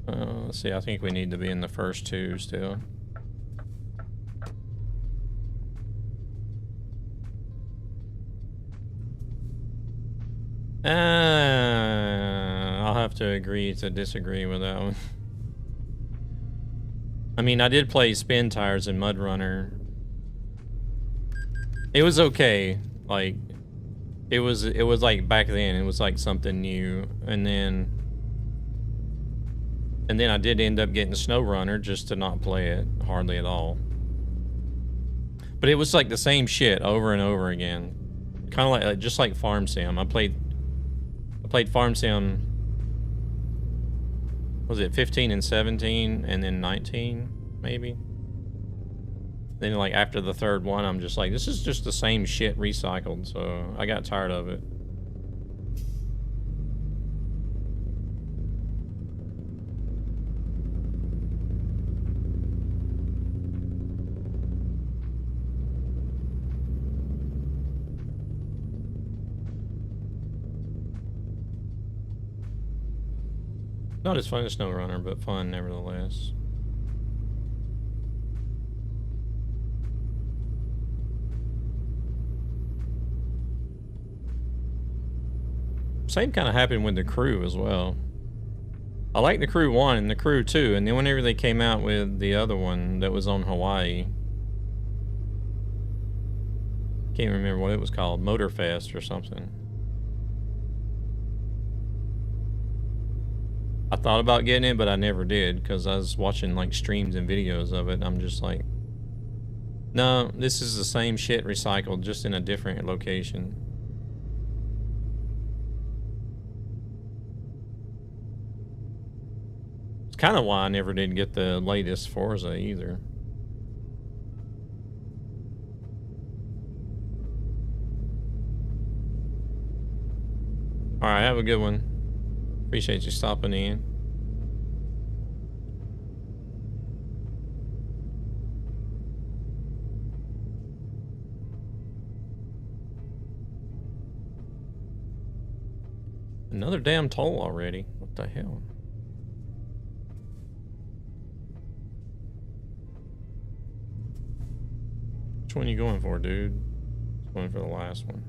Let's see, I think we need to be in the first two still. I'll have to agree to disagree with that one. I mean, I did play Spin Tires and Mud Runner. It was okay. Like, it was like back then, it was like something new. And then I did end up getting Snow Runner just to not play it hardly at all. But it was like the same shit over and over again. Kind of like just like Farm Sim. I played Farm Sim, was it 15 and 17 and then 19 maybe? Then like after the third one I'm just like, this is just the same shit recycled, so I got tired of it. Not as fun as Snow Runner, but fun nevertheless. Same kind of happened with the Crew as well. I like the Crew 1 and the Crew 2, and then whenever they came out with the other one that was on Hawaii, can't remember what it was called, Motorfest or something. I thought about getting it, but I never did because I was watching like streams and videos of it. And I'm just like, no, this is the same shit recycled, just in a different location. It's kind of why I never did get the latest Forza either. All right, have a good one. Appreciate you stopping in. Another damn toll already. What the hell? Which one are you going for, dude? Going for the last one.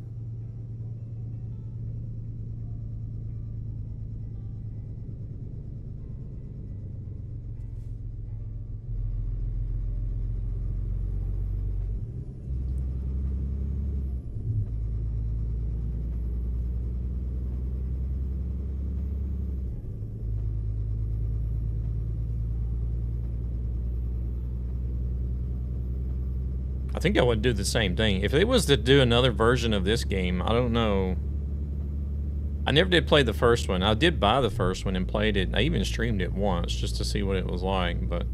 I think I would do the same thing. If it was to do another version of this game, I don't know. I never did play the first one. I did buy the first one and played it. I even streamed it once just to see what it was like, but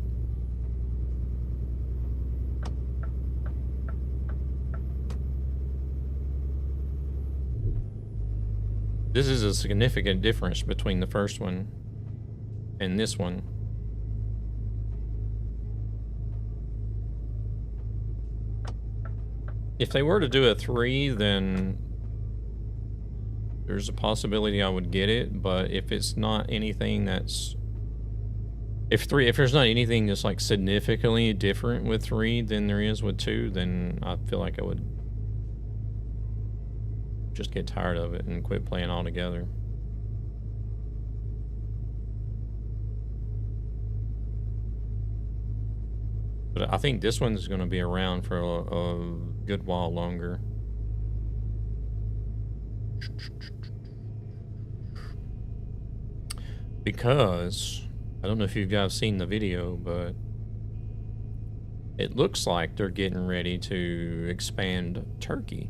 this is a significant difference between the first one and this one. If they were to do a 3, then there's a possibility I would get it, but if it's not anything that's... If there's not anything that's like significantly different with 3 than there is with 2, then I feel like I would just get tired of it and quit playing altogether. But I think this one's going to be around for a good while longer. Because, I don't know if you guys seen the video, but it looks like they're getting ready to expand Turkey.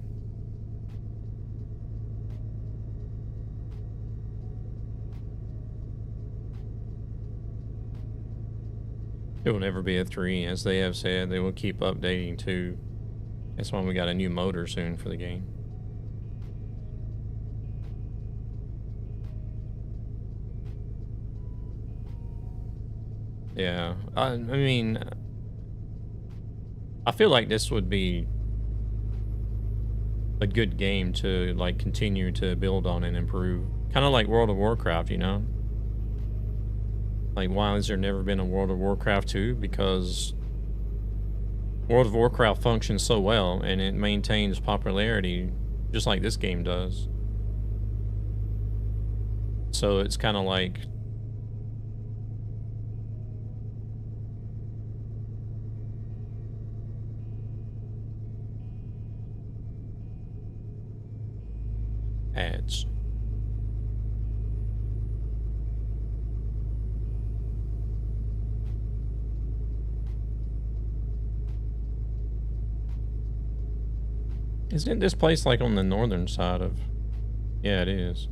It will never be a 3, as they have said. They will keep updating 2. That's why we got a new motor soon for the game. Yeah, I mean, I feel like this would be a good game to like continue to build on and improve. Kind of like World of Warcraft, you know? Like, why has there never been a World of Warcraft 2? Because World of Warcraft functions so well and it maintains popularity just like this game does. So it's kind of like... ads. Isn't this place like on the northern side of... Yeah, it is.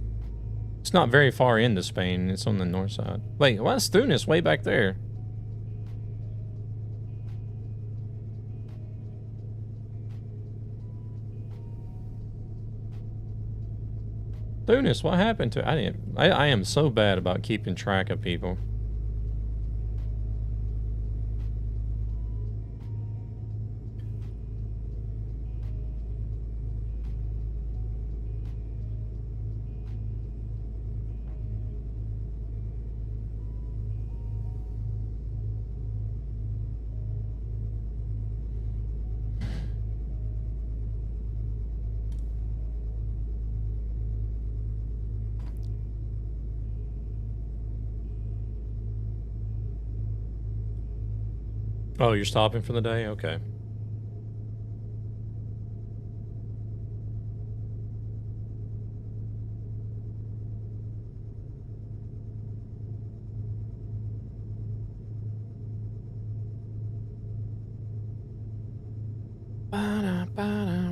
It's not very far into Spain. It's on the north side. Wait, why is Tunis way back there? Tunis, what happened to... I am so bad about keeping track of people. Oh, you're stopping for the day? Okay.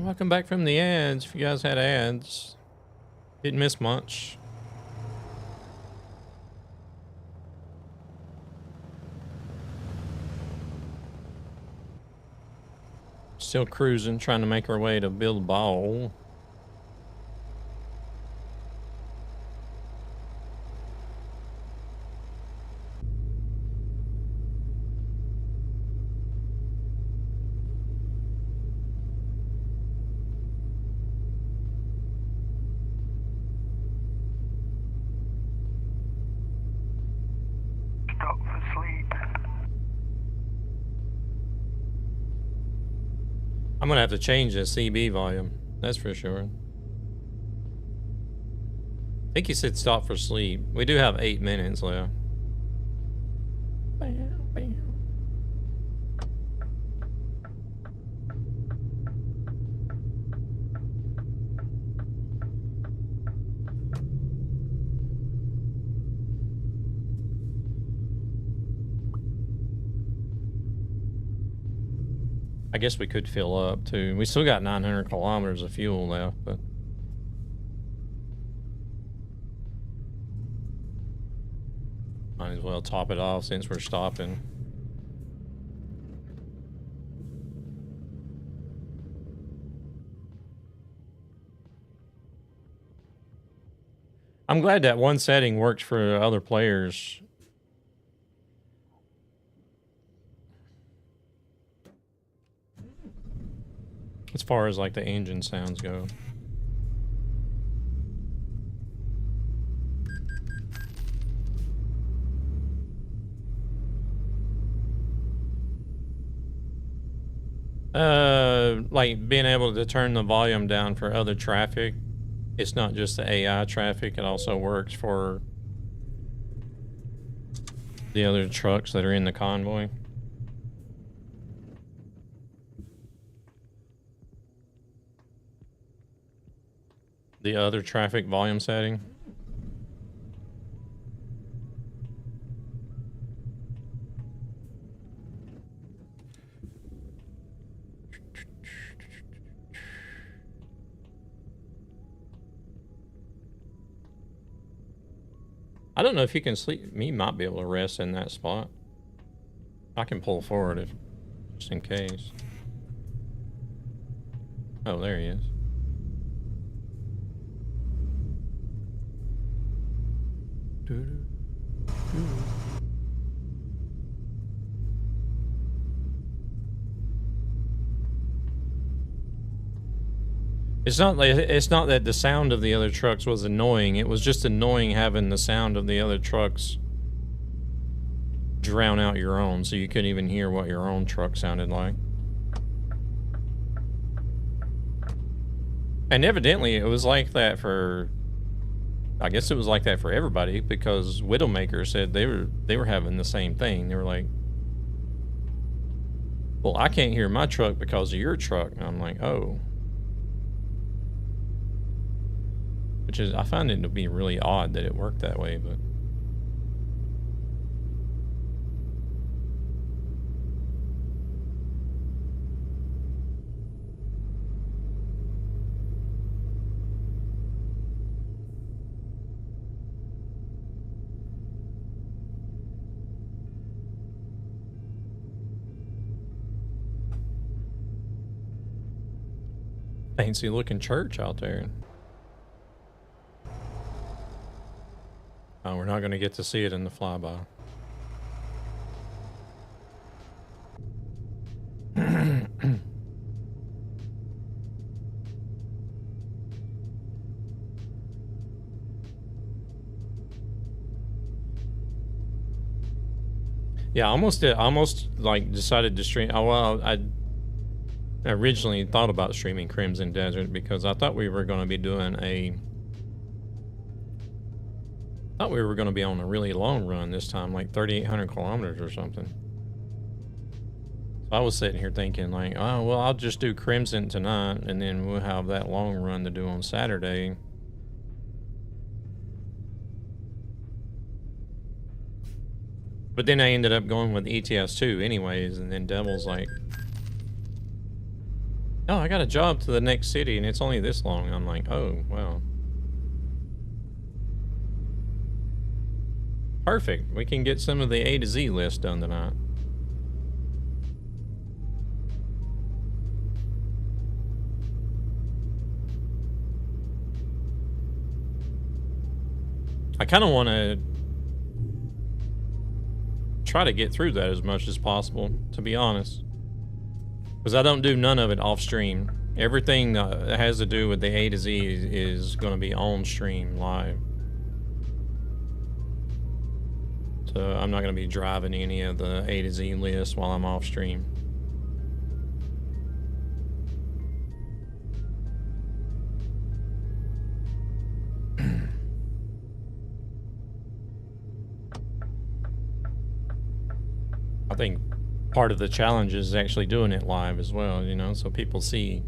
Welcome back from the ads. If you guys had ads, didn't miss much. Still cruising, trying to make our way to Bilbao. Stop for sleep. I'm gonna have to change the CB volume, that's for sure. I think he said stop for sleep. We do have 8 minutes left. I guess we could fill up too. We still got 900 kilometers of fuel left, but might as well top it off since we're stopping. I'm glad that one setting worked for other players. As far as like the engine sounds go. Like being able to turn the volume down for other traffic. It's not just the AI traffic, it also works for the other trucks that are in the convoy. The other traffic volume setting. I don't know if you can sleep. Me might be able to rest in that spot. I can pull forward if, just in case. Oh, there he is. It's not that the sound of the other trucks was annoying. It was just annoying having the sound of the other trucks drown out your own, so you couldn't even hear what your own truck sounded like. And evidently it was like that for, I guess it was like that for everybody, because Widowmaker said they were having the same thing. They were like, well, I can't hear my truck because of your truck. And I'm like, oh. Which is, I find it to be really odd that it worked that way, but. Fancy looking church out there. Oh, we're not going to get to see it in the flyby. Yeah, almost like decided to stream. Oh, well, I originally thought about streaming Crimson Desert because I thought we were going to be doing thought we were going to be on a really long run this time, like 3,800 kilometers or something. So I was sitting here thinking like, oh, well, I'll just do Crimson tonight and then we'll have that long run to do on Saturday. But then I ended up going with ETS2 anyways, and then Devil's like, oh, I got a job to the next city and it's only this long. I'm like, oh, well. Perfect. We can get some of the A to Z list done tonight. I kind of want to try to get through that as much as possible, to be honest. Because I don't do none of it off stream. Everything that has to do with the A to Z is going to be on stream live. So I'm not going to be driving any of the A to Z lists while I'm off stream. I think part of the challenge is actually doing it live as well, you know, so people see.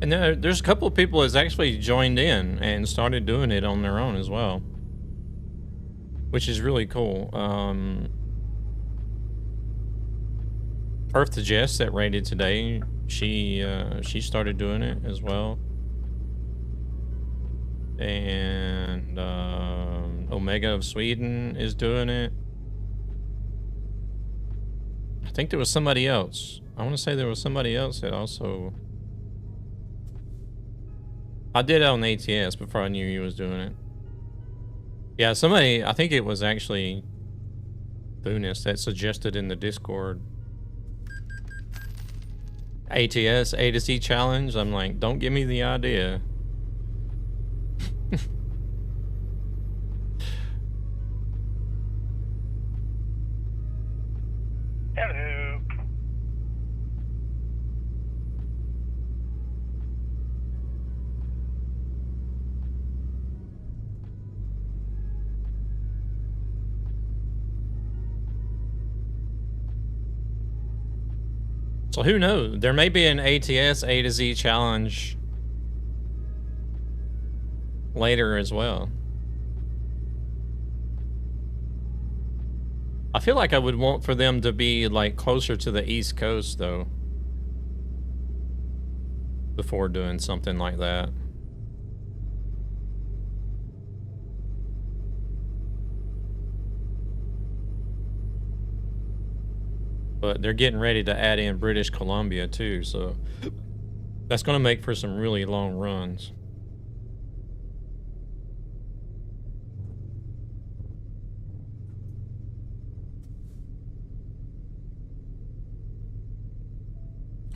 And there's a couple of people that's actually joined in and started doing it on their own as well, which is really cool. Earth to Jess that raided today, she started doing it as well. And Omega of Sweden is doing it. I think there was somebody else. I want to say there was somebody else that also... I did it on ATS before I knew he was doing it. Yeah, somebody, I think it was actually Boonus that suggested in the Discord. ATS, A to Z challenge. I'm like, don't give me the idea. Hello. So who knows? There may be an ATS A to Z challenge later as well. I feel like I would want for them to be like closer to the East Coast though, before doing something like that. But they're getting ready to add in British Columbia too, so that's going to make for some really long runs.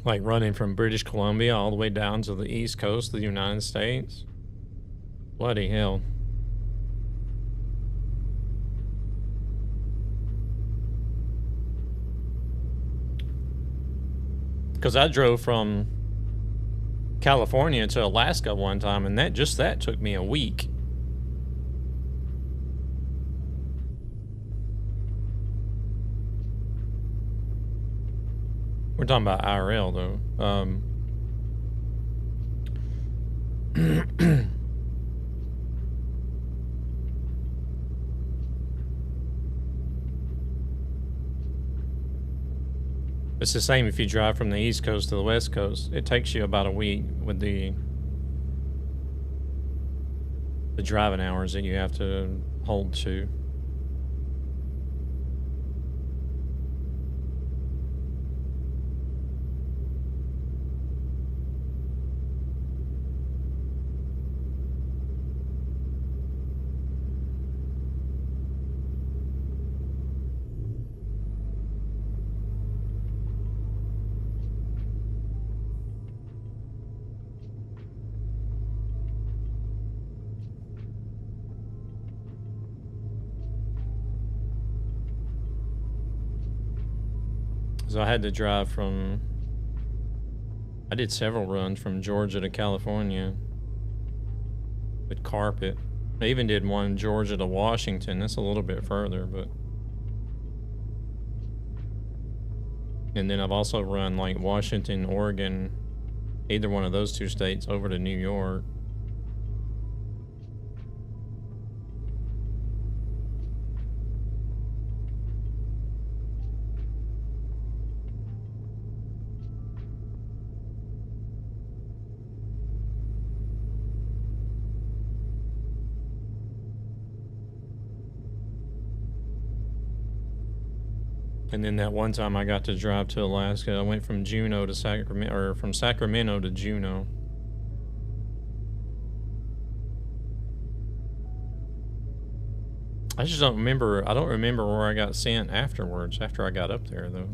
Like running from British Columbia all the way down to the East Coast of the United States. Bloody hell. Because I drove from California to Alaska one time, and that took me a week. We're talking about IRL though. It's the same if you drive from the East Coast to the West Coast. It takes you about a week with the driving hours that you have to hold to. So I had to drive from, I did several runs from Georgia to California with carpet. I even did one Georgia to Washington. That's a little bit further, but. And then I've also run like Washington, Oregon, either one of those two states over to New York. And then that one time I got to drive to Alaska, I went from Juneau to Sacramento, or from Sacramento to Juneau. I just don't remember, I don't remember where I got sent afterwards, after I got up there though.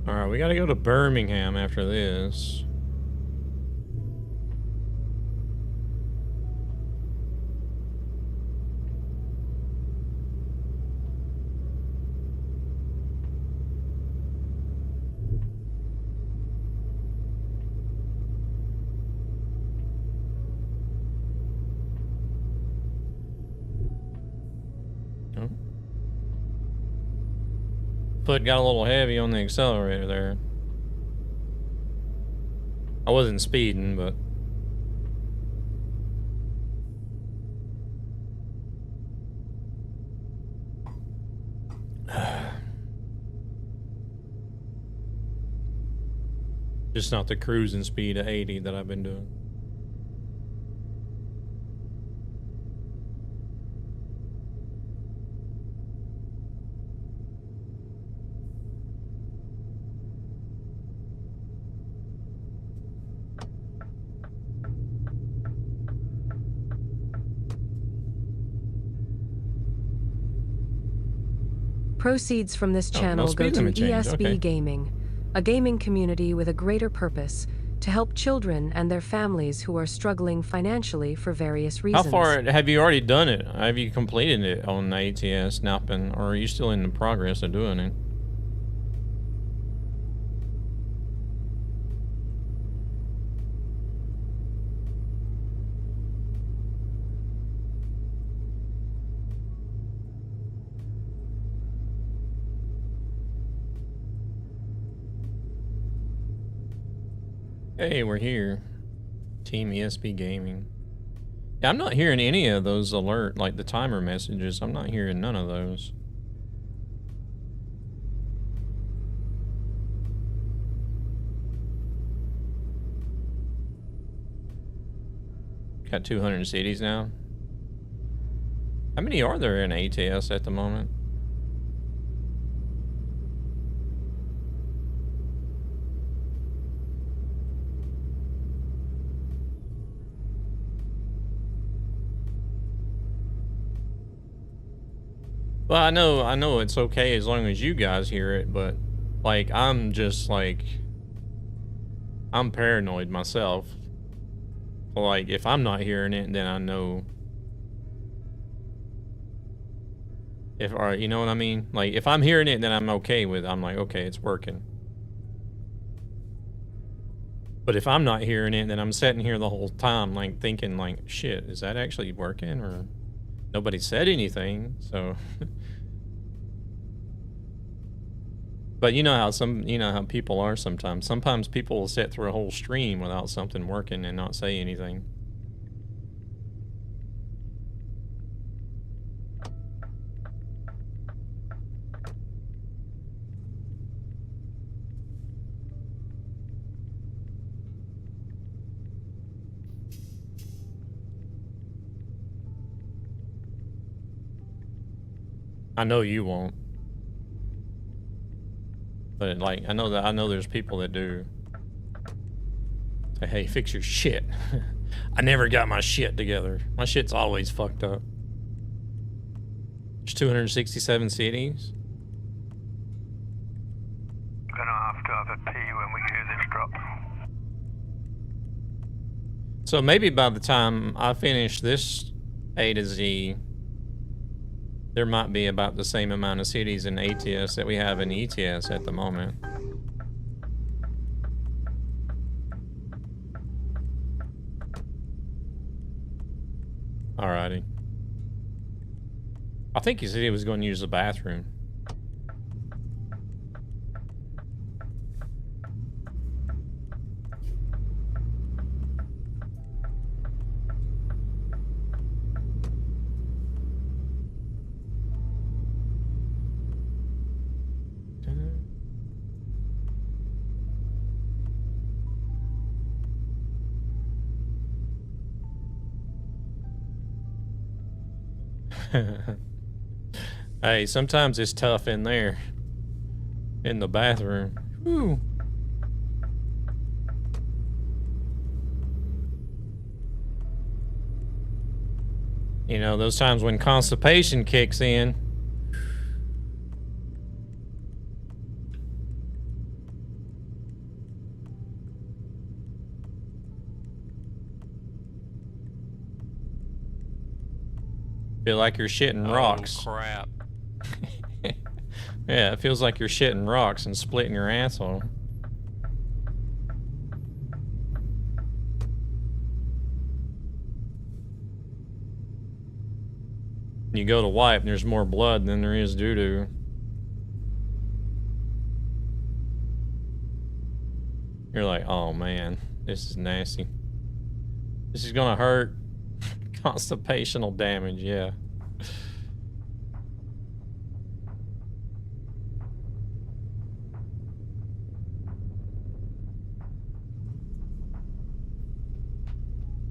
Alright, we gotta go to Birmingham after this. Foot got a little heavy on the accelerator there. I wasn't speeding, but just not the cruising speed of 80 that I've been doing. Proceeds from this channel go to ESB Gaming, a gaming community with a greater purpose to help children and their families who are struggling financially for various reasons. How far have you already done it? Have you completed it on the ATS Nappen, or are you still in the progress of doing it? Hey, we're here. Team ESP Gaming. Yeah, I'm not hearing any of those alert, like the timer messages. I'm not hearing none of those. Got 200 cities now. How many are there in ATS at the moment? Well, I know it's okay as long as you guys hear it, but like I'm just like I'm paranoid myself. Like if I'm not hearing it, then I know if, or you know what I mean? Like if I'm hearing it, then I'm okay with it. I'm like, okay, it's working. But if I'm not hearing it, then I'm sitting here the whole time like thinking like, shit, is that actually working? Or nobody said anything, so but you know how people are sometimes. Sometimes people will sit through a whole stream without something working and not say anything. I know you won't. But like I know there's people that do. Say, hey, fix your shit. I never got my shit together. My shit's always fucked up. There's 267 CDs. Gonna have to have a pee when we hear this drop. So maybe by the time I finish this A to Z, there might be about the same amount of cities in ATS that we have in ETS at the moment. Alrighty. I think he said he was going to use the bathroom. Hey, sometimes it's tough in there. in the bathroom. Whew. You know, those times when constipation kicks in. Feel like you're shitting rocks. Oh, crap. Yeah, it feels like you're shitting rocks and splitting your asshole. You go to wipe and there's more blood than there is doo-doo. You're like, oh man, this is nasty. This is gonna hurt. Constipational damage, yeah.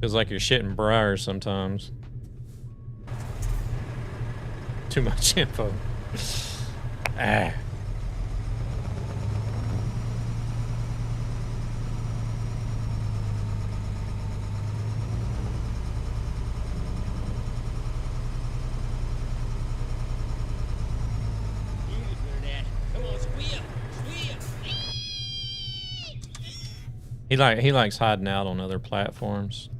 Feels like you're shitting briars sometimes. Too much info. Ah. He likes hiding out on other platforms.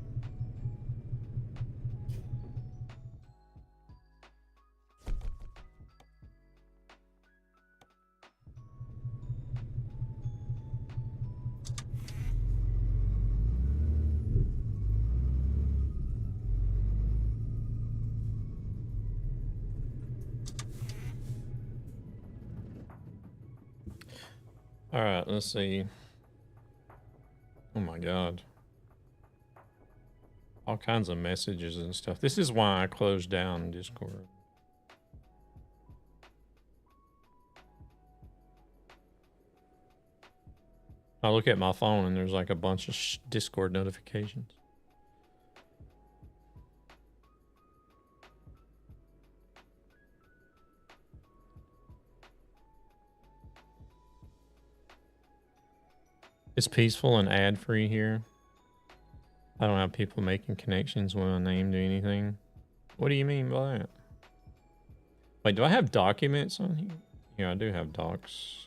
All right, let's see. Oh my God. All kinds of messages and stuff. This is why I closed down Discord. I look at my phone and there's like a bunch of Discord notifications. It's peaceful and ad-free here. I don't have people making connections when I name to anything. What do you mean by that? Wait, do I have documents on here? Yeah, I do have docs.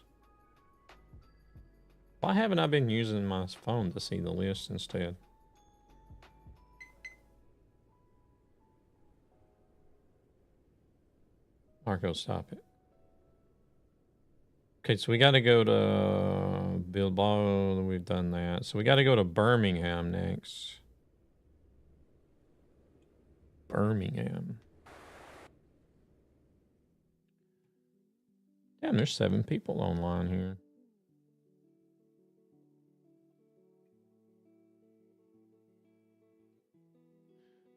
Why haven't I been using my phone to see the list instead? Marco, stop it. Okay, so we got to go to Bilbao. We've done that. So we got to go to Birmingham next. Birmingham. Damn, there's 7 people online here.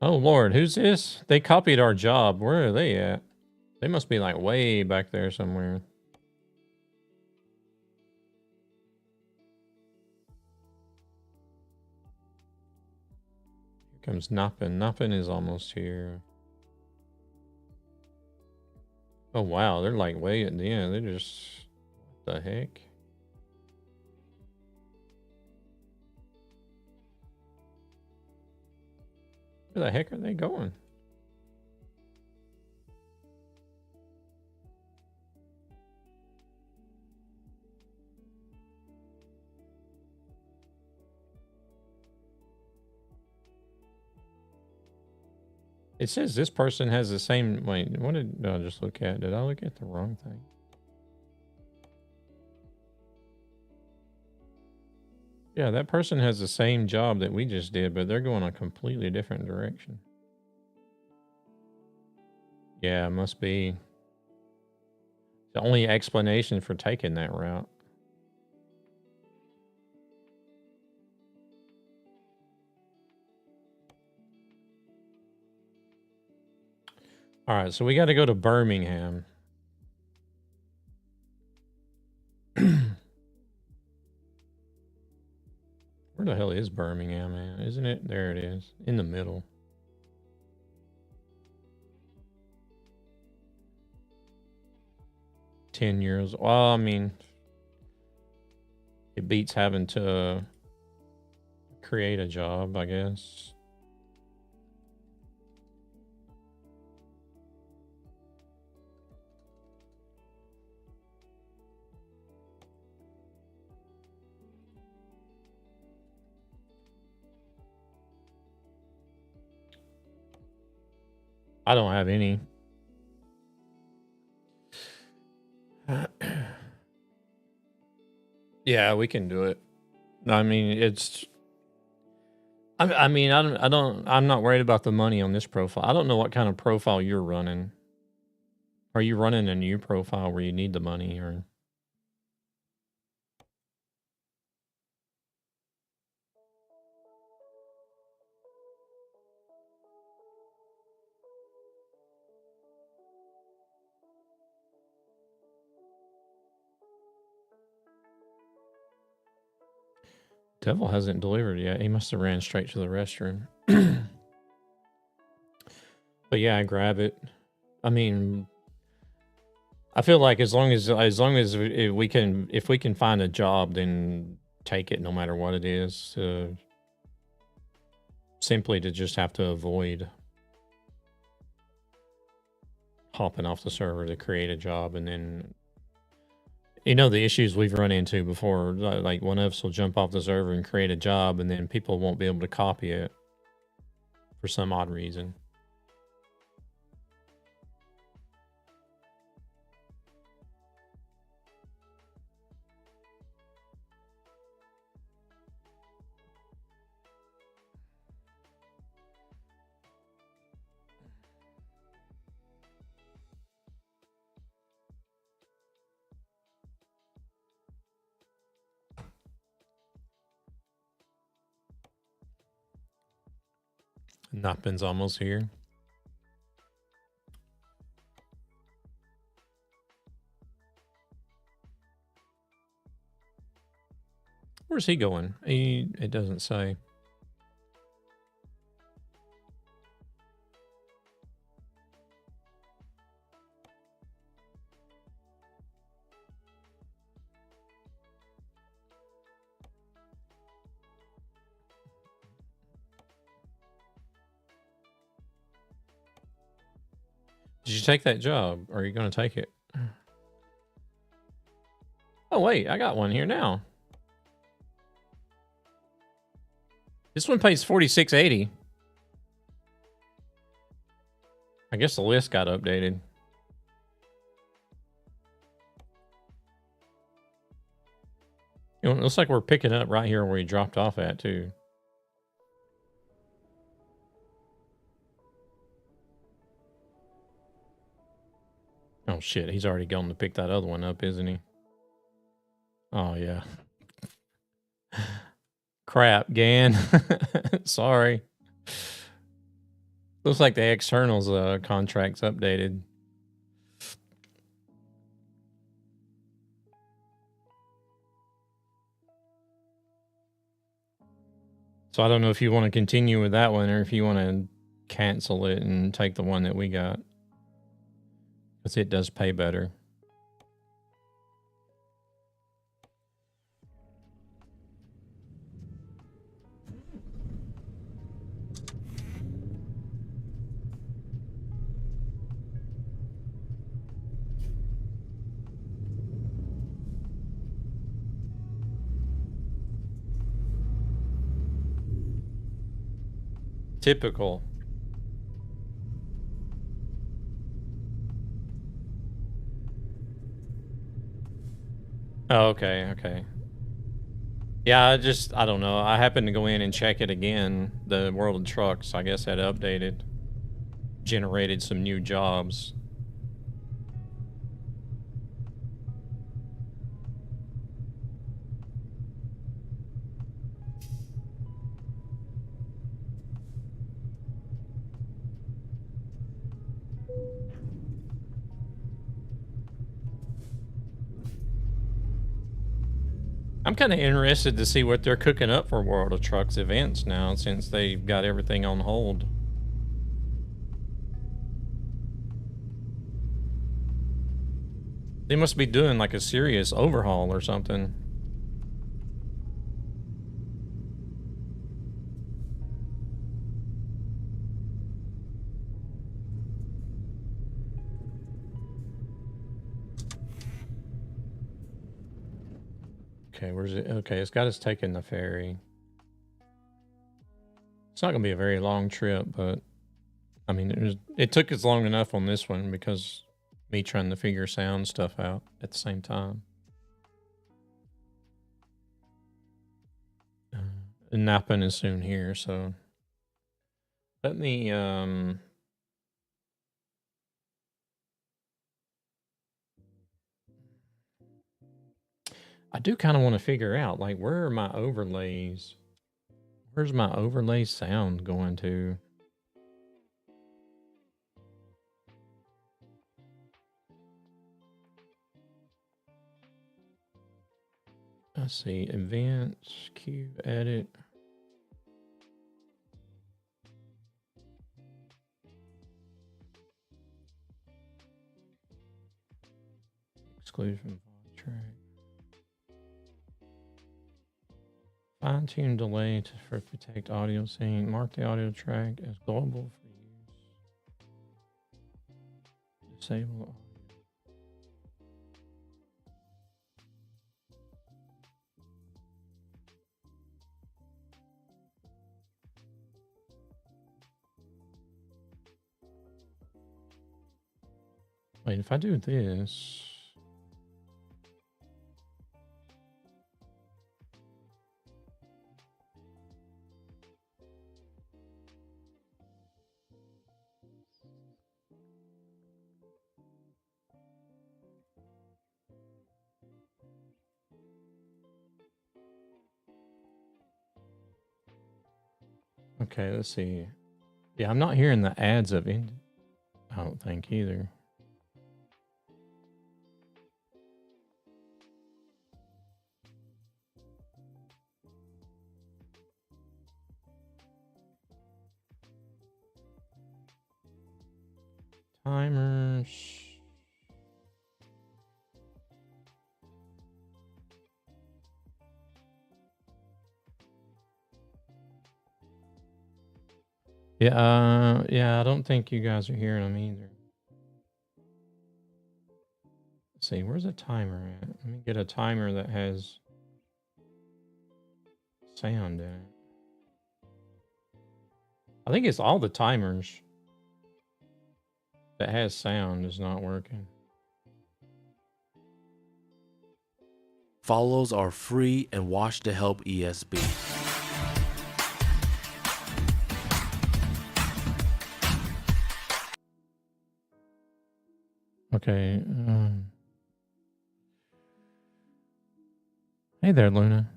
Oh, Lord, who's this? They copied our job. Where are they at? They must be like way back there somewhere. Here comes Noppin. Noppin is almost here. Oh, wow. They're like way at the end. They're just... What the heck? Where the heck are they going? It says this person has the same... Wait, what did I just look at? Did I look at the wrong thing? Yeah, that person has the same job that we just did, but they're going a completely different direction. Yeah, it must be the only explanation for taking that route. All right, so we got to go to Birmingham. Where the hell is Birmingham, man? Isn't it? There it is. In the middle. €10. Well, I mean, it beats having to create a job, I guess. I don't have any. Yeah, we can do it. I mean, it's. I'm not worried about the money on this profile. I don't know what kind of profile you're running. Are you running a new profile where you need the money, or? Devil hasn't delivered yet. He must have ran straight to the restroom. But yeah, I grab it. I mean, I feel like as long as we can find a job, then take it no matter what it is. Simply to just have to avoid hopping off the server to create a job, and then. You know, the issues we've run into before, like one of us will jump off the server and create a job, and then people won't be able to copy it for some odd reason. Nothing's almost here. Where's he going? It doesn't say. Did you take that job? Or are you going to take it? Oh, wait. I got one here now. This one pays $46.80. I guess the list got updated. You know, it looks like we're picking up right here where he dropped off at, too. Oh, shit. He's already gone to pick that other one up, isn't he? Oh, yeah. Crap, Gan. Sorry. Looks like the externals contract's updated. So I don't know if you want to continue with that one or if you want to cancel it and take the one that we got. Because it does pay better. Typical. Oh, okay, okay. Yeah, I don't know. I happened to go in and check it again. The World of Trucks, I guess, had updated. Generated some new jobs. I'm kind of interested to see what they're cooking up for World of Trucks events now, since they've got everything on hold. They must be doing like a serious overhaul or something. Okay, where's it? Okay, it's got us taking the ferry. It's not gonna be a very long trip, but I mean, it took us long enough on this one because me trying to figure sound stuff out at the same time. Napping is soon here, so let me I do kind of want to figure out, like, where are my overlays? Where's my overlay sound going to? Let's see, events, queue, edit. Exclusion track. Fine-tune delay for protect audio sync. Mark the audio track as global for use. Disable audio. Wait, if I do this. Okay, let's see. Yeah, I'm not hearing the ads of it. I don't think either. Timers. Yeah, I don't think you guys are hearing them either. Let's see, where's a timer at? Let me get a timer that has sound in it. I think it's all the timers that has sound is not working. Follows are free and watch to help ESB. Okay. Hey there, Luna.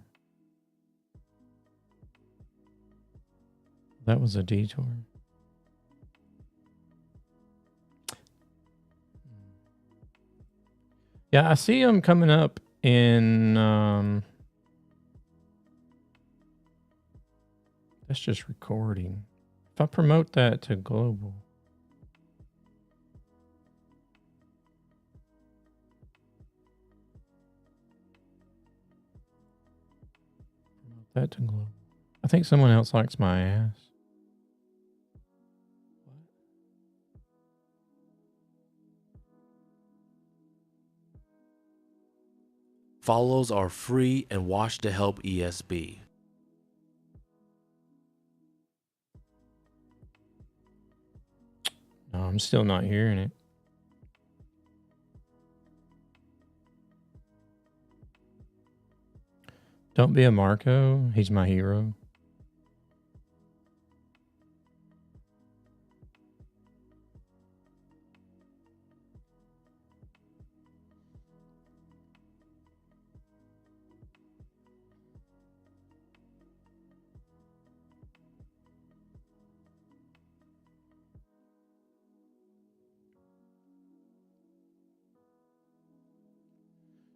That was a detour. Yeah, I see them coming up in that's just recording. If I promote that to global. Promote that to global. I think someone else likes my ass. Follows are free and watch to help ESB. No, I'm still not hearing it. Don't be a Marco. He's my hero.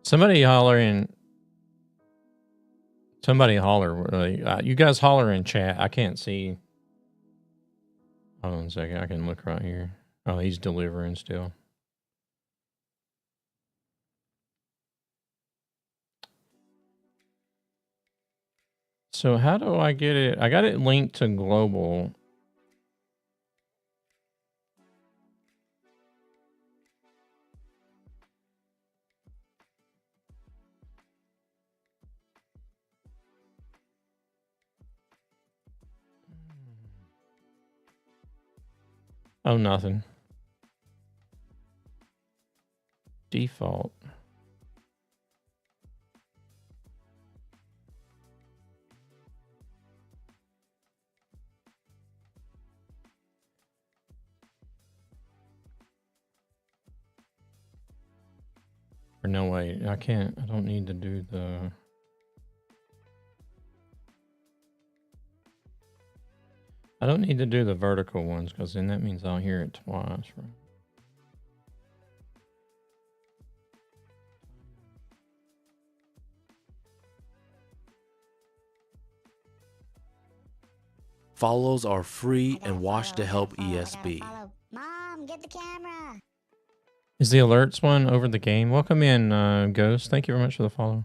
Somebody hollering. Somebody holler. You guys holler in chat. I can't see. Hold on a second. I can look right here. Oh, he's delivering still. So how do I get it? I got it linked to global. Oh, nothing. Default. Or no, wait, I can't. I don't need to do the... I don't need to do the vertical ones because then that means I'll hear it twice, right? Follows are free and watch to help ESB. Mom, get the camera. Is the alerts one over the game? Welcome in, Ghost. Thank you very much for the follow.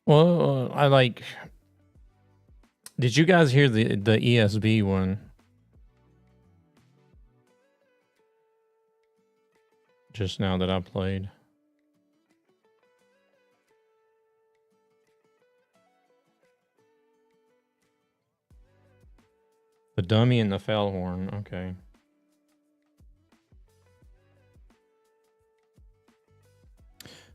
Well, I like... Did you guys hear the ESB one? Just now that I played. The dummy and the fell horn. Okay.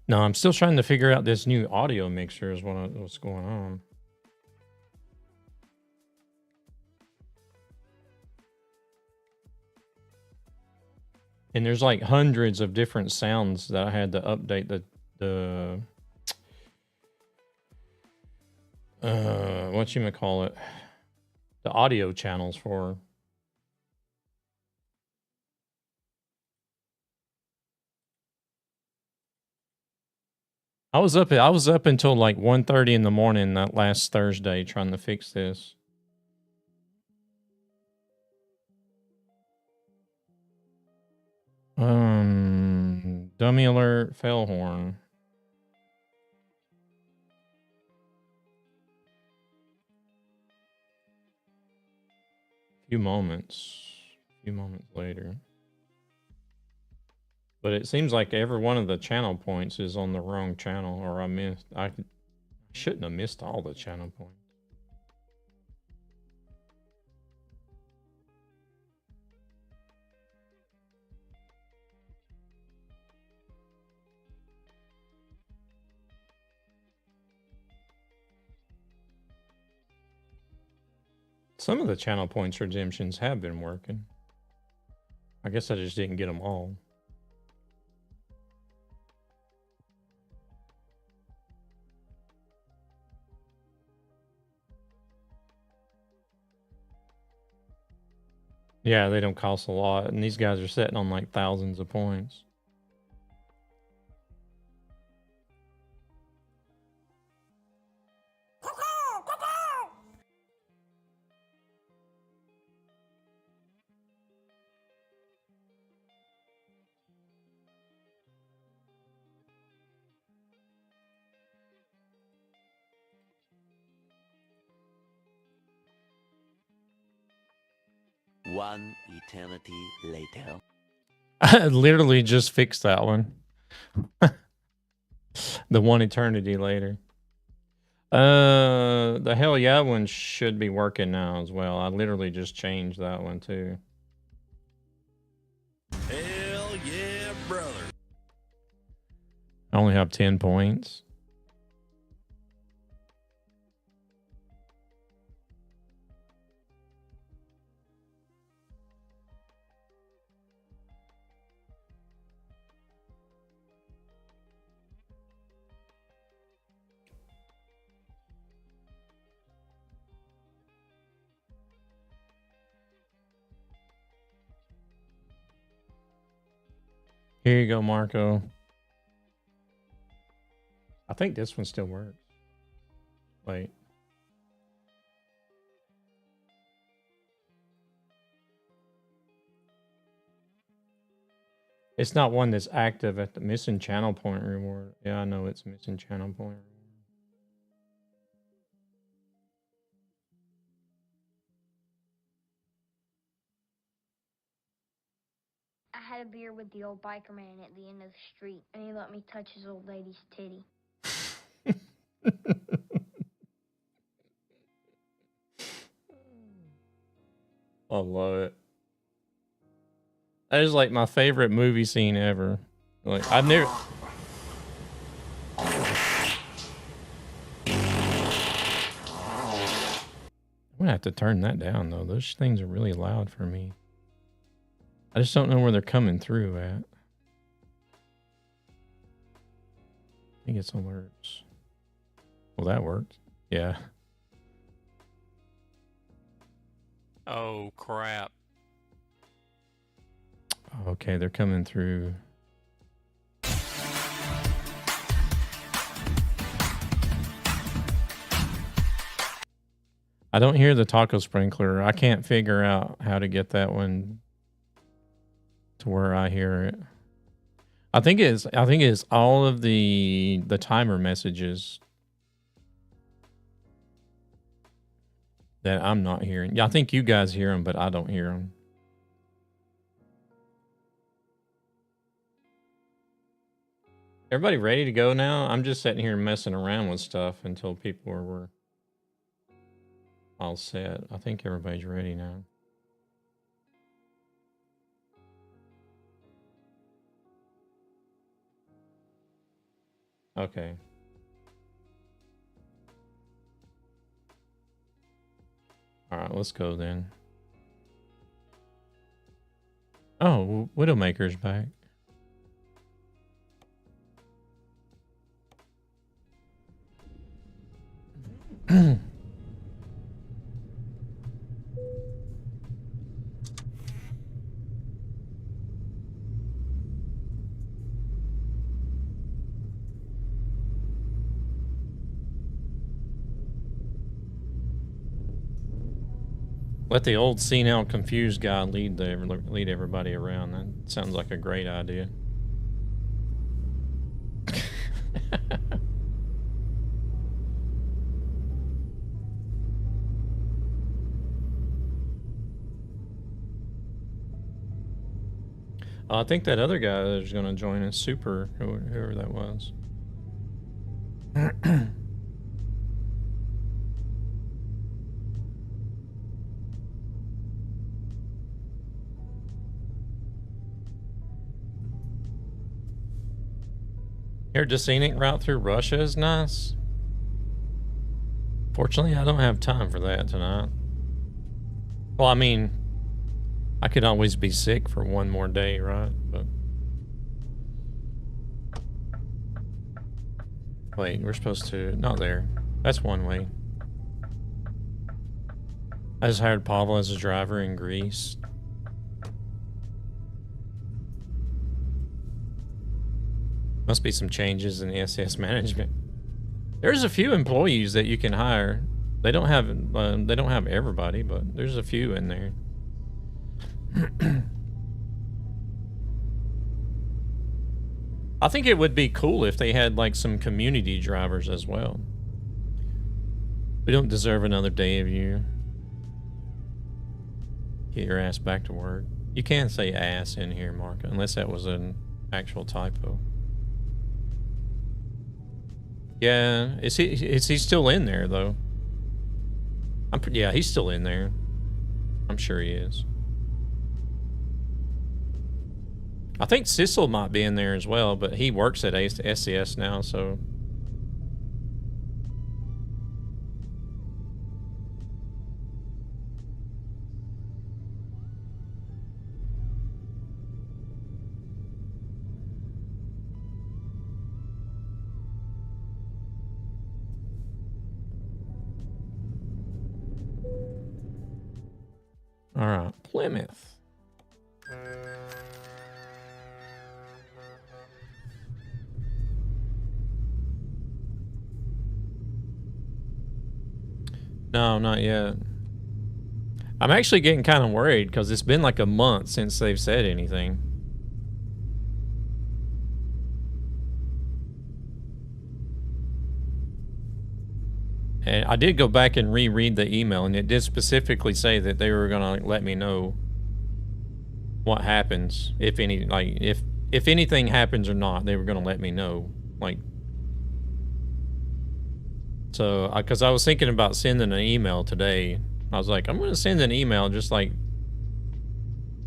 No, I'm still trying to figure out this new audio mixer is what's going on. And there's like hundreds of different sounds that I had to update the whatchamacallit, the audio channels for. I was up until like 1:30 in the morning that last Thursday trying to fix this. Dummy alert, fail horn. Few moments later. But it seems like every one of the channel points is on the wrong channel, or I shouldn't have missed all the channel points. Some of the channel points redemptions have been working. I guess I just didn't get them all. Yeah, they don't cost a lot, and these guys are sitting on like thousands of points. One eternity later. I literally just fixed that one. The one eternity later. The hell yeah one should be working now as well. I literally just changed that one too. Hell yeah, brother. I only have 10 points. Here you go, Marco. I think this one still works. Wait. It's not one that's active at the missing channel point reward. Yeah, I know it's missing channel point reward. I had a beer with the old biker man at the end of the street, and he let me touch his old lady's titty. I love it. That is like my favorite movie scene ever. Like I've never. I'm gonna have to turn that down though. Those things are really loud for me. I just don't know where they're coming through at. I think it's alerts. Well, that worked. Yeah. Oh, crap. Okay, they're coming through. I don't hear the taco sprinkler. I can't figure out how to get that one to where I hear it. I think it's all of the timer messages that I'm not hearing. Yeah, I think you guys hear them, but I don't hear them. Everybody ready to go now? I'm just sitting here messing around with stuff until people were all set. I think everybody's ready now. Okay. All right, let's go then. Oh, Widowmaker's back. Let the old senile confused guy lead everybody around. That sounds like a great idea. I think that other guy that's going to join us, Super, whoever that was. Heard the scenic route through Russia is nice. Fortunately, I don't have time for that tonight. Well, I mean, I could always be sick for one more day, right? But wait, we're supposed to... Not there. That's one way. I just hired Pavel as a driver in Greece. Must be some changes in the SS management. There's a few employees that you can hire. They don't have everybody, but there's a few in there. I think it would be cool if they had like some community drivers as well. We don't deserve another day of you. Get your ass back to work. You can say ass in here, Mark, unless that was an actual typo. Yeah, is he still in there though? Yeah, he's still in there. I'm sure he is. I think Sissel might be in there as well, but he works at SCS now, so. All right, Plymouth. No, not yet. I'm actually getting kind of worried because it's been like a month since they've said anything. And I did go back and reread the email, and it did specifically say that they were gonna let me know what happens, if any, like if anything happens or not. They were gonna let me know, like. So, because I was thinking about sending an email today. I was like, I'm gonna send an email just like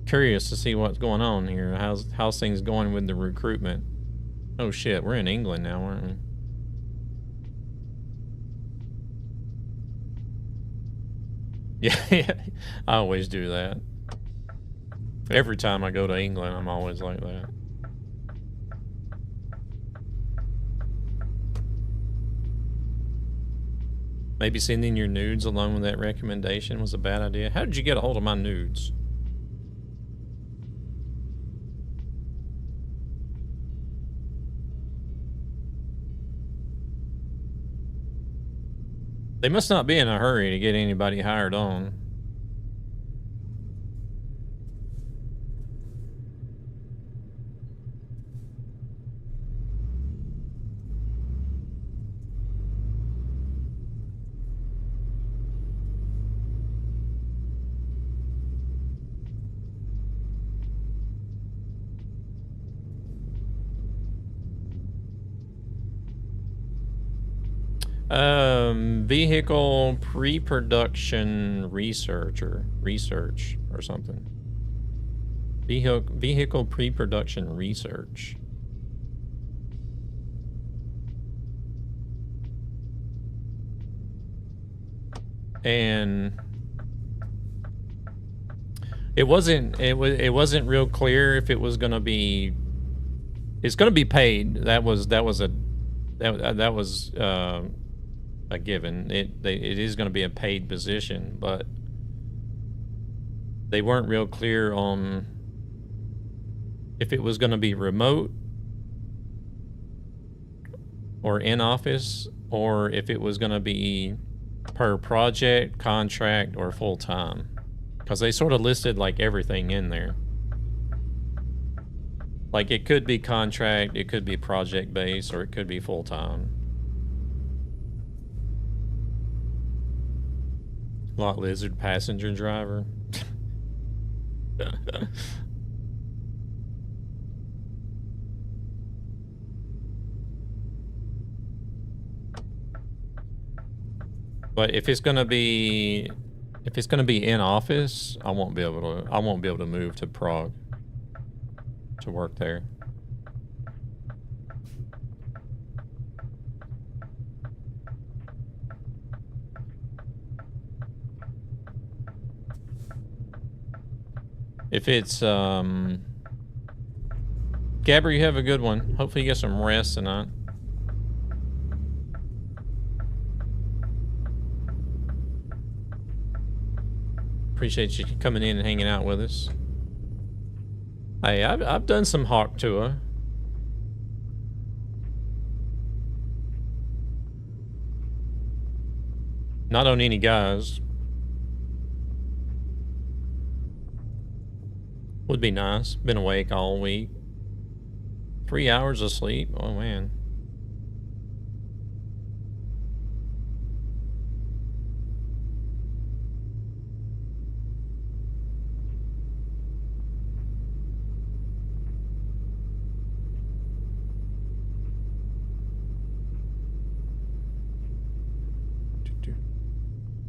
curious to see what's going on here. How's things going with the recruitment? Oh shit, we're in England now, aren't we? Yeah, I always do that. Every time I go to England, I'm always like that. Maybe sending your nudes along with that recommendation was a bad idea. How did you get a hold of my nudes? They must not be in a hurry to get anybody hired on. Vehicle pre-production research or something. Vehicle pre-production research. And it wasn't real clear if it was going to be. It's going to be paid. That was a given. It is going to be a paid position, but they weren't real clear on if it was going to be remote or in office, or if it was going to be per project, contract, or full-time, because they sort of listed like everything in there. Like it could be contract, it could be project based, or it could be full-time. Lot lizard passenger driver. But if it's gonna be in office, I won't be able to move to Prague to work there. If it's, Gabber, you have a good one. Hopefully you get some rest tonight. Appreciate you coming in and hanging out with us. Hey, I've done some Hawk Tour. Not on any guys. Would be nice. Been awake all week. 3 hours of sleep. Oh man.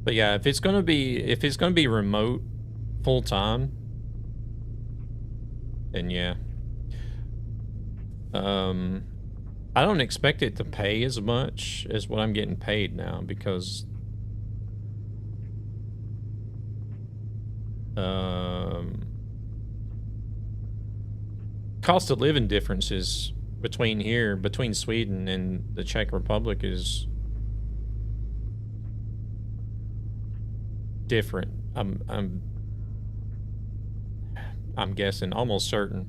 But yeah, if it's gonna be remote full time, then yeah. I don't expect it to pay as much as what I'm getting paid now, because cost of living differences between Sweden and the Czech Republic is different. I'm guessing, almost certain.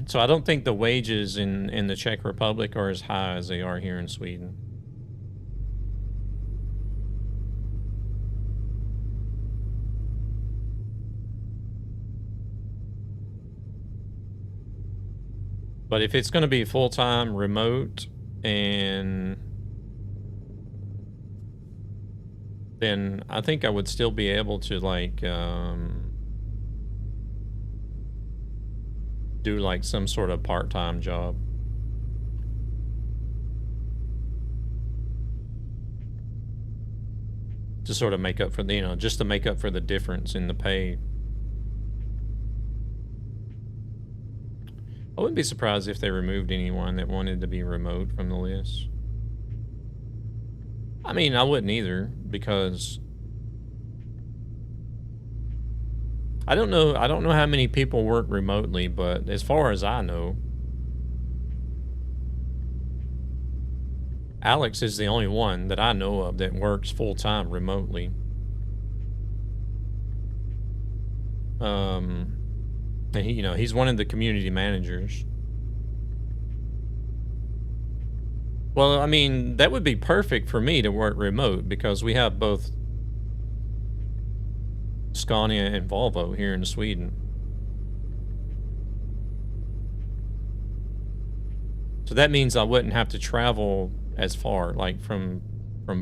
So I don't think the wages in the Czech Republic are as high as they are here in Sweden. But if it's going to be full-time remote, and then I think I would still be able to like do like some sort of part-time job. to sort of make up for the, just to make up for the difference in the pay. I wouldn't be surprised if they removed anyone that wanted to be remote from the list. I mean, I wouldn't either, because I don't know how many people work remotely, but as far as I know, Alex is the only one that I know of that works full-time remotely. And he, he's one of the community managers. Well, I mean, that would be perfect for me to work remote because we have both Scania and Volvo here in Sweden. So that means I wouldn't have to travel as far, like from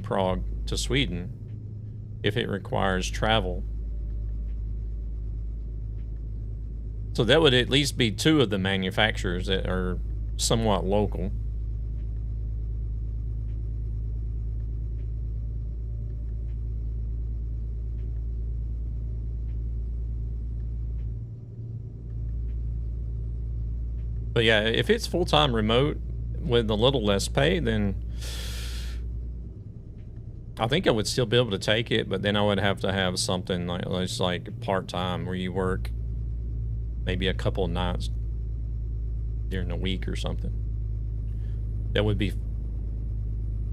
Prague to Sweden, if it requires travel. So that would at least be 2 of the manufacturers that are somewhat local. But yeah, if it's full-time remote with a little less pay, then I think I would still be able to take it, but then I would have to have something like part-time where you work maybe a couple of nights during the week or something. That would be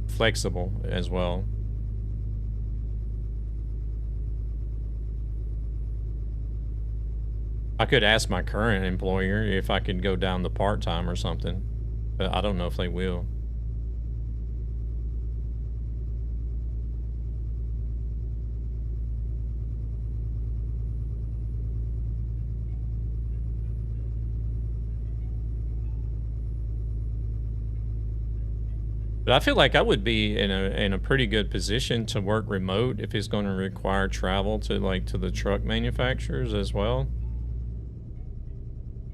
flexible as well. I could ask my current employer if I could go down to part-time or something, but I don't know if they will. But I feel like I would be in a pretty good position to work remote if it's going to require travel to the truck manufacturers as well.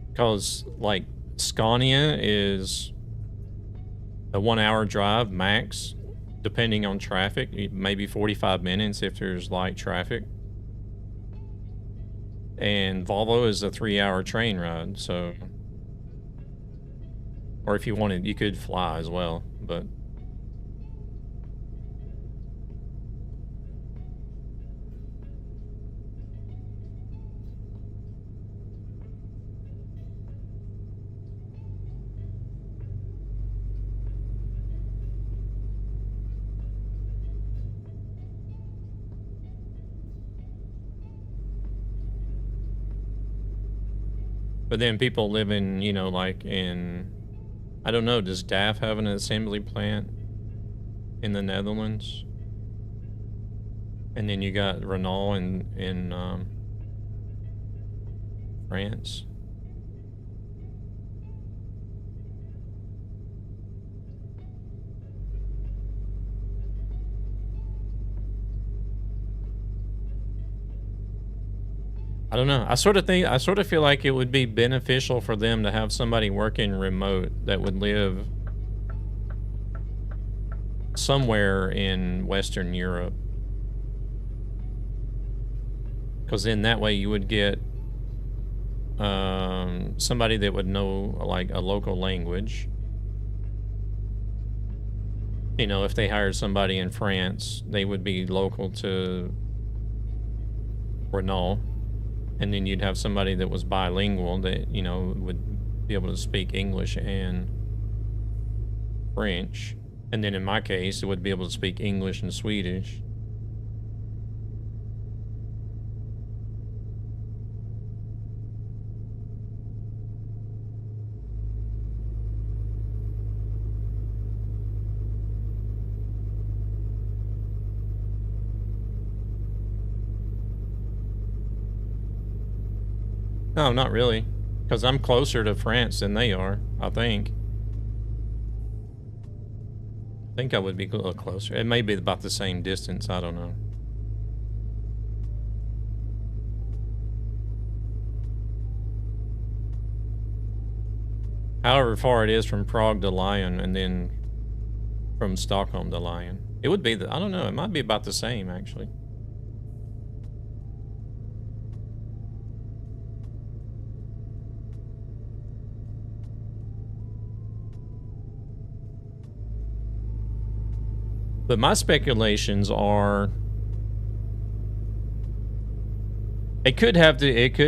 Because like Scania is a 1-hour drive max, depending on traffic, maybe 45 minutes if there's light traffic. And Volvo is a 3-hour train ride, so, or if you wanted, you could fly as well, but then people live in, like in, I don't know, does DAF have an assembly plant in the Netherlands? And then you got Renault in France. I don't know. I sort of feel like it would be beneficial for them to have somebody working remote that would live somewhere in Western Europe. Because then that way you would get somebody that would know like a local language. If they hired somebody in France, they would be local to Renault. And then you'd have somebody that was bilingual that, would be able to speak English and French. And then in my case, it would be able to speak English and Swedish. No, not really. Because I'm closer to France than they are, I think. I think I would be a little closer. It may be about the same distance, I don't know. However far it is from Prague to Lyon and then from Stockholm to Lyon. It would be I don't know. It might be about the same, actually. But my speculations are it could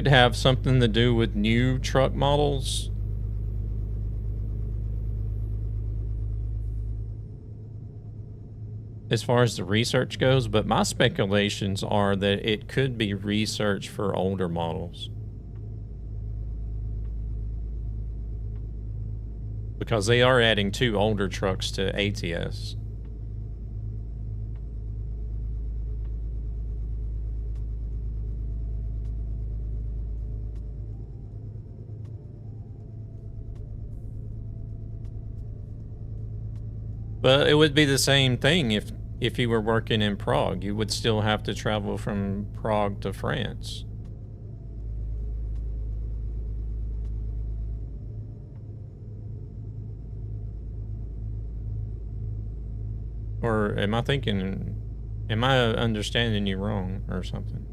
have something to do with new truck models. As far as the research goes, but my speculations are that it could be research for older models. Because they are adding 2 older trucks to ATS. But it would be the same thing if you were working in Prague. You would still have to travel from Prague to France. Or am I understanding you wrong or something?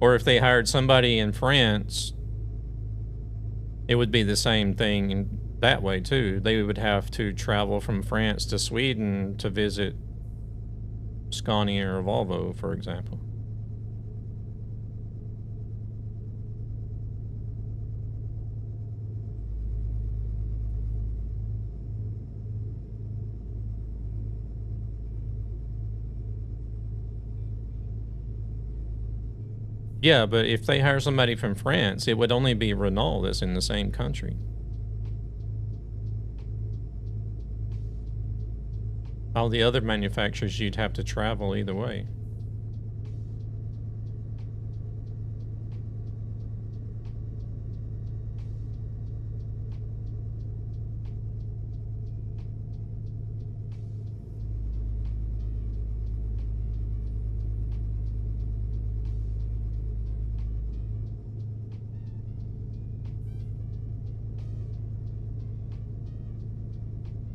Or if they hired somebody in France, it would be the same thing in that way too. They would have to travel from France to Sweden to visit Scania or Volvo, for example. Yeah, but if they hire somebody from France, it would only be Renault that's in the same country. All the other manufacturers, you'd have to travel either way.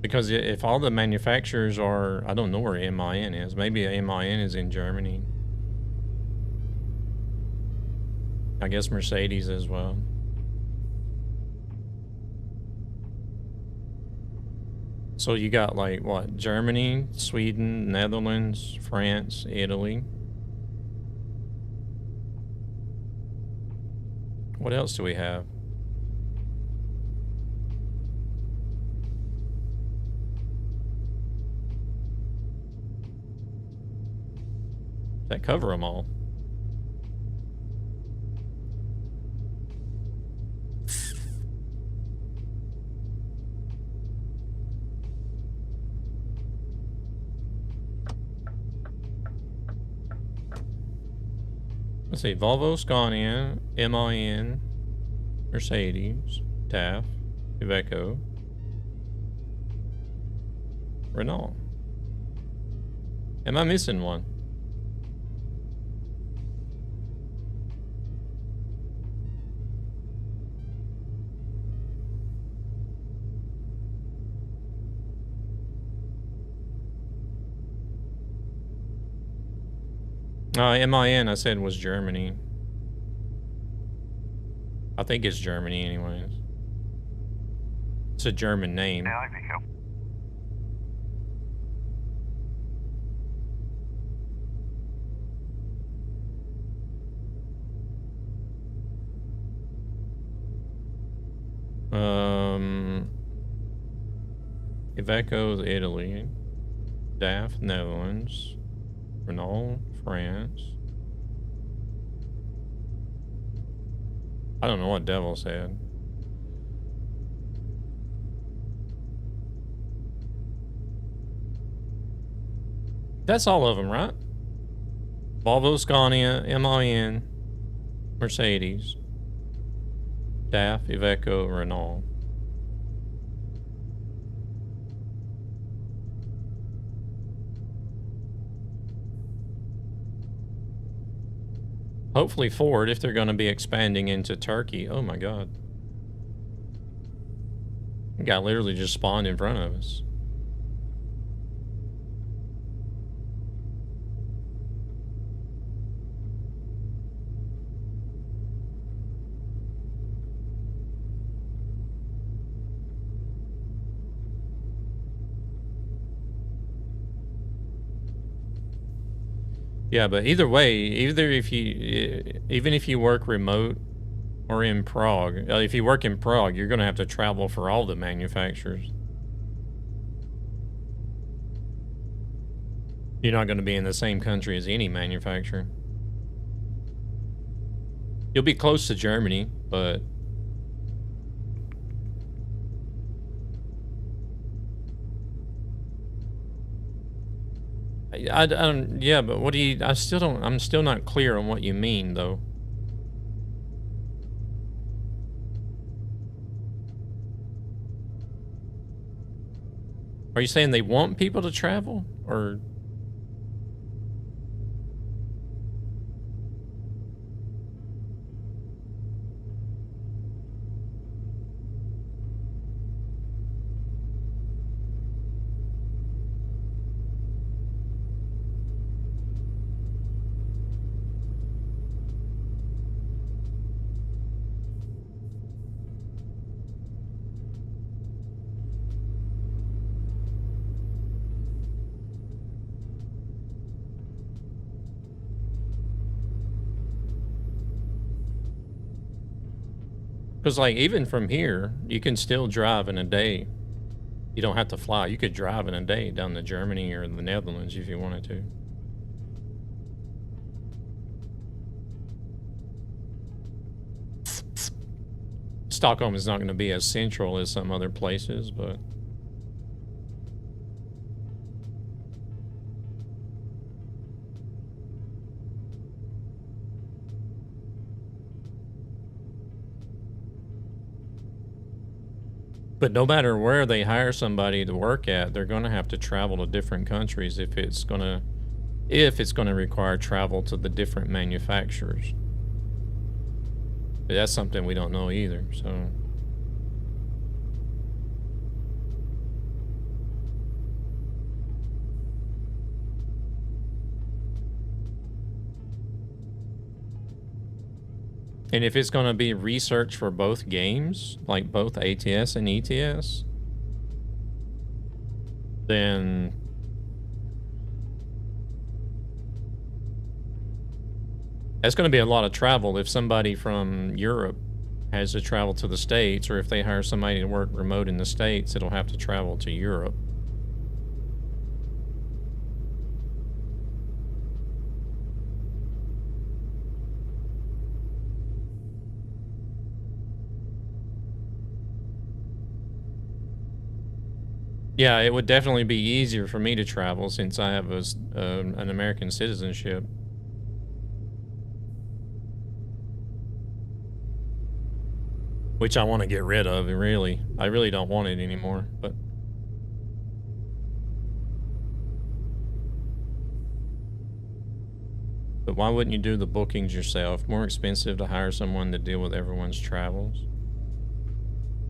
Because if all the manufacturers are, I don't know where MIN is. Maybe MIN is in Germany. I guess Mercedes as well. So you got like what? Germany, Sweden, Netherlands, France, Italy. What else do we have? That cover them all. Let's see, Volvo, Scania, MIN, Mercedes, DAF, Iveco, Renault. Am I missing one? MIN, I said, was Germany. I think it's Germany anyways. It's a German name. Yeah, I think so. Iveco's Italy. DAF, Netherlands. Renault, France. I don't know what Devil said. That's all of them, right? Volvo, Scania, MIN, Mercedes, DAF, Iveco, Renault. Hopefully Ford, if they're going to be expanding into Turkey. Oh my God. The guy literally just spawned in front of us. Yeah, but either way, even if you work remote or in Prague, if you work in Prague, you're going to have to travel for all the manufacturers. You're not going to be in the same country as any manufacturer. You'll be close to Germany, but I don't, yeah, but what do you, I'm still not clear on what you mean, though. Are you saying they want people to travel, or? Because, like, even from here, you can still drive in a day. You don't have to fly. You could drive in a day down to Germany or the Netherlands if you wanted to. Stockholm is not going to be as central as some other places, but... But no matter where they hire somebody to work at, they're going to have to travel to different countries if it's going to require travel to the different manufacturers. But that's something we don't know either, so. And if it's going to be research for both games, like both ATS and ETS, then that's going to be a lot of travel if somebody from Europe has to travel to the States, or if they hire somebody to work remote in the States, it'll have to travel to Europe. Yeah, it would definitely be easier for me to travel since I have an American citizenship. Which I want to get rid of, really. I really don't want it anymore, but... But why wouldn't you do the bookings yourself? More expensive to hire someone to deal with everyone's travels.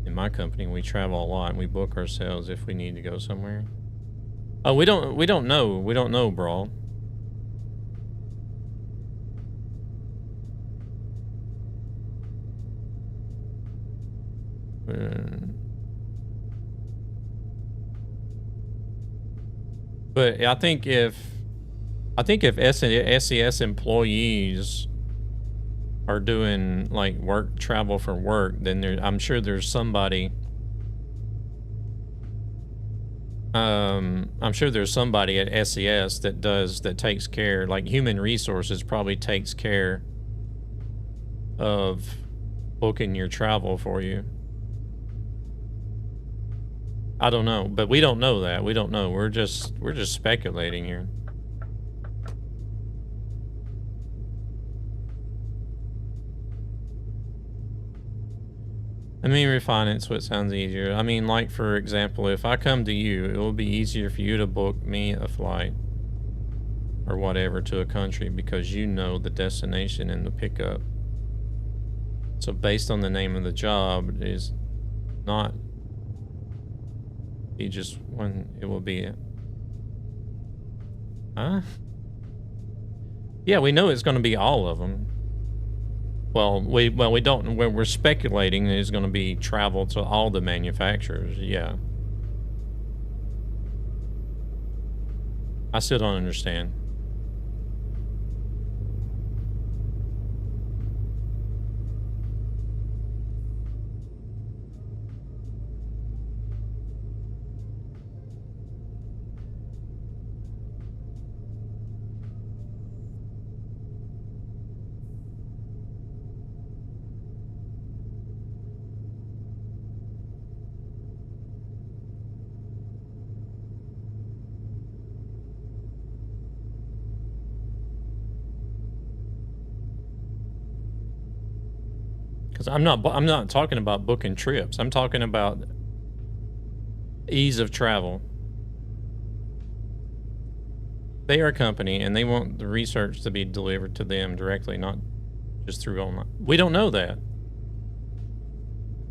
In my company, we travel a lot and we book ourselves if we need to go somewhere. Oh, we don't know. We don't know, Brawl. But I think if SES employees are doing like travel for work, then I'm sure there's somebody. I'm sure there's somebody at SES that takes care, like human resources probably takes care of booking your travel for you. I don't know, but we don't know that. We don't know. We're just speculating here. I mean, refine it so it sounds easier. I mean, like, for example, if I come to you, it will be easier for you to book me a flight or whatever to a country because you know the destination and the pickup. So based on the name of the job is not He just when it will be. Huh? Yeah, we know it's going to be all of them. Well, we don't. We're speculating that it's going to be travel to all the manufacturers. Yeah. I still don't understand. Because I'm not talking about booking trips. I'm talking about ease of travel. They are a company and they want the research to be delivered to them directly, not just through online. We don't know that.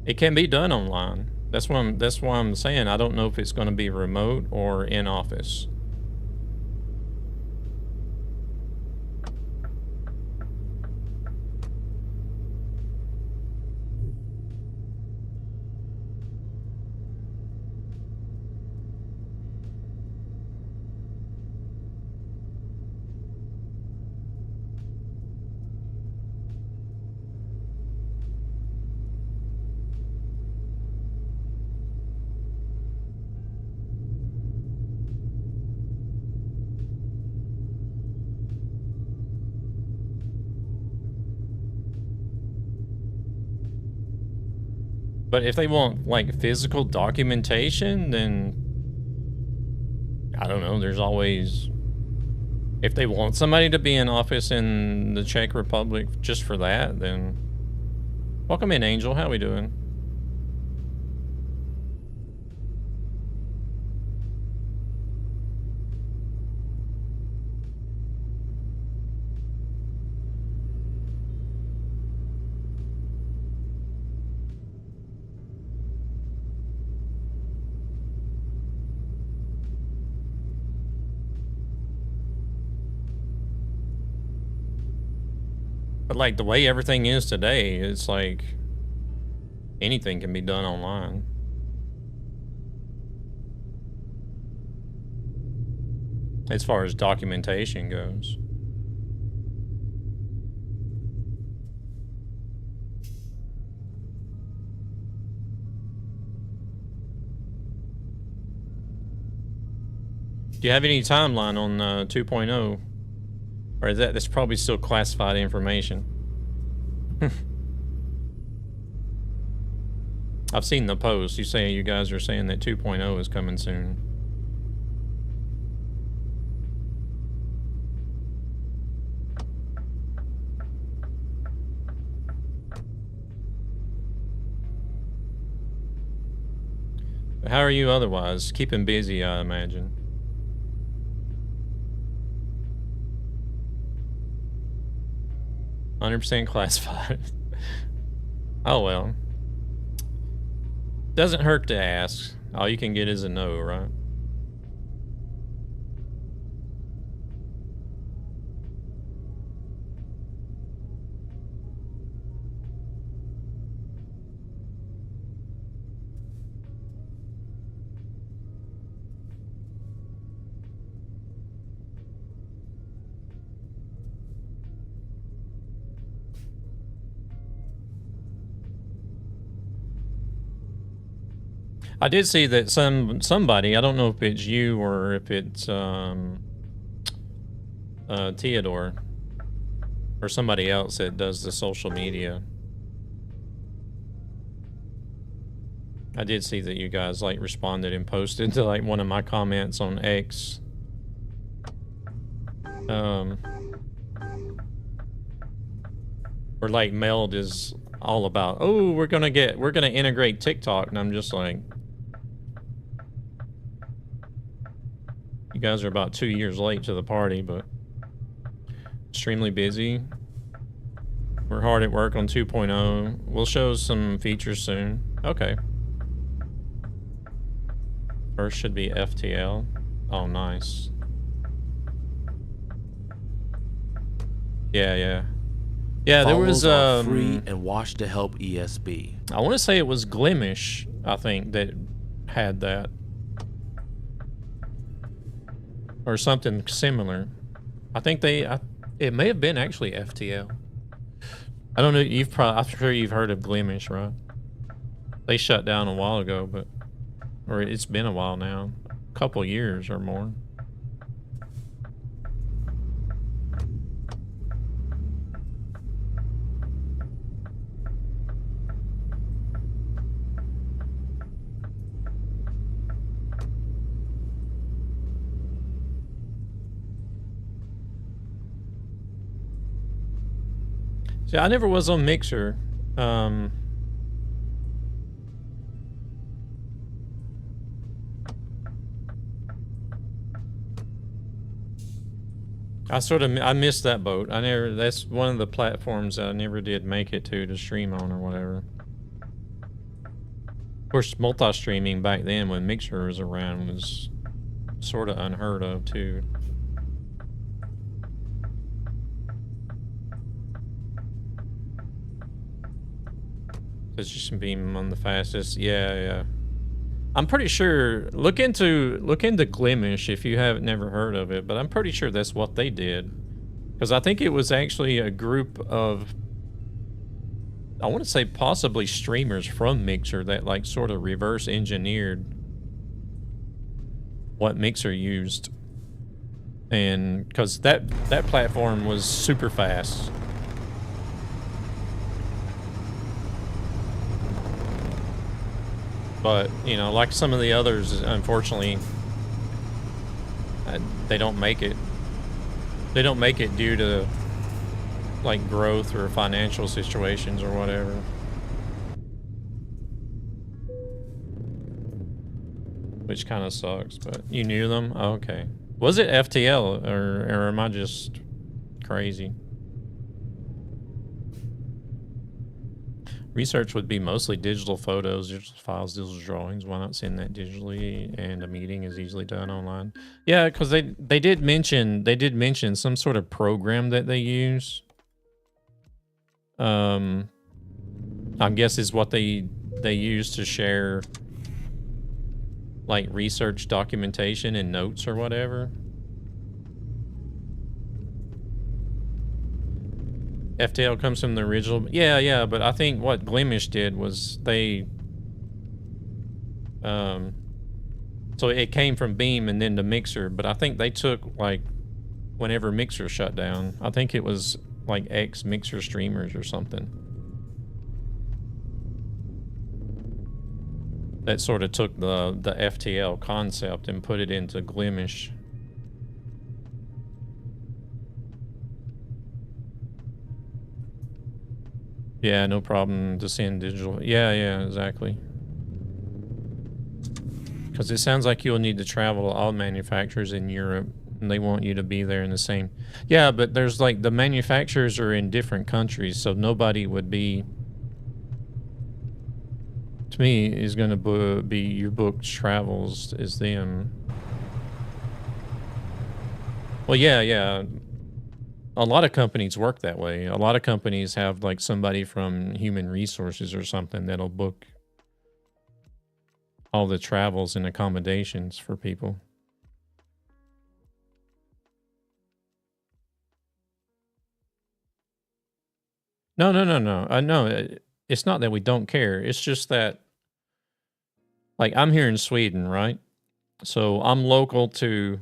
It can be done online. That's why I'm saying I don't know if it's going to be remote or in office. But if they want, like, physical documentation, then... I don't know, there's always... If they want somebody to be in office in the Czech Republic just for that, then... Welcome in, Angel. How we doing? But like the way everything is today, it's like anything can be done online. As far as documentation goes. Do you have any timeline on 2.0? Or is that's probably still classified information? I've seen the post. You guys are saying that 2.0 is coming soon. But how are you otherwise? Keeping busy, I imagine. %100% classified. Oh well. Doesn't hurt to ask. All you can get is a no, right? I did see that somebody, I don't know if it's you or if it's Theodore or somebody else that does the social media. I did see that you guys like responded and posted to like one of my comments on X. Where like Meld is all about, oh, we're gonna integrate TikTok, and I'm just like, you guys are about 2 years late to the party, but extremely busy. We're hard at work on 2.0. We'll show some features soon. Okay. First should be FTL. Oh, nice. Yeah. Yeah, there was free and watch to help ESB. I want to say it was Glimish, I think, that had that. Or something similar. I think it may have been actually FTL. I don't know, I'm sure you've heard of Glimish, right? They shut down a while ago, or it's been a while now. A couple years or more. See, I never was on Mixer. I missed that boat. That's one of the platforms that I never did make it to stream on or whatever. Of course, multi-streaming back then when Mixer was around was sort of unheard of too. Position beam on the fastest. Yeah. I'm pretty sure. Look into Glimish if you haven't never heard of it, but I'm pretty sure that's what they did, because I think it was actually a group of, I want to say possibly streamers from Mixer that like sort of reverse engineered what Mixer used, and because that platform was super fast. But, you know, like some of the others, unfortunately, they don't make it. They don't make it due to, like, growth or financial situations or whatever. Which kind of sucks, but you knew them? Oh, okay. Was it FTL, or am I just crazy? Research would be mostly digital photos, digital files, digital drawings. Why not send that digitally? And a meeting is easily done online. Yeah, because they did mention some sort of program that they use. I guess is what they use to share like research documentation and notes or whatever. FTL comes from the original. Yeah, but I think what Glimish did was they... so it came from Beam and then to Mixer, but I think they took, like, whenever Mixer shut down, I think it was, like, ex-Mixer streamers or something. That sort of took the FTL concept and put it into Glimish. Yeah, no problem to send digital. Yeah, exactly. Because it sounds like you'll need to travel to all manufacturers in Europe, and they want you to be there in the same. Yeah, but there's like the manufacturers are in different countries, so nobody would be. To me, is going to be your booked travels is them. Well, yeah. A lot of companies work that way. A lot of companies have like somebody from human resources or something that'll book all the travels and accommodations for people. No. No, it's not that we don't care. It's just that, like, I'm here in Sweden, right? So I'm local to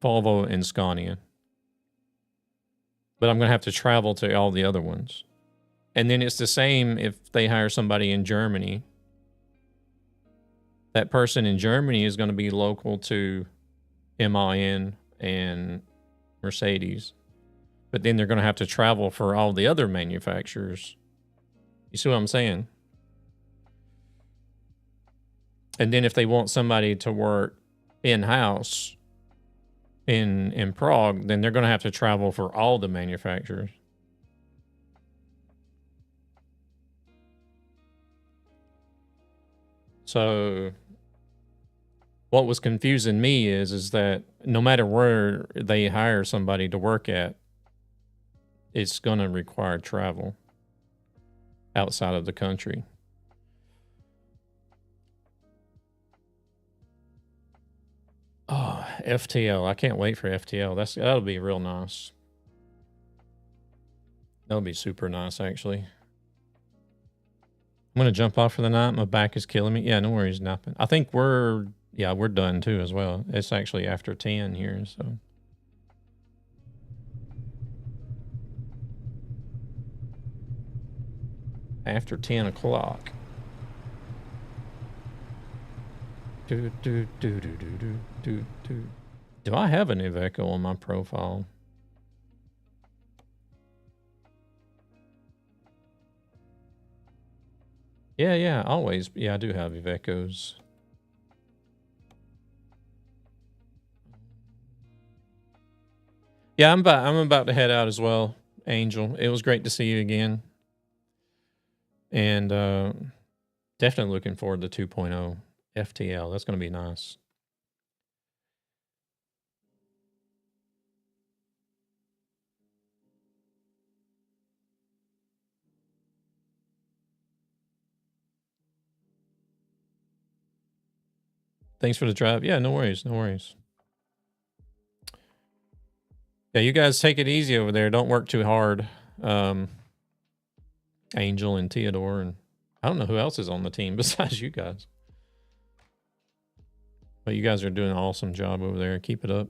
Volvo and Scania. But I'm going to have to travel to all the other ones. And then it's the same if they hire somebody in Germany. That person in Germany is going to be local to MAN and Mercedes. But then they're going to have to travel for all the other manufacturers. You see what I'm saying? And then if they want somebody to work in-house in Prague, then they're going to have to travel for all the manufacturers. So what was confusing me is that no matter where they hire somebody to work at, it's going to require travel outside of the country. Oh, FTL. I can't wait for FTL. That'll be real nice. That'll be super nice, actually. I'm going to jump off for the night. My back is killing me. Yeah, no worries, napping. I think we're done too as well. It's actually after 10 here, so. After 10 o'clock. Do I have an Iveco on my profile? Yeah, always. Yeah, I do have Ivecos. Yeah, I'm about to head out as well, Angel. It was great to see you again. And definitely looking forward to 2.0 FTL. That's going to be nice. Thanks for the drive. Yeah, no worries. No worries. Yeah, you guys take it easy over there. Don't work too hard. Angel and Theodore, and I don't know who else is on the team besides you guys. But you guys are doing an awesome job over there. Keep it up.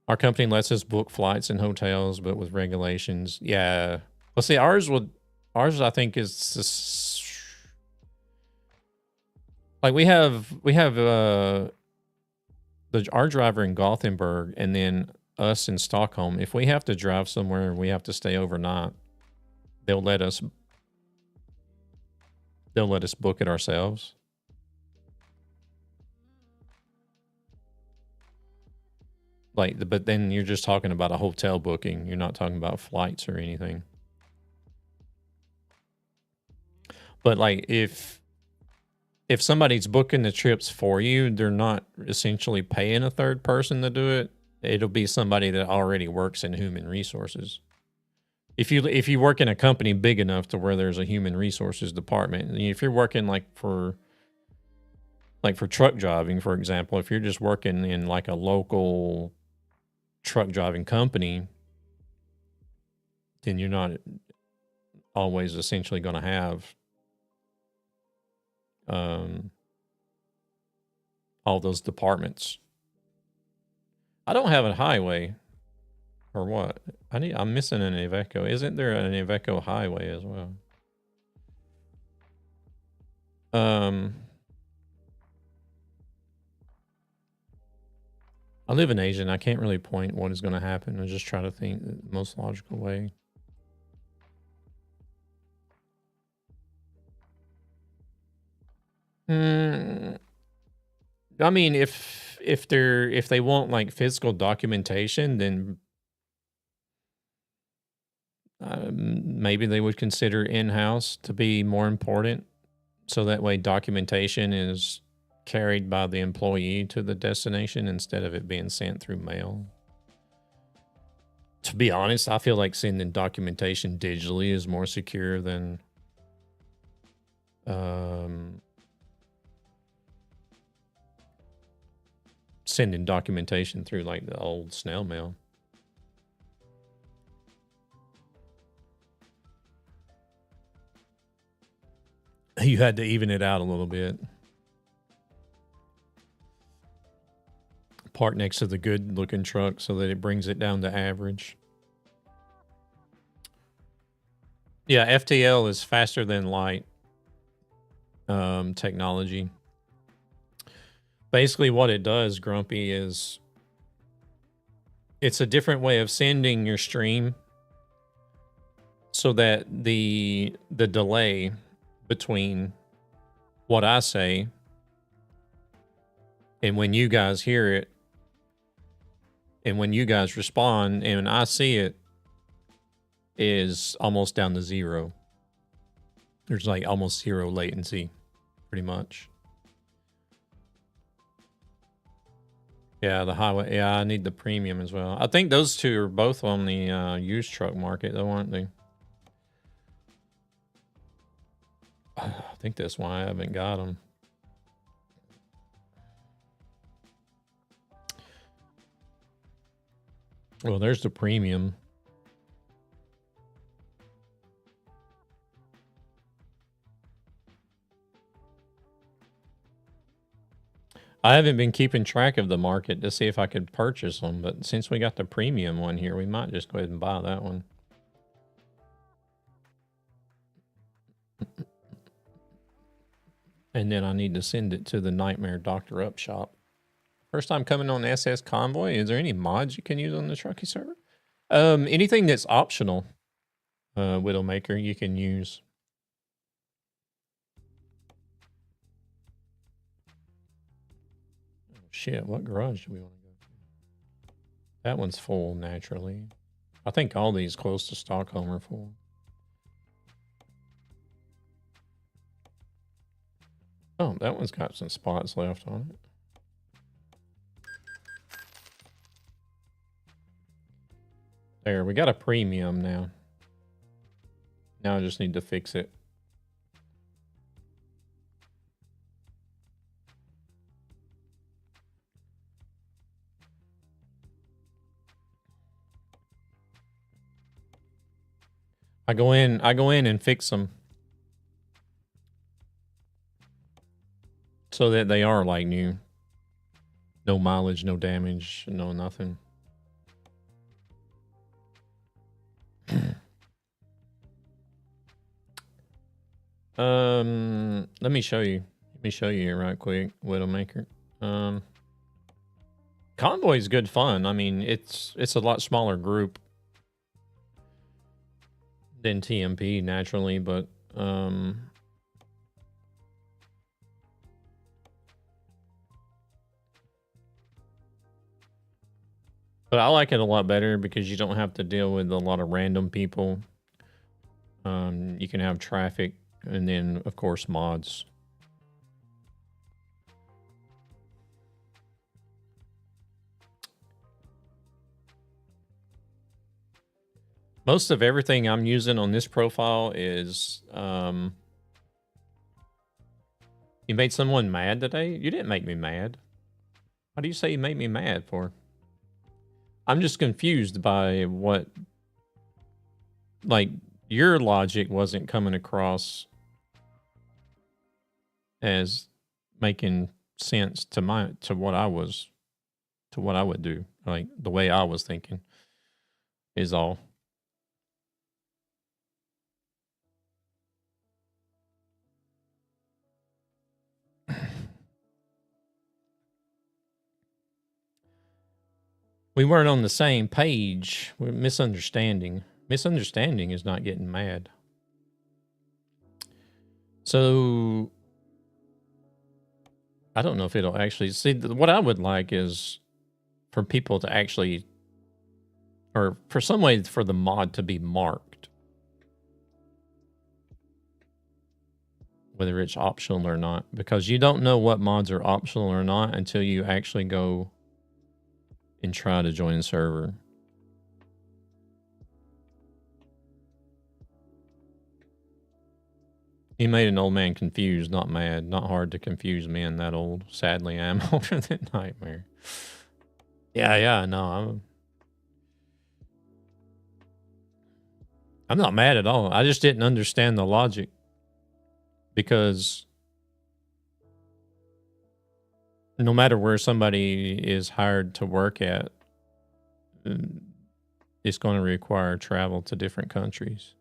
Our company lets us book flights and hotels, but with regulations. Yeah. Well, see, ours I think is this, like we have our driver in Gothenburg and then us in Stockholm. If we have to drive somewhere and we have to stay overnight, they'll let us book it ourselves. But then you're just talking about a hotel booking. You're not talking about flights or anything. But like if somebody's booking the trips for you, they're not essentially paying a third person to do it. It'll be somebody that already works in human resources. If you work in a company big enough to where there's a human resources department, if you're working for truck driving, for example, if you're just working in like a local truck driving company, then you're not always essentially going to have all those departments. I don't have a highway, or what? I'm missing an Iveco. Isn't there an Iveco highway as well? I live in Asia and I can't really point what is going to happen. I just try to think the most logical way. I mean, if they want like physical documentation, then maybe they would consider in-house to be more important. So that way documentation is carried by the employee to the destination instead of it being sent through mail. To be honest, I feel like sending documentation digitally is more secure than sending documentation through like the old snail mail. You had to even it out a little bit. Park next to the good looking truck so that it brings it down to average. Yeah, FTL is faster than light technology. Basically what it does, Grumpy, is it's a different way of sending your stream so that the delay between what I say and when you guys hear it and when you guys respond and I see it is almost down to zero. There's like almost zero latency, pretty much. Yeah, the highway. Yeah, I need the premium as well. I think those two are both on the used truck market, though, aren't they? I think that's why I haven't got them. Well, there's the premium. I haven't been keeping track of the market to see if I could purchase them, but since we got the premium one here, we might just go ahead and buy that one. And then I need to send it to the Nightmare Doctor Up shop. First time coming on SS Convoy. Is there any mods you can use on the Truckee server? Anything that's optional, Widowmaker, you can use. Shit, what garage do we want to go to? That one's full, naturally. I think all these close to Stockholm are full. Oh, that one's got some spots left on it. There, we got a premium now. Now I just need to fix it. I go in and fix them so that they are like new. No mileage, no damage, no nothing. Let me show you. Let me show you here right quick, Widowmaker. Convoy is good fun. I mean, it's a lot smaller group than TMP naturally, but I like it a lot better because you don't have to deal with a lot of random people. You can have traffic and then, of course, mods. Most of everything I'm using on this profile is, you made someone mad today? You didn't make me mad. Why do you say you made me mad for? I'm just confused by what, like, your logic wasn't coming across as making sense to what I would do. Like, the way I was thinking is all. We weren't on the same page. We're misunderstanding. Misunderstanding is not getting mad. So, I don't know if it'll actually... See, what I would like is for people to actually... Or for some way for the mod to be marked. Whether it's optional or not. Because you don't know what mods are optional or not until you actually go... and try to join the server. He made an old man confused, not mad. Not hard to confuse men that old. Sadly, I am older than Nightmare. Yeah, no, I'm not mad at all. I just didn't understand the logic. Because no matter where somebody is hired to work at, it's going to require travel to different countries.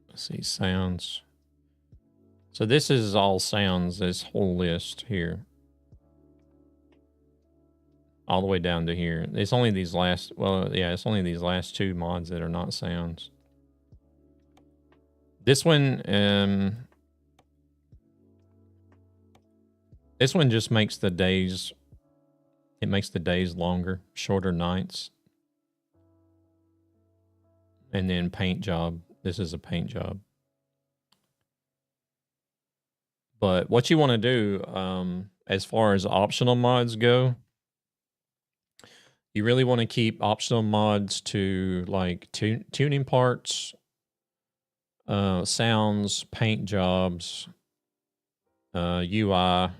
Let's see, sounds. So this is all sounds, this whole list here. All the way down to here. It's only these last, well, yeah, it's only these last two mods that are not sounds. This one just makes the days, it makes the days longer, shorter nights. and then paint job. This is a paint job. But what you want to do, as far as optional mods go, you really want to keep optional mods to like tuning parts, sounds, paint jobs, UI,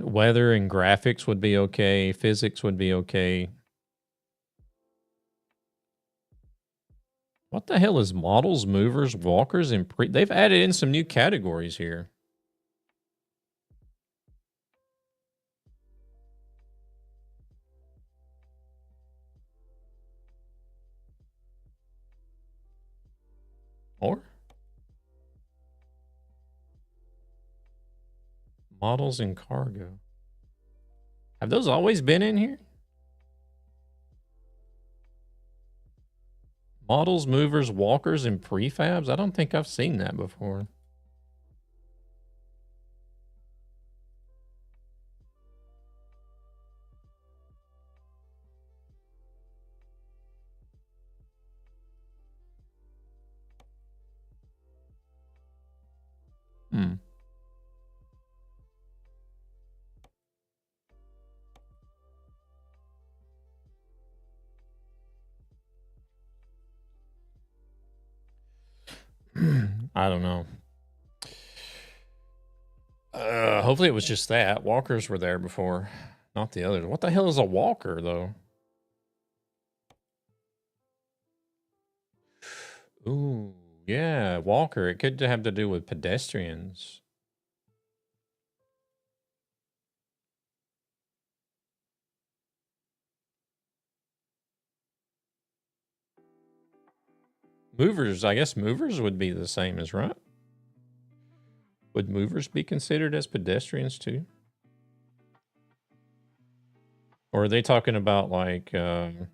weather and graphics would be okay. Physics would be okay. What the hell is models, movers, walkers, and they've added in some new categories here. Or models and cargo. Have those always been in here? Models, movers, walkers, and prefabs? I don't think I've seen that before. I don't know. Hopefully it was just that. Walkers were there before, not the others. What the hell is a walker, though? Ooh, yeah, walker. It could have to do with pedestrians. Movers, I guess movers would be the same as, right? Would movers be considered as pedestrians too? Or are they talking about like the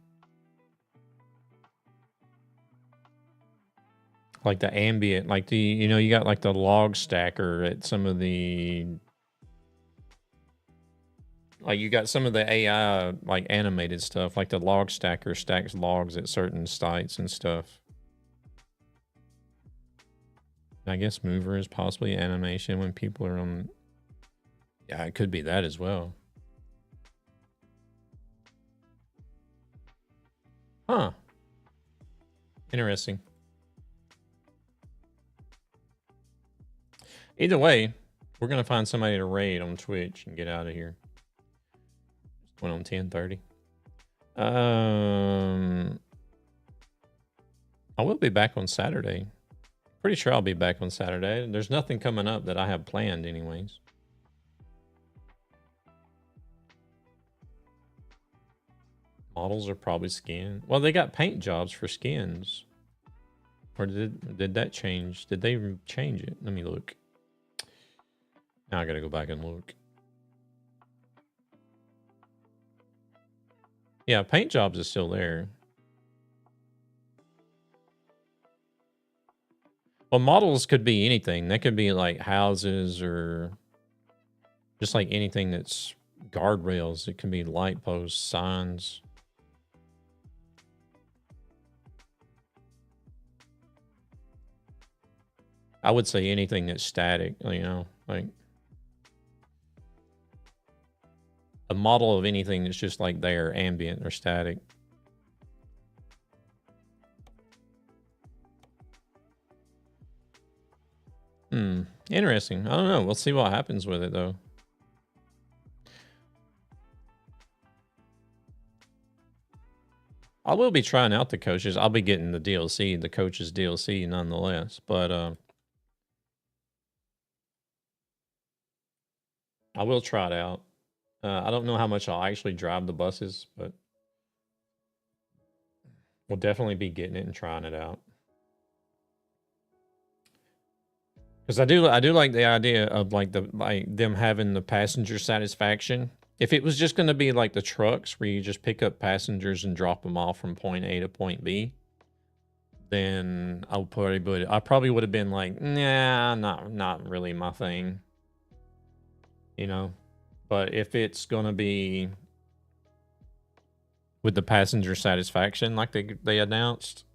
ambient, like the, you know, you got like the log stacker at some of the, like you got some of the AI like animated stuff, like the log stacker stacks logs at certain sites and stuff. I guess mover is possibly animation when people are on. Yeah, it could be that as well. Huh. Interesting. Either way, we're going to find somebody to raid on Twitch and get out of here. Went on 10:30. I will be back on Saturday. Pretty sure I'll be back on Saturday. There's nothing coming up that I have planned anyways. Models are probably skin. Well, they got paint jobs for skins. Or did that change? Did they change it? Let me look. Now I gotta go back and look. Yeah, paint jobs is still there. Well, models could be anything. That could be like houses or just like anything that's guardrails. It can be light posts, signs. I would say anything that's static, you know, like a model of anything that's just like there, ambient or static. Interesting. I don't know. We'll see what happens with it, though. I will be trying out the coaches. I'll be getting the DLC, the coaches DLC nonetheless. But I will try it out. I don't know how much I'll actually drive the buses, but we'll definitely be getting it and trying it out. Because I do like the idea of like them having the passenger satisfaction. If it was just going to be like the trucks where you just pick up passengers and drop them off from point A to point B, then I probably would have been like, nah, not really my thing, you know. But if it's going to be with the passenger satisfaction like they announced,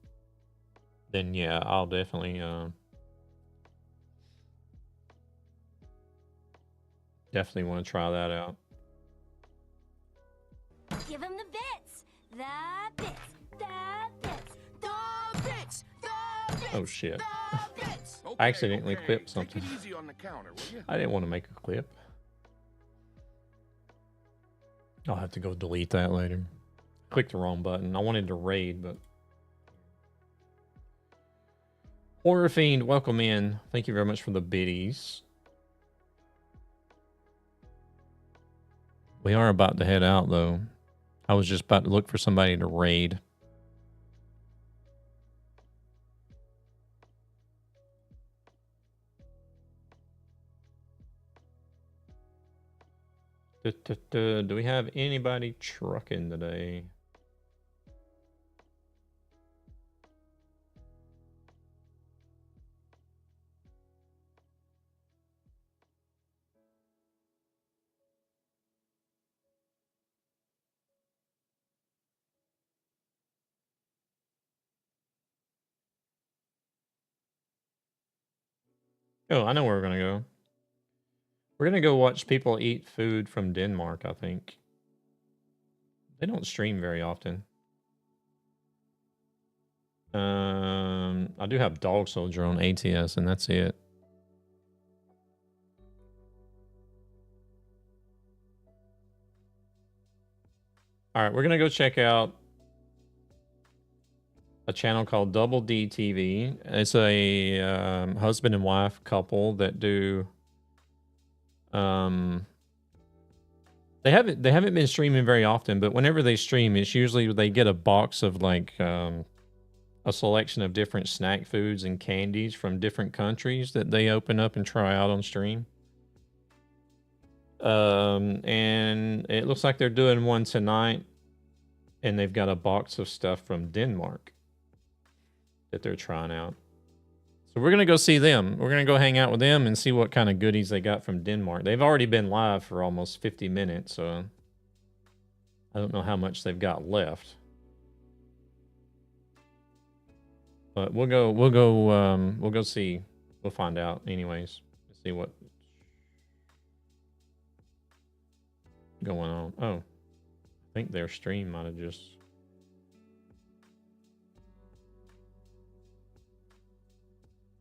then yeah, I'll definitely definitely want to try that out. Give him the bits. The bits. The bits. The bits. The bits. Oh shit. The bits. I accidentally clipped something. Take it easy on the counter, will you? I didn't want to make a clip. I'll have to go delete that later. Clicked the wrong button. I wanted to raid, but... Horror Fiend, welcome in. Thank you very much for the biddies. We are about to head out, though. I was just about to look for somebody to raid. Do we have anybody trucking today? Oh, I know where we're going to go. We're going to go watch people eat food from Denmark, I think. They don't stream very often. I do have Dog Soldier on ATS, and that's it. All right, we're going to go check out a channel called Double D TV. It's a husband and wife couple that do... They haven't been streaming very often, but whenever they stream, it's usually they get a box of like a selection of different snack foods and candies from different countries that they open up and try out on stream. And it looks like they're doing one tonight, and they've got a box of stuff from Denmark that they're trying out. So we're going to go see them. We're going to go hang out with them and see what kind of goodies they got from Denmark. They've already been live for almost 50 minutes, so I don't know how much they've got left. But we'll go see. We'll find out anyways. See what going on. Oh, I think their stream might have just...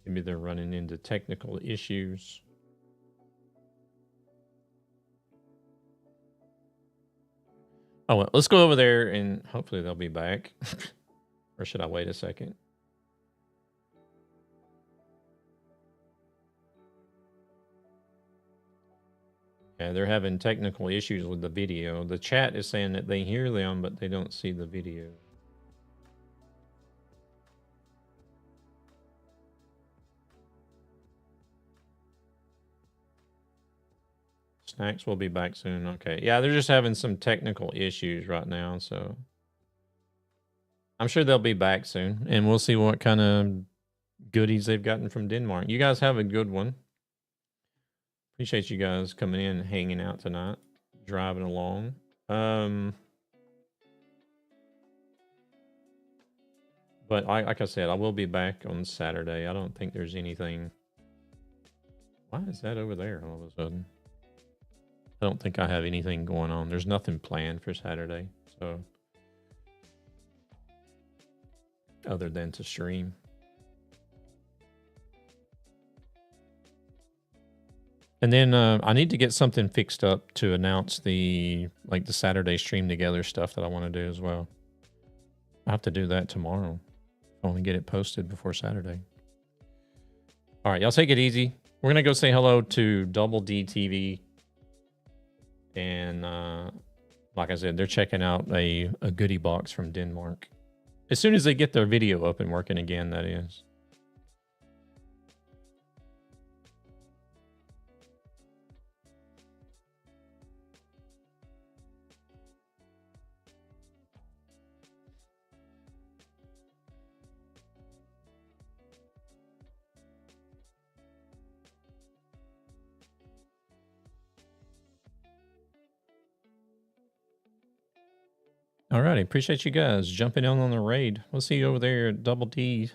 Maybe they're running into technical issues. Oh, well, let's go over there and hopefully they'll be back. Or should I wait a second? Yeah, they're having technical issues with the video. The chat is saying that they hear them, but they don't see the video. Snacks will be back soon. Okay. Yeah, they're just having some technical issues right now, so I'm sure they'll be back soon, and we'll see what kind of goodies they've gotten from Denmark. You guys have a good one. Appreciate you guys coming in and hanging out tonight, driving along. But like I said, I will be back on Saturday. I don't think there's anything. Why is that over there all of a sudden? I don't think I have anything going on. There's nothing planned for Saturday, so other than to stream. And then I need to get something fixed up to announce the Saturday stream together stuff that I want to do as well. I have to do that tomorrow. I want to get it posted before Saturday. All right, y'all take it easy. We're gonna go say hello to Double D TV. And like I said, they're checking out a goodie box from Denmark. As soon as they get their video up and working again, that is. Alrighty, appreciate you guys jumping in on the raid. We'll see you over there at Double D